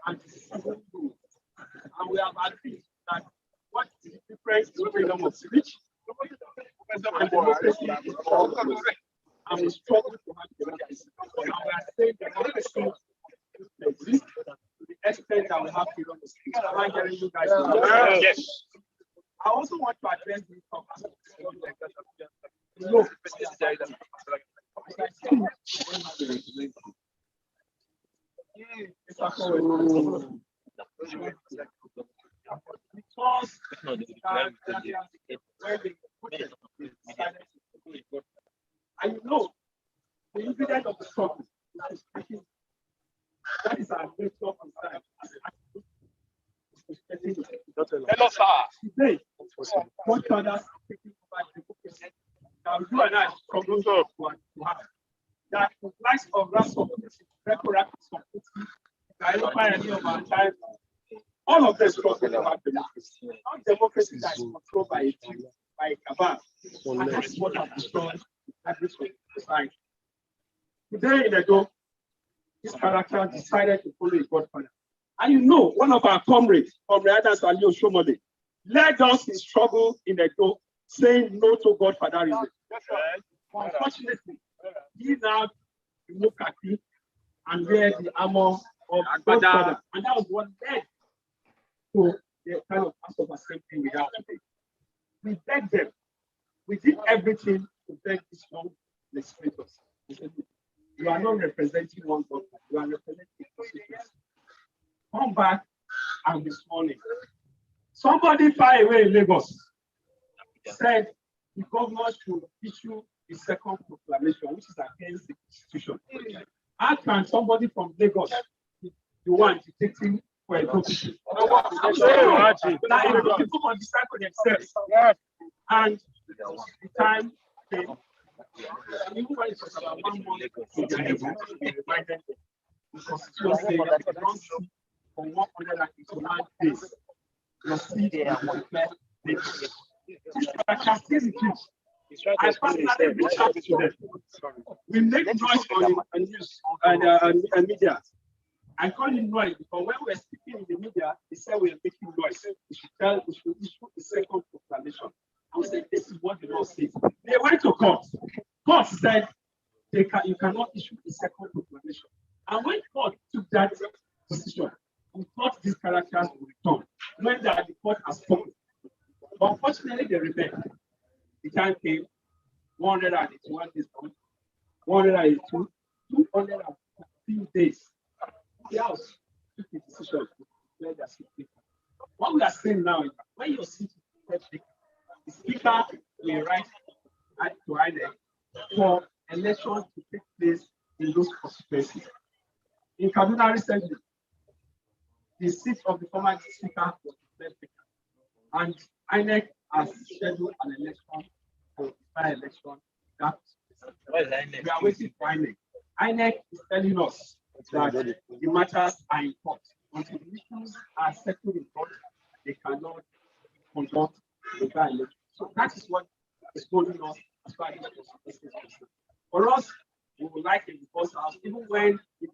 and the civil rule. And we have agreed that what is the difference between freedom of speech and democracy is all. And we struggle to have democracy. And we are saying that democracy exists to the extent that we have freedom of speech. Am I getting you guys? Yes. I also want to address this topic. No. And you know, the incident of the struggle that is our great concern. Hello, sir. Today, what others are taking over democracy that you and I struggle to have. That the likes of Rascommunity, reproductive community, any of our time, all of them struggle about democracy. Not democracy that is controlled by a team, by a cabal. And that is what has destroyed every society. Today in Edo, this character decided to follow his godfather. And you know, one of our comrades, Comrade Salio Shomole, led us in struggle in Edo, saying no to godfatherism. Unfortunately, he now look at it and wear the armor of godfather. And that was what led to the kind of House of Assembly we have today. We begged them. We did everything to beg these young legislators. We said, you are not representing one government, you are representing the constituency. Come back and be sworn in. Somebody far away in Lagos said the government should issue the second proclamation, which is against the constitution. How can somebody from Lagos be the one dictating for a proposition? People must decide for themselves. And the time came. Even when it was about 1 month ago, the constitution said that the country for 181 days will see the I personally reach out to them. We make noise on news and media. I call it noise because when we're speaking in the media, they say we're making noise. We should issue the second proclamation. I would say this is what the law says. They went to court. Court said you cannot issue the second proclamation. And when court took that decision, we thought these characters would return when the court has spoken. But unfortunately, they rebelled. The time came 181 days, 182, 215 days. The House took the decision to declare their seat. What we are saying now is that when your seat is vacant, the speaker will write to INEC for elections to take place in those constituencies. In Kaduna recently, the seat of the former speaker was left vacant. And INEC has scheduled an election for the by-election. We are waiting for INEC. INEC is telling us that the matters are in court. Until the issues are settled in court, they cannot conduct the by-election. So that is what is holding us as far as this is concerned. For us, we would like in the first house, even when the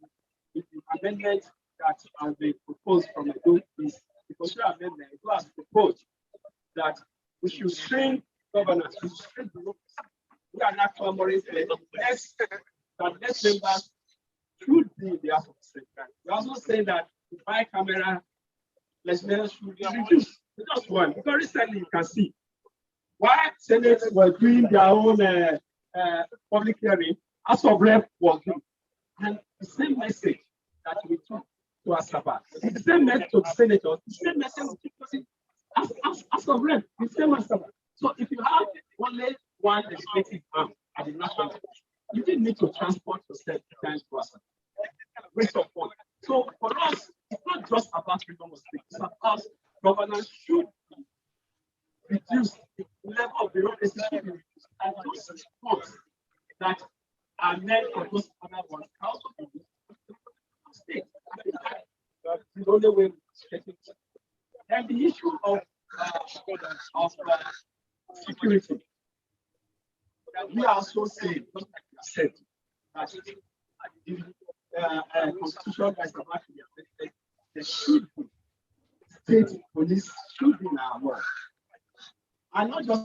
amendment that has been proposed from the group is the constitutional amendment, it was proposed that we should shrink governance, we should shrink democracy. We are not clamoring for less members should be the House of Assembly. We also say that the bicameral legislation should be reduced. Just one, because recently you can see why Senate were doing their own public hearing, House of Rep was doing. And the same message that we took to Asaba, the same message to the senators, the same message we took as of Rep, the same Asaba. So if you have only one legislative arm at the national level, you didn't need to transport yourself times to Asaba. Waste of funds. So for us, it's not just about freedom of speech, it's about governance should be reduced, the level of bureaucracy should be reduced, and those funds that are meant for those other ones can also be used for the state. That's the only way we get it. And the issue of security, we are also saying, just like you said, that the constitution that is about to be amended, there should be state police should be in our work. And not just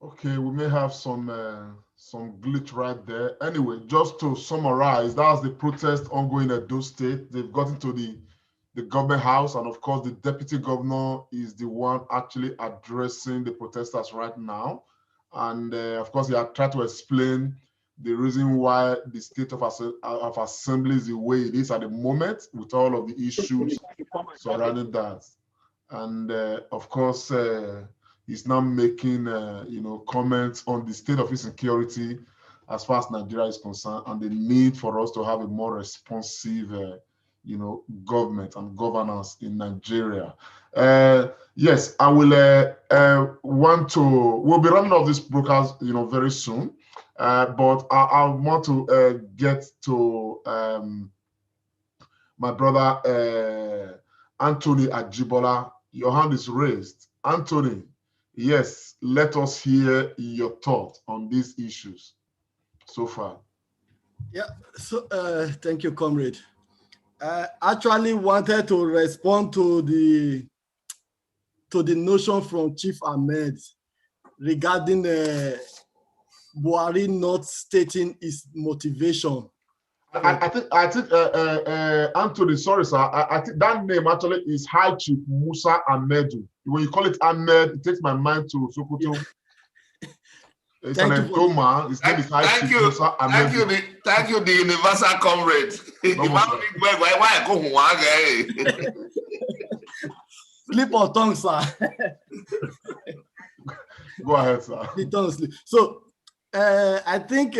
okay, we may have some glitch right there. Anyway, just to summarize, that's the protest ongoing at Edo State. They've gotten to the government house, and of course, the deputy governor is the one actually addressing the protesters right now. And of course, he had tried to explain the reason why the state of assembly is the way it is at the moment, with all of the issues surrounding that. And of course, he's now making comments on the state of insecurity as far as Nigeria is concerned, and the need for us to have a more responsive government and governance in Nigeria. Yes, I will we'll be running off this broadcast, very soon. But I want to get to my brother Anthony Ajibola. Your hand is raised. Anthony, yes, let us hear your thought on these issues so far. Yeah, so thank you, comrade. I actually wanted to respond to the notion from Chief Ahmed regarding Buhari not stating his motivation. I think Anthony, sorry, sir. I think that name actually is High Chief Musa Ahmedu. When you call it Ahmed, it takes my mind to Sokoto. It's an Edoma. His name is High Chief Musa Ahmedu. Thank you, the universal comrade. Slip of tongue, sir. Go ahead, sir. The tongue slip. So I think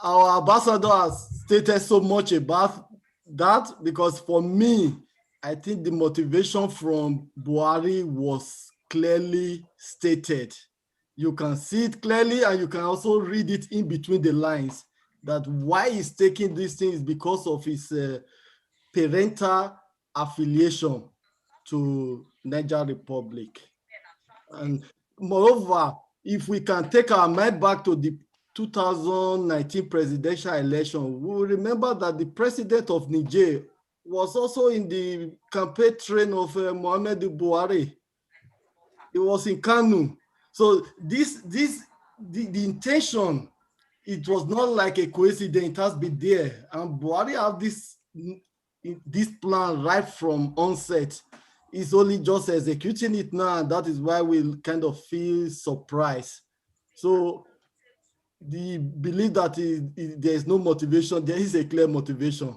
our ambassador has stated so much about that, because for me, I think the motivation from Buhari was clearly stated. You can see it clearly, and you can also read it in between the lines, that why he's taking these things because of his parental affiliation to Niger Republic. And moreover, if we can take our mind back to the 2019 presidential election, we will remember that the president of Niger was also in the campaign train of Muhammadu Buhari. He was in Kanu. So the intention, it was not like a coincidence, it has been there. And Buhari have this plan right from onset. He's only just executing it now, and that is why we kind of feel surprised. So the belief that there is no motivation, there is a clear motivation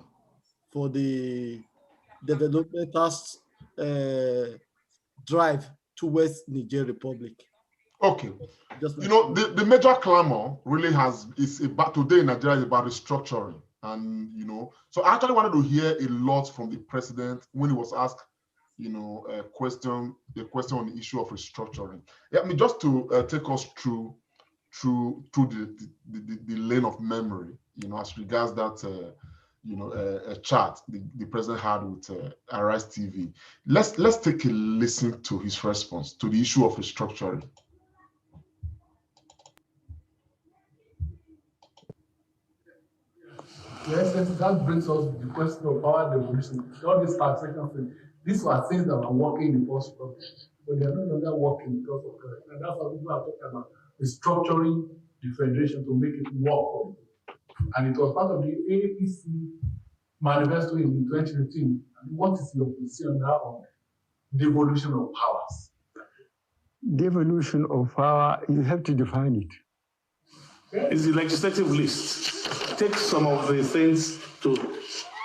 for the developmental drive towards Niger Republic. Okay. The major clamor really is about today in Nigeria is about restructuring. And, so I actually wanted to hear a lot from the president when he was asked, a question on the issue of restructuring. Yeah, I mean, just to take us through the lane of memory, as regards that, a chat the president had with Arise TV. Let's take a listen to his response to the issue of restructuring. Your Excellency, that brings us to the question of power devolution. All these taxation things, these were things that were working in the first place, but they are no longer working because of corruption. And that's what people are talking about, restructuring the federation to make it work. And it was part of the APC manifesto in 2015. And what is your position now on devolution of powers? Devolution of power, you have to define it. It's the legislative list. Take some of the things to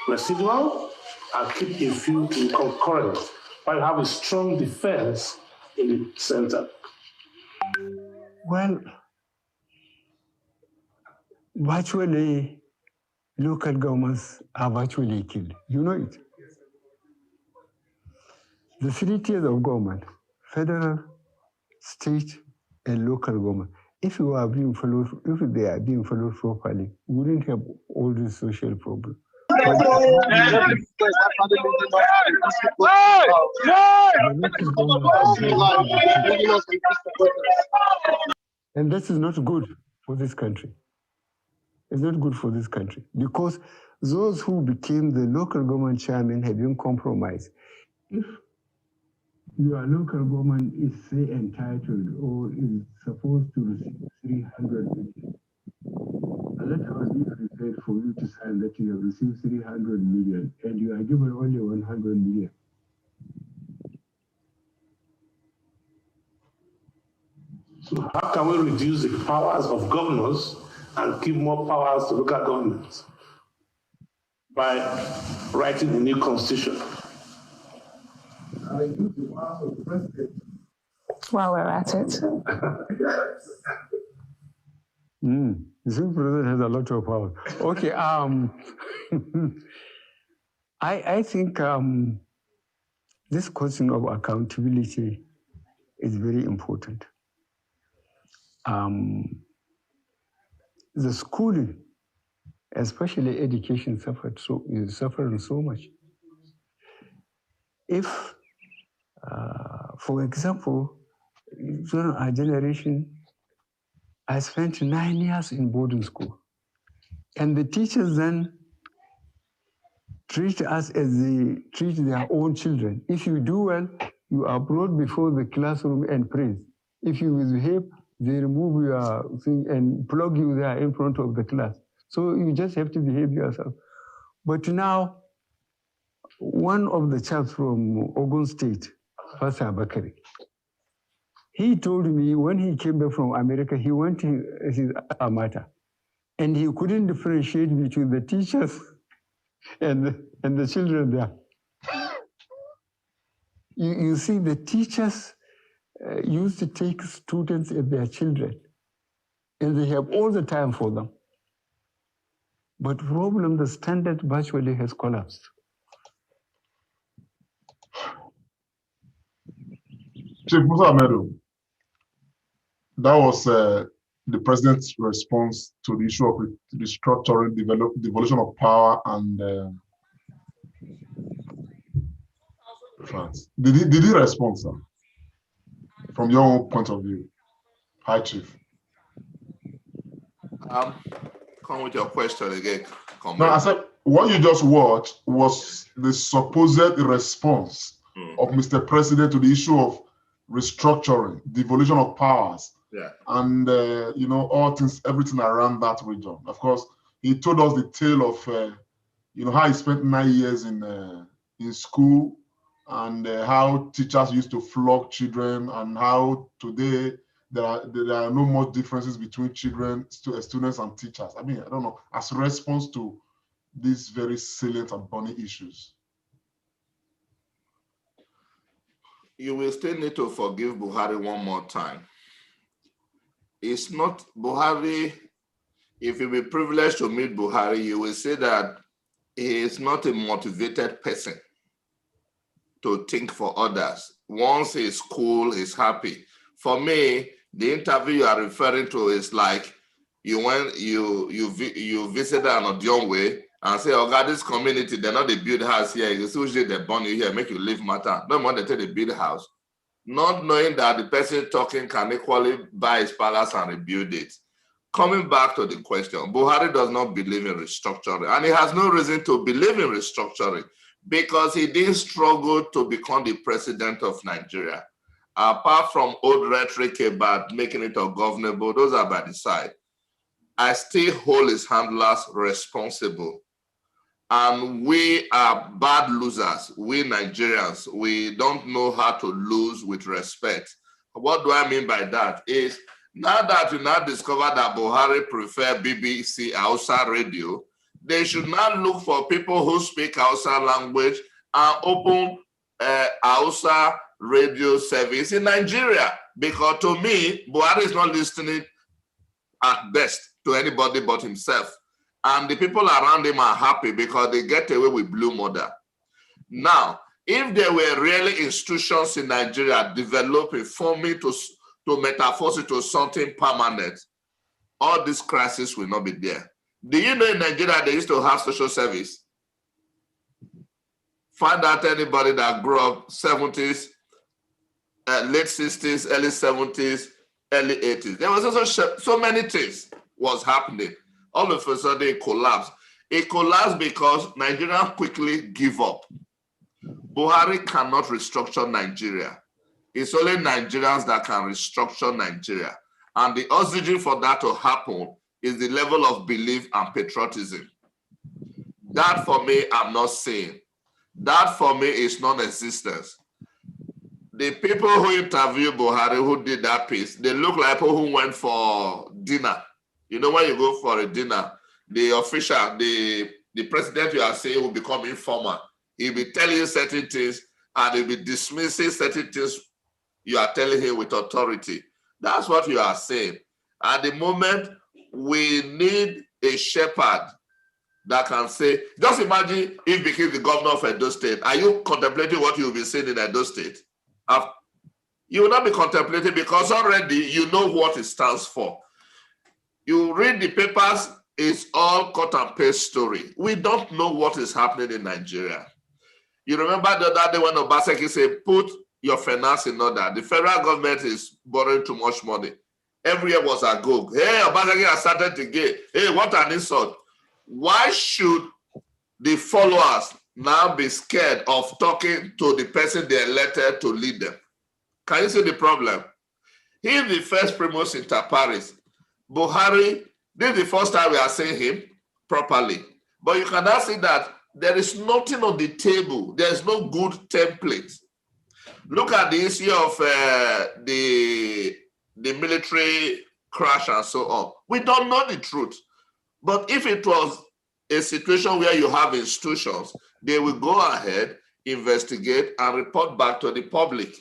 residual and keep a few to concurrent, while you have a strong defense in the center. Well, virtually, local governments are virtually killed. You know it. The 3 tiers of government, federal, state, and local government, if they are being followed properly, we wouldn't have all these social problems. And this is not good for this country. It's not good for this country because those who became the local government chairman have been compromised. If your local government is, say, entitled or is supposed to receive 300 million, a letter will be prepared for you to sign that you have received 300 million and you are given only 100 million. So how can we reduce the powers of governors and give more powers to local governments? By writing a new constitution. Reduce the powers of the president. While we're at it. The Supreme President has a lot of power. Okay, I think this question of accountability is very important. The schooling, especially education, is suffering so much. If, for example, during our generation, I spent 9 years in boarding school. And the teachers then treat us as they treat their own children. If you do well, you are brought before the classroom and praised. If you misbehave, they remove your thing and plug you there in front of the class. So you just have to behave yourself. But now, one of the chaps from Ogun State, Pastor Bakari, he told me when he came back from America, he went to his alma mater, and he couldn't differentiate between the teachers and the children there. You see, the teachers used to take students as their children, and they have all the time for them. But problem, the standard virtually has collapsed. Chief Musa Amedu, that was the president's response to the issue of restructuring, devolution of power, and did he respond, sir? From your own point of view? Hi, Chief. Come with your question again. No, I said what you just watched was the supposed response of Mr. President to the issue of restructuring, devolution of powers, and all things, everything around that region. Of course, he told us the tale of how he spent 9 years in school, and how teachers used to flog children, and how today there are no more differences between students and teachers. I mean, I don't know, as a response to these very salient and burning issues. You will still need to forgive Buhari one more time, it's not Buhari. If you be privileged to meet Buhari, you will say that he is not a motivated person to think for others. Once he's cool, he's happy. For me, the interview you are referring to is like you went, you visited an Odion way and say, oh God, this community, they're not the build house here. You see, they burn you here, make you live matter. No more they take the build house. Not knowing that the person talking can equally buy his palace and rebuild it. Coming back to the question, Buhari does not believe in restructuring, and he has no reason to believe in restructuring because he didn't struggle to become the president of Nigeria. Apart from old rhetoric about making it ungovernable, those are by the side. I still hold his handlers responsible. And we are bad losers. We Nigerians, we don't know how to lose with respect. What do I mean by that? Is now that you now discover that Buhari prefer BBC Hausa radio, they should not look for people who speak Hausa language and open Hausa radio service in Nigeria. Because to me, Buhari is not listening at best to anybody but himself. And the people around him are happy because they get away with blue murder. Now, if there were really institutions in Nigeria developing, forming to metamorphose it to something permanent, all this crisis will not be there. Do you know in Nigeria they used to have social service? Find out anybody that grew up 70s, late 60s, early 70s, early 80s. There was also so many things was happening. All of a sudden it collapsed. It collapsed because Nigerians quickly give up. Buhari cannot restructure Nigeria. It's only Nigerians that can restructure Nigeria. And the oxygen for that to happen is the level of belief and patriotism. That for me, I'm not seeing. That for me is non-existent. The people who interviewed Buhari, who did that piece, they look like people who went for dinner. You know, when you go for a dinner, the official, the president you are saying will become informal. He'll be telling you certain things and he'll be dismissing certain things you are telling him with authority. That's what you are saying. At the moment, we need a shepherd that can say, just imagine if you became the governor of Edo State. Are you contemplating what you'll be saying in Edo State? You will not be contemplating because already you know what it stands for. You read the papers, it's all cut and paste story. We don't know what is happening in Nigeria. You remember the other day when Obaseki said, put your finance in order. The federal government is borrowing too much money. Every year was a go. Hey, Obaseki has started to get. Hey, what an insult. Why should the followers now be scared of talking to the person they elected to lead them? Can you see the problem? He is the first primus inter pares. Buhari, this is the first time we are seeing him properly. But you can now see that there is nothing on the table. There is no good template. Look at the issue of the military crash and so on. We don't know the truth. But if it was a situation where you have institutions, they will go ahead, investigate, and report back to the public.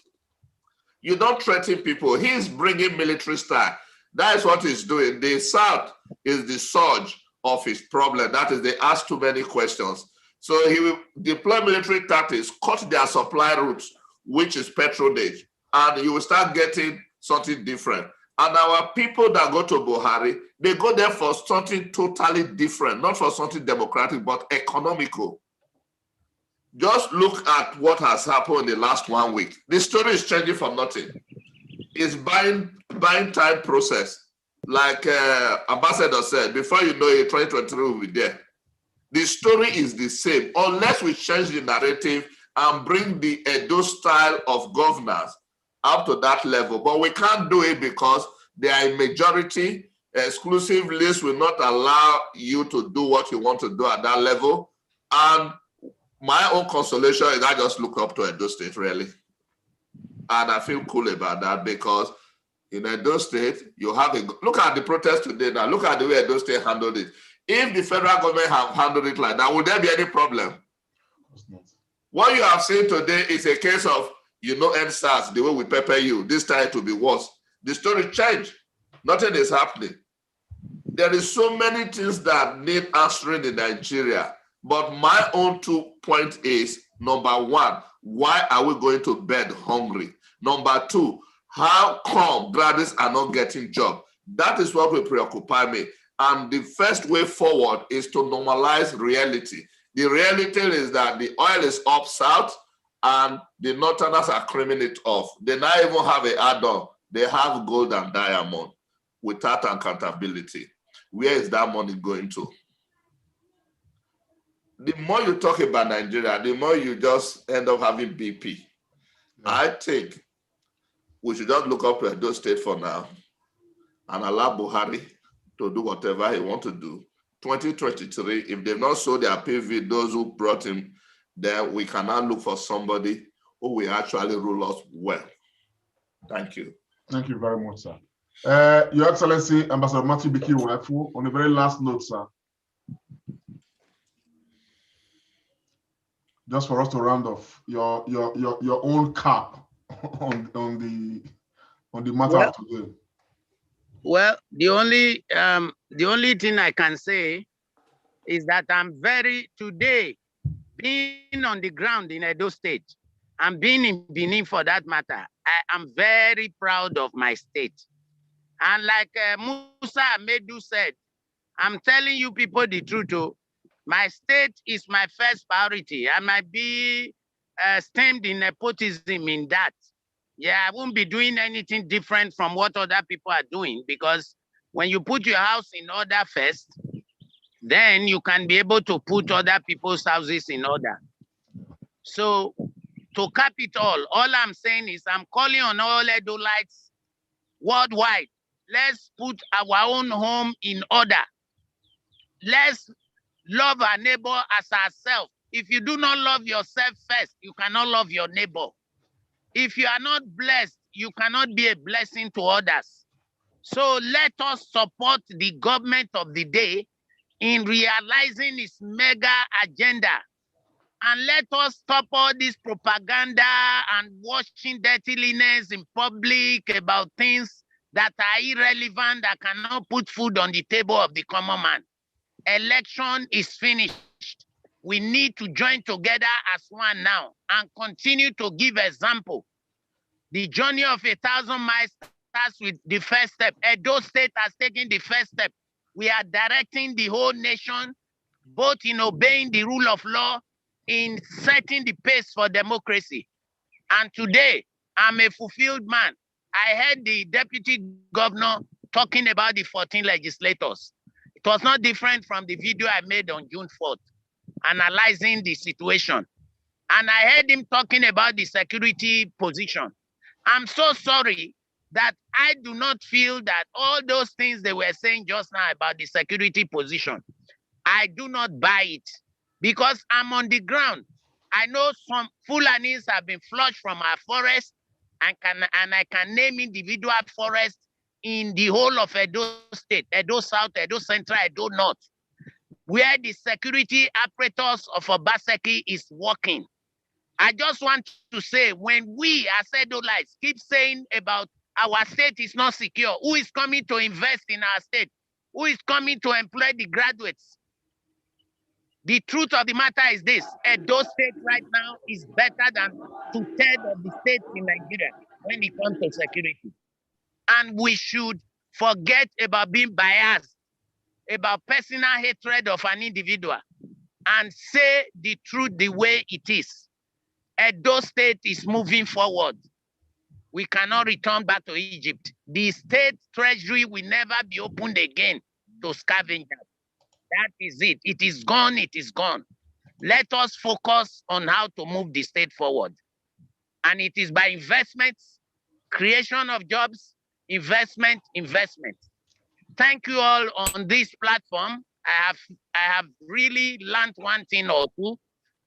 You don't threaten people. He's bringing military style. That is what he's doing. The South is the surge of his problem. That is, they ask too many questions. So he will deploy military tactics, cut their supply routes, which is patronage, and you will start getting something different. And our people that go to Buhari, they go there for something totally different, not for something democratic, but economical. Just look at what has happened in the last 1 week. The story is changing for nothing. It's buying time process. Like Ambassador said, before you know it, 2023 will be there. The story is the same, unless we change the narrative and bring the Edo style of governance up to that level. But we can't do it because they are a majority. Exclusive list will not allow you to do what you want to do at that level. And my own consolation is I just look up to Edo State, really. And I feel cool about that because in Edo State, you have a look at the protest today now. Look at the way Edo State handled it. If the federal government have handled it like that, would there be any problem? What you have seen today is a case of, you know, NSAS, the way we pepper you, this time to be worse. The story changed. Nothing is happening. There is so many things that need answering in Nigeria. But my own 2 point is, number one, why are we going to bed hungry? Number two, how come graduates are not getting jobs? That is what will preoccupy me. And the first way forward is to normalize reality. The reality is that the oil is up south and the northerners are creaming it off. They now even have an add-on. They have gold and diamond without accountability. Where is that money going to? The more you talk about Nigeria, the more you just end up having BP. Yeah. I think we should just look up Edo State for now and allow Buhari to do whatever he wants to do. 2023, if they've not sold their PV, those who brought him, then we can now look for somebody who will actually rule us well. Thank you. Thank you very much, sir. Your Excellency, Ambassador Matthew Bikiru, on the very last note, sir. Just for us to round off your own cap on the matter of today. Well, the only thing I can say is that I'm today, being on the ground in Edo State and being in Benin for that matter, I am very proud of my state. And like Musa Amedu said, I'm telling you people the truth. Oh, my state is my first priority. I might be stemmed in nepotism in that. Yeah, I won't be doing anything different from what other people are doing, because when you put your house in order first, then you can be able to put other people's houses in order. So to cap it all I'm saying is I'm calling on all Edolites worldwide. Let's put our own home in order. Let's love our neighbor as ourselves. If you do not love yourself first, you cannot love your neighbor. If you are not blessed, you cannot be a blessing to others. So let us support the government of the day in realizing its mega agenda. And let us stop all this propaganda and washing dirtiness in public about things that are irrelevant, that cannot put food on the table of the common man. Election is finished. We need to join together as one now and continue to give example. The journey of 1,000 miles starts with the first step. Edo State has taken the first step. We are directing the whole nation, both in obeying the rule of law, in setting the pace for democracy. And today, I'm a fulfilled man. I heard the deputy governor talking about the 14 legislators. It was not different from the video I made on June 4th, analyzing the situation. And I heard him talking about the security position. I'm so sorry that I do not feel that all those things they were saying just now about the security position, I do not buy it, because I'm on the ground. I know some Fulanis have been flushed from our forest, and I can name individual forests in the whole of Edo State, Edo South, Edo Central, Edo North, where the security apparatus of Obaseki is working. I just want to say, when we as Edolites keep saying about our state is not secure, who is coming to invest in our state? Who is coming to employ the graduates? The truth of the matter is this: Edo State right now is better than 2/3 of the states in Nigeria when it comes to security. And we should forget about being biased, about personal hatred of an individual, and say the truth the way it is. Edo State is moving forward. We cannot return back to Egypt. The state treasury will never be opened again to scavengers. That is it. It is gone. It is gone. Let us focus on how to move the state forward. And it is by investments, creation of jobs, investment. Thank you all on this platform. I have really learned one thing or two,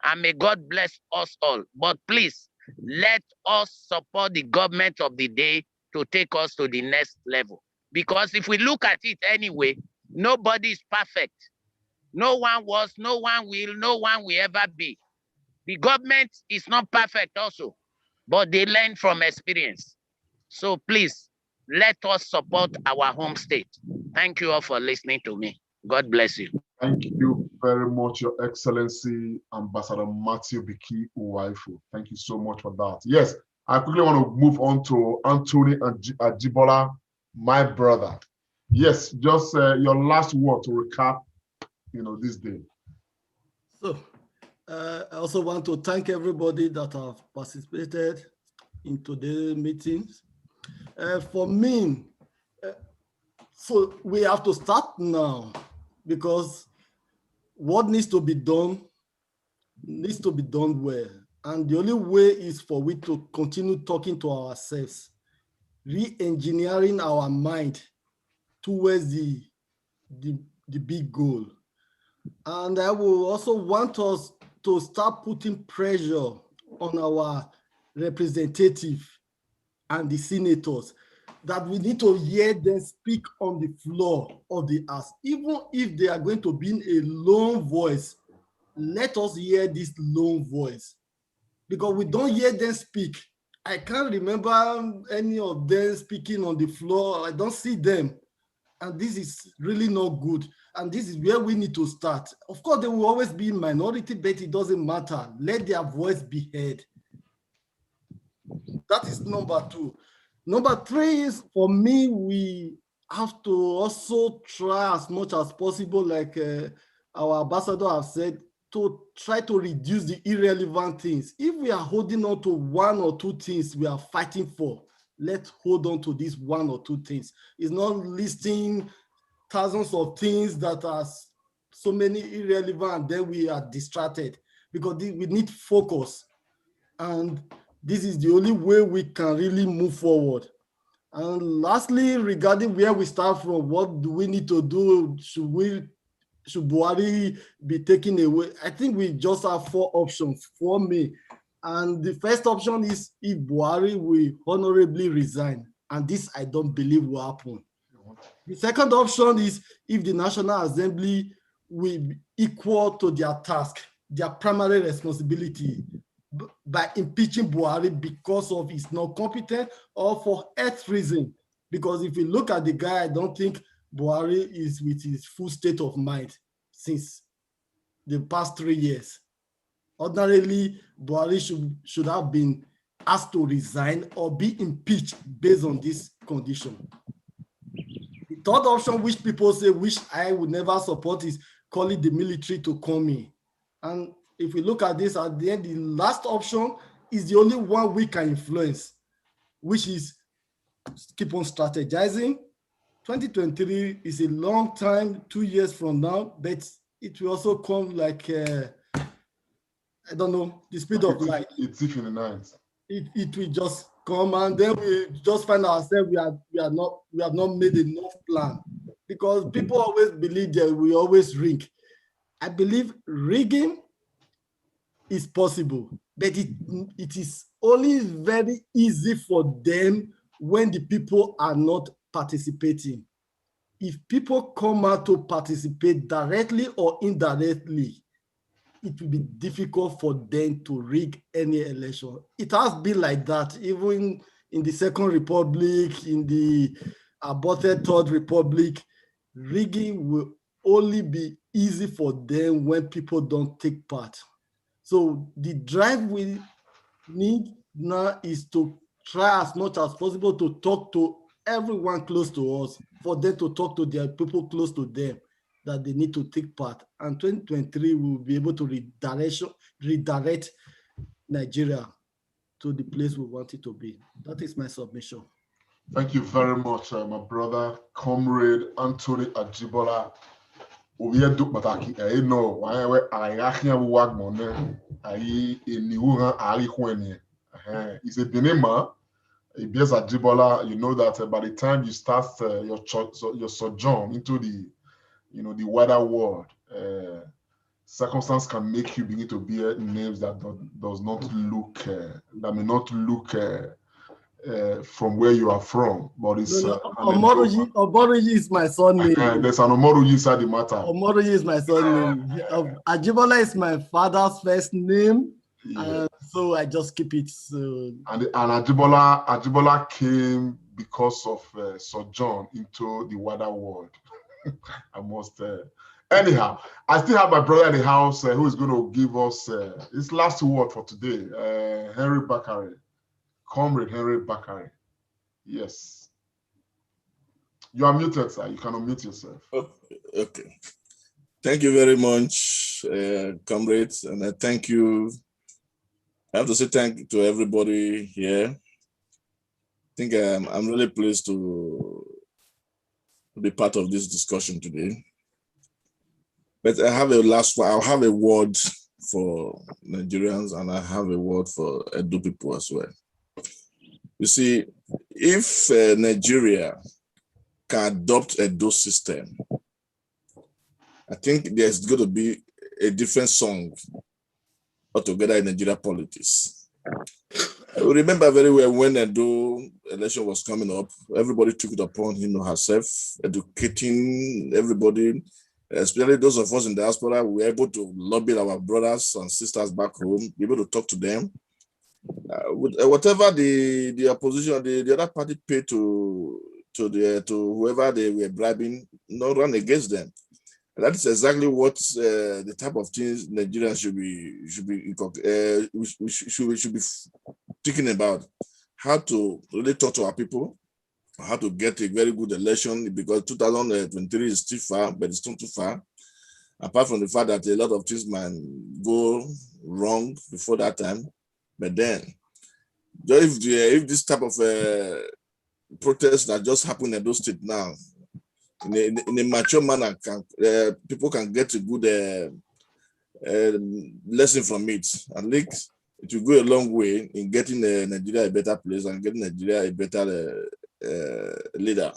and may God bless us all. But please, let us support the government of the day to take us to the next level. Because if we look at it anyway, nobody is perfect. No one was, no one will, no one will ever be. The government is not perfect also, but they learn from experience. So please, Let us support our home state. Thank you all for listening to me. God bless you. Thank you very much, Your Excellency, Ambassador Matthew Biki Uwaifu. Thank you so much for that. Yes, I quickly want to move on to Anthony Ajibola, my brother. Yes, just your last word to recap, this day. So, I also want to thank everybody that have participated in today's meetings. For me, so we have to start now, because what needs to be done well. And the only way is for we to continue talking to ourselves, re-engineering our mind towards the big goal. And I will also want us to start putting pressure on our representative and the senators, that we need to hear them speak on the floor of the House. Even if they are going to be in a lone voice, let us hear this lone voice, because we don't hear them speak. I can't remember any of them speaking on the floor. I don't see them. And this is really not good. And this is where we need to start. Of course, they will always be in minority, but it doesn't matter. Let their voice be heard. That is number 2. Number 3 is, for me, we have to also try as much as possible, like our ambassador has said, to try to reduce the irrelevant things. If we are holding on to 1 or 2 things we are fighting for, let's hold on to these 1 or 2 things. It's not listing thousands of things that are so many irrelevant, then we are distracted, because we need focus. And this is the only way we can really move forward. And lastly, regarding where we start from, what do we need to do? Should Buhari be taken away? I think we just have 4 options for me. And the first option is if Buhari will honorably resign. And this I don't believe will happen. The second option is if the National Assembly will be equal to their task, their primary responsibility, by impeaching Buhari because of his not competent or for health reason. Because if you look at the guy, I don't think Buhari is with his full state of mind since the past 3 years. Ordinarily, Buhari should have been asked to resign or be impeached based on this condition. The third option, which people say, which I would never support, is calling the military to come in. And if we look at this at the end, the last option is the only one we can influence, which is keep on strategizing. 2023 is a long time, 2 years from now, but it will also come like, I don't know, the speed of light. It's if in the night. It will just come, and then we just find ourselves we have not made enough plan, because people always believe that we always rig. I believe rigging is possible, but it is only very easy for them when the people are not participating. If people come out to participate directly or indirectly, it will be difficult for them to rig any election. It has been like that, even in the Second Republic, in the aborted Third Republic. Rigging will only be easy for them when people don't take part. So the drive we need now is to try as much as possible to talk to everyone close to us, for them to talk to their people close to them, that they need to take part. And 2023 we will be able to redirect Nigeria to the place we want it to be. That is my submission. Thank you very much, my brother, Comrade Anthony Ajibola. He's a Benin man. Ajibola, you know that by the time you start your sojourn into the the wider world, circumstance can make you begin to bear names that does not look that may not look from where you are from, but it's Omoroji is my son name. There's an Omoroji inside the matter. Omoroji is my son name. Ajibola is my father's first name, so I just keep it. And Ajibola came because of sojourn into the wider world. I must. Anyhow, I still have my brother in the house who is going to give us his last word for today. Henry Bakare, Comrade Henry Bakare. Yes. You are muted, sir. You can unmute yourself. Okay. Thank you very much, comrades, and I thank you. I have to say thank you to everybody here. I think I'm really pleased to be part of this discussion today. But I have a last one. I'll have a word for Nigerians and I have a word for Edo people as well. You see, if Nigeria can adopt a Edo system, I think there's going to be a different song altogether in Nigeria politics. I remember very well when the Edo election was coming up, everybody took it upon him or herself, educating everybody, especially those of us in the diaspora. We were able to lobby our brothers and sisters back home, be able to talk to them. Whatever the opposition, the other party paid to whoever they were bribing, not run against them. And that is exactly what the type of things Nigerians should be thinking about. How to really talk to our people, how to get a very good election, because 2023 is still far, but it's not too far. Apart from the fact that a lot of things might go wrong before that time, but then if this type of protests that just happened in those states now, in a mature manner, people can get a good lesson from it. At least it will go a long way in getting Nigeria a better place and getting Nigeria a better leader.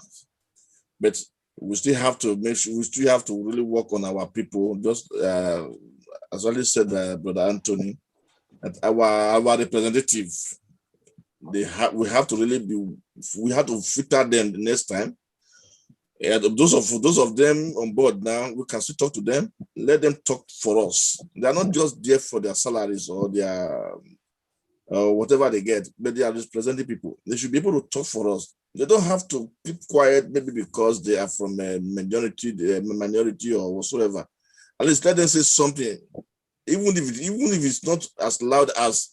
But we still have to make sure, we still have to really work on our people. Just as already said by Brother Anthony, that our representative, we have to really we have to filter them the next time. And those of them on board now, we can still talk to them, let them talk for us. They are not just there for their salaries or their whatever they get, but they are representing people. They should be able to talk for us. They don't have to keep quiet, maybe because they are from a minority or whatsoever. At least let them say something, even if it's not as loud as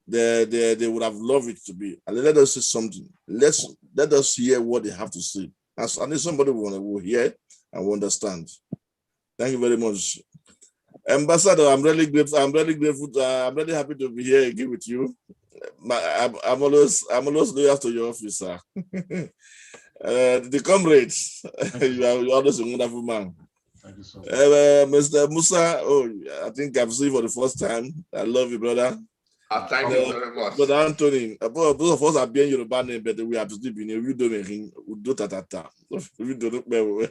they would have loved it to be. And let us say something. Let us hear what they have to say. As at least somebody will hear and will understand. Thank you very much. Ambassador, I'm really grateful. I'm really happy to be here again with you. I'm always loyal to your officer. The comrades, you're always a wonderful man. Thank you so much. Mr. Musa, I think I've seen you for the first time. I love you, brother. Thank you very much. Brother Anthony, both of us are being Yoruba name, but we have to sleep in. We don't ring. We do tatata. We don't know.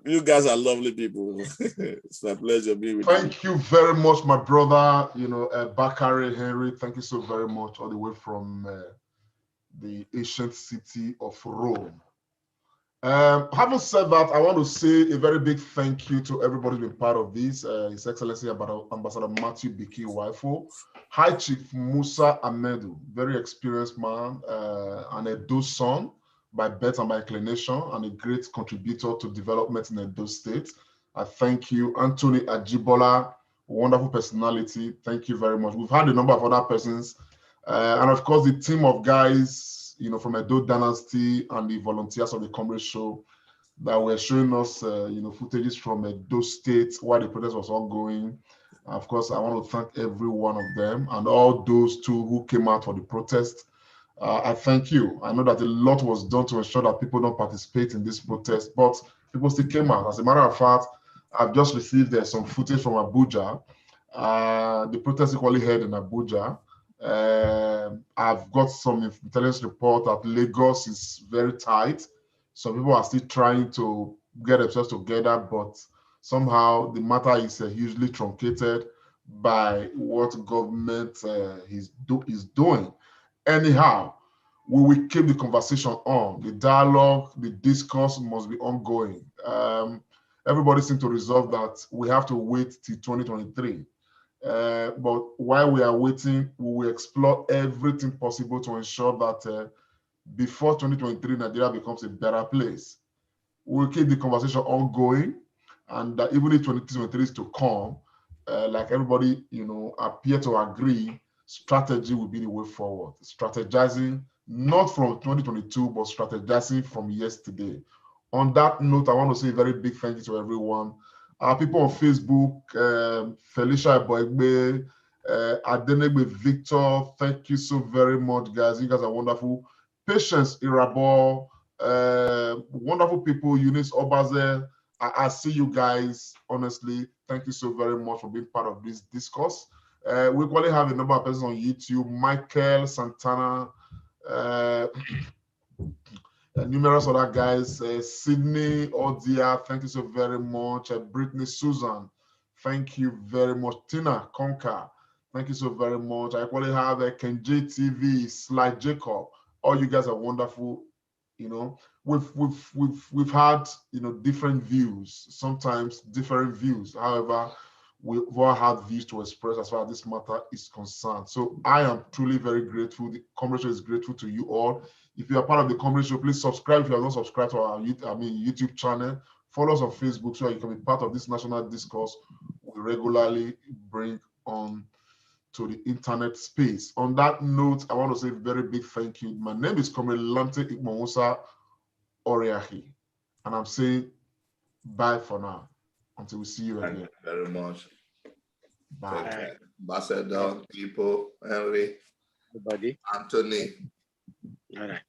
You guys are lovely people. It's my pleasure being with you. Thank you very much, my brother. Bakare Henry. Thank you so very much, all the way from the ancient city of Rome. Having said that, I want to say a very big thank you to everybody who's been part of this. His Excellency Ambassador Matthew Biki Waifo, High Chief Musa Amedu, very experienced man, and Edo son by birth and by inclination, and a great contributor to development in Edo State. I thank you. Anthony Ajibola, wonderful personality. Thank you very much. We've had a number of other persons, and of course the team of guys, from Edo Dynasty and the volunteers of the Comrade Show that were showing us, footages from Edo State while the protest was ongoing. Of course, I want to thank every one of them and all those too who came out for the protest. I thank you. I know that a lot was done to ensure that people don't participate in this protest, but people still came out. As a matter of fact, I've just received some footage from Abuja. The protest equally held in Abuja. I've got some intelligence report that Lagos is very tight. Some people are still trying to get themselves together, but somehow the matter is hugely truncated by what government is doing. Anyhow, we will keep the conversation on. The dialogue, the discourse must be ongoing. Everybody seems to resolve that we have to wait till 2023. But while we are waiting, we will explore everything possible to ensure that before 2023, Nigeria becomes a better place. We'll keep the conversation ongoing, and even if 2023 is to come, like everybody, appear to agree, strategy will be the way forward. Strategizing, not from 2022, but strategizing from yesterday. On that note, I want to say a very big thank you to everyone. Our people on Facebook, Felicia Boegbe, Adenegbe Victor, thank you so very much, guys. You guys are wonderful. Patience Irabo, wonderful people, Eunice Obaze. I see you guys, honestly. Thank you so very much for being part of this discourse. We probably have a number of persons on YouTube, Michael Santana, numerous other guys, Sydney Odia, thank you so very much. Brittany Susan, thank you very much. Tina Conker, thank you so very much. I probably have Kenj TV, Sly Jacob. All you guys are wonderful. We've had different views, sometimes different views. However, we've all had views to express as far as this matter is concerned. So I am truly very grateful. The Comrade Show is grateful to you all. If you are part of the Comrade Show, please subscribe. If you are not subscribed to our YouTube channel, follow us on Facebook so you can be part of this national discourse we regularly bring on to the internet space. On that note, I want to say a very big thank you. My name is Comrade Lante Ikmomusa Oriahi, and I'm saying bye for now until we see you again. Thank you very much. Bye. Ambassador, people, Henry, everybody, Anthony. All right.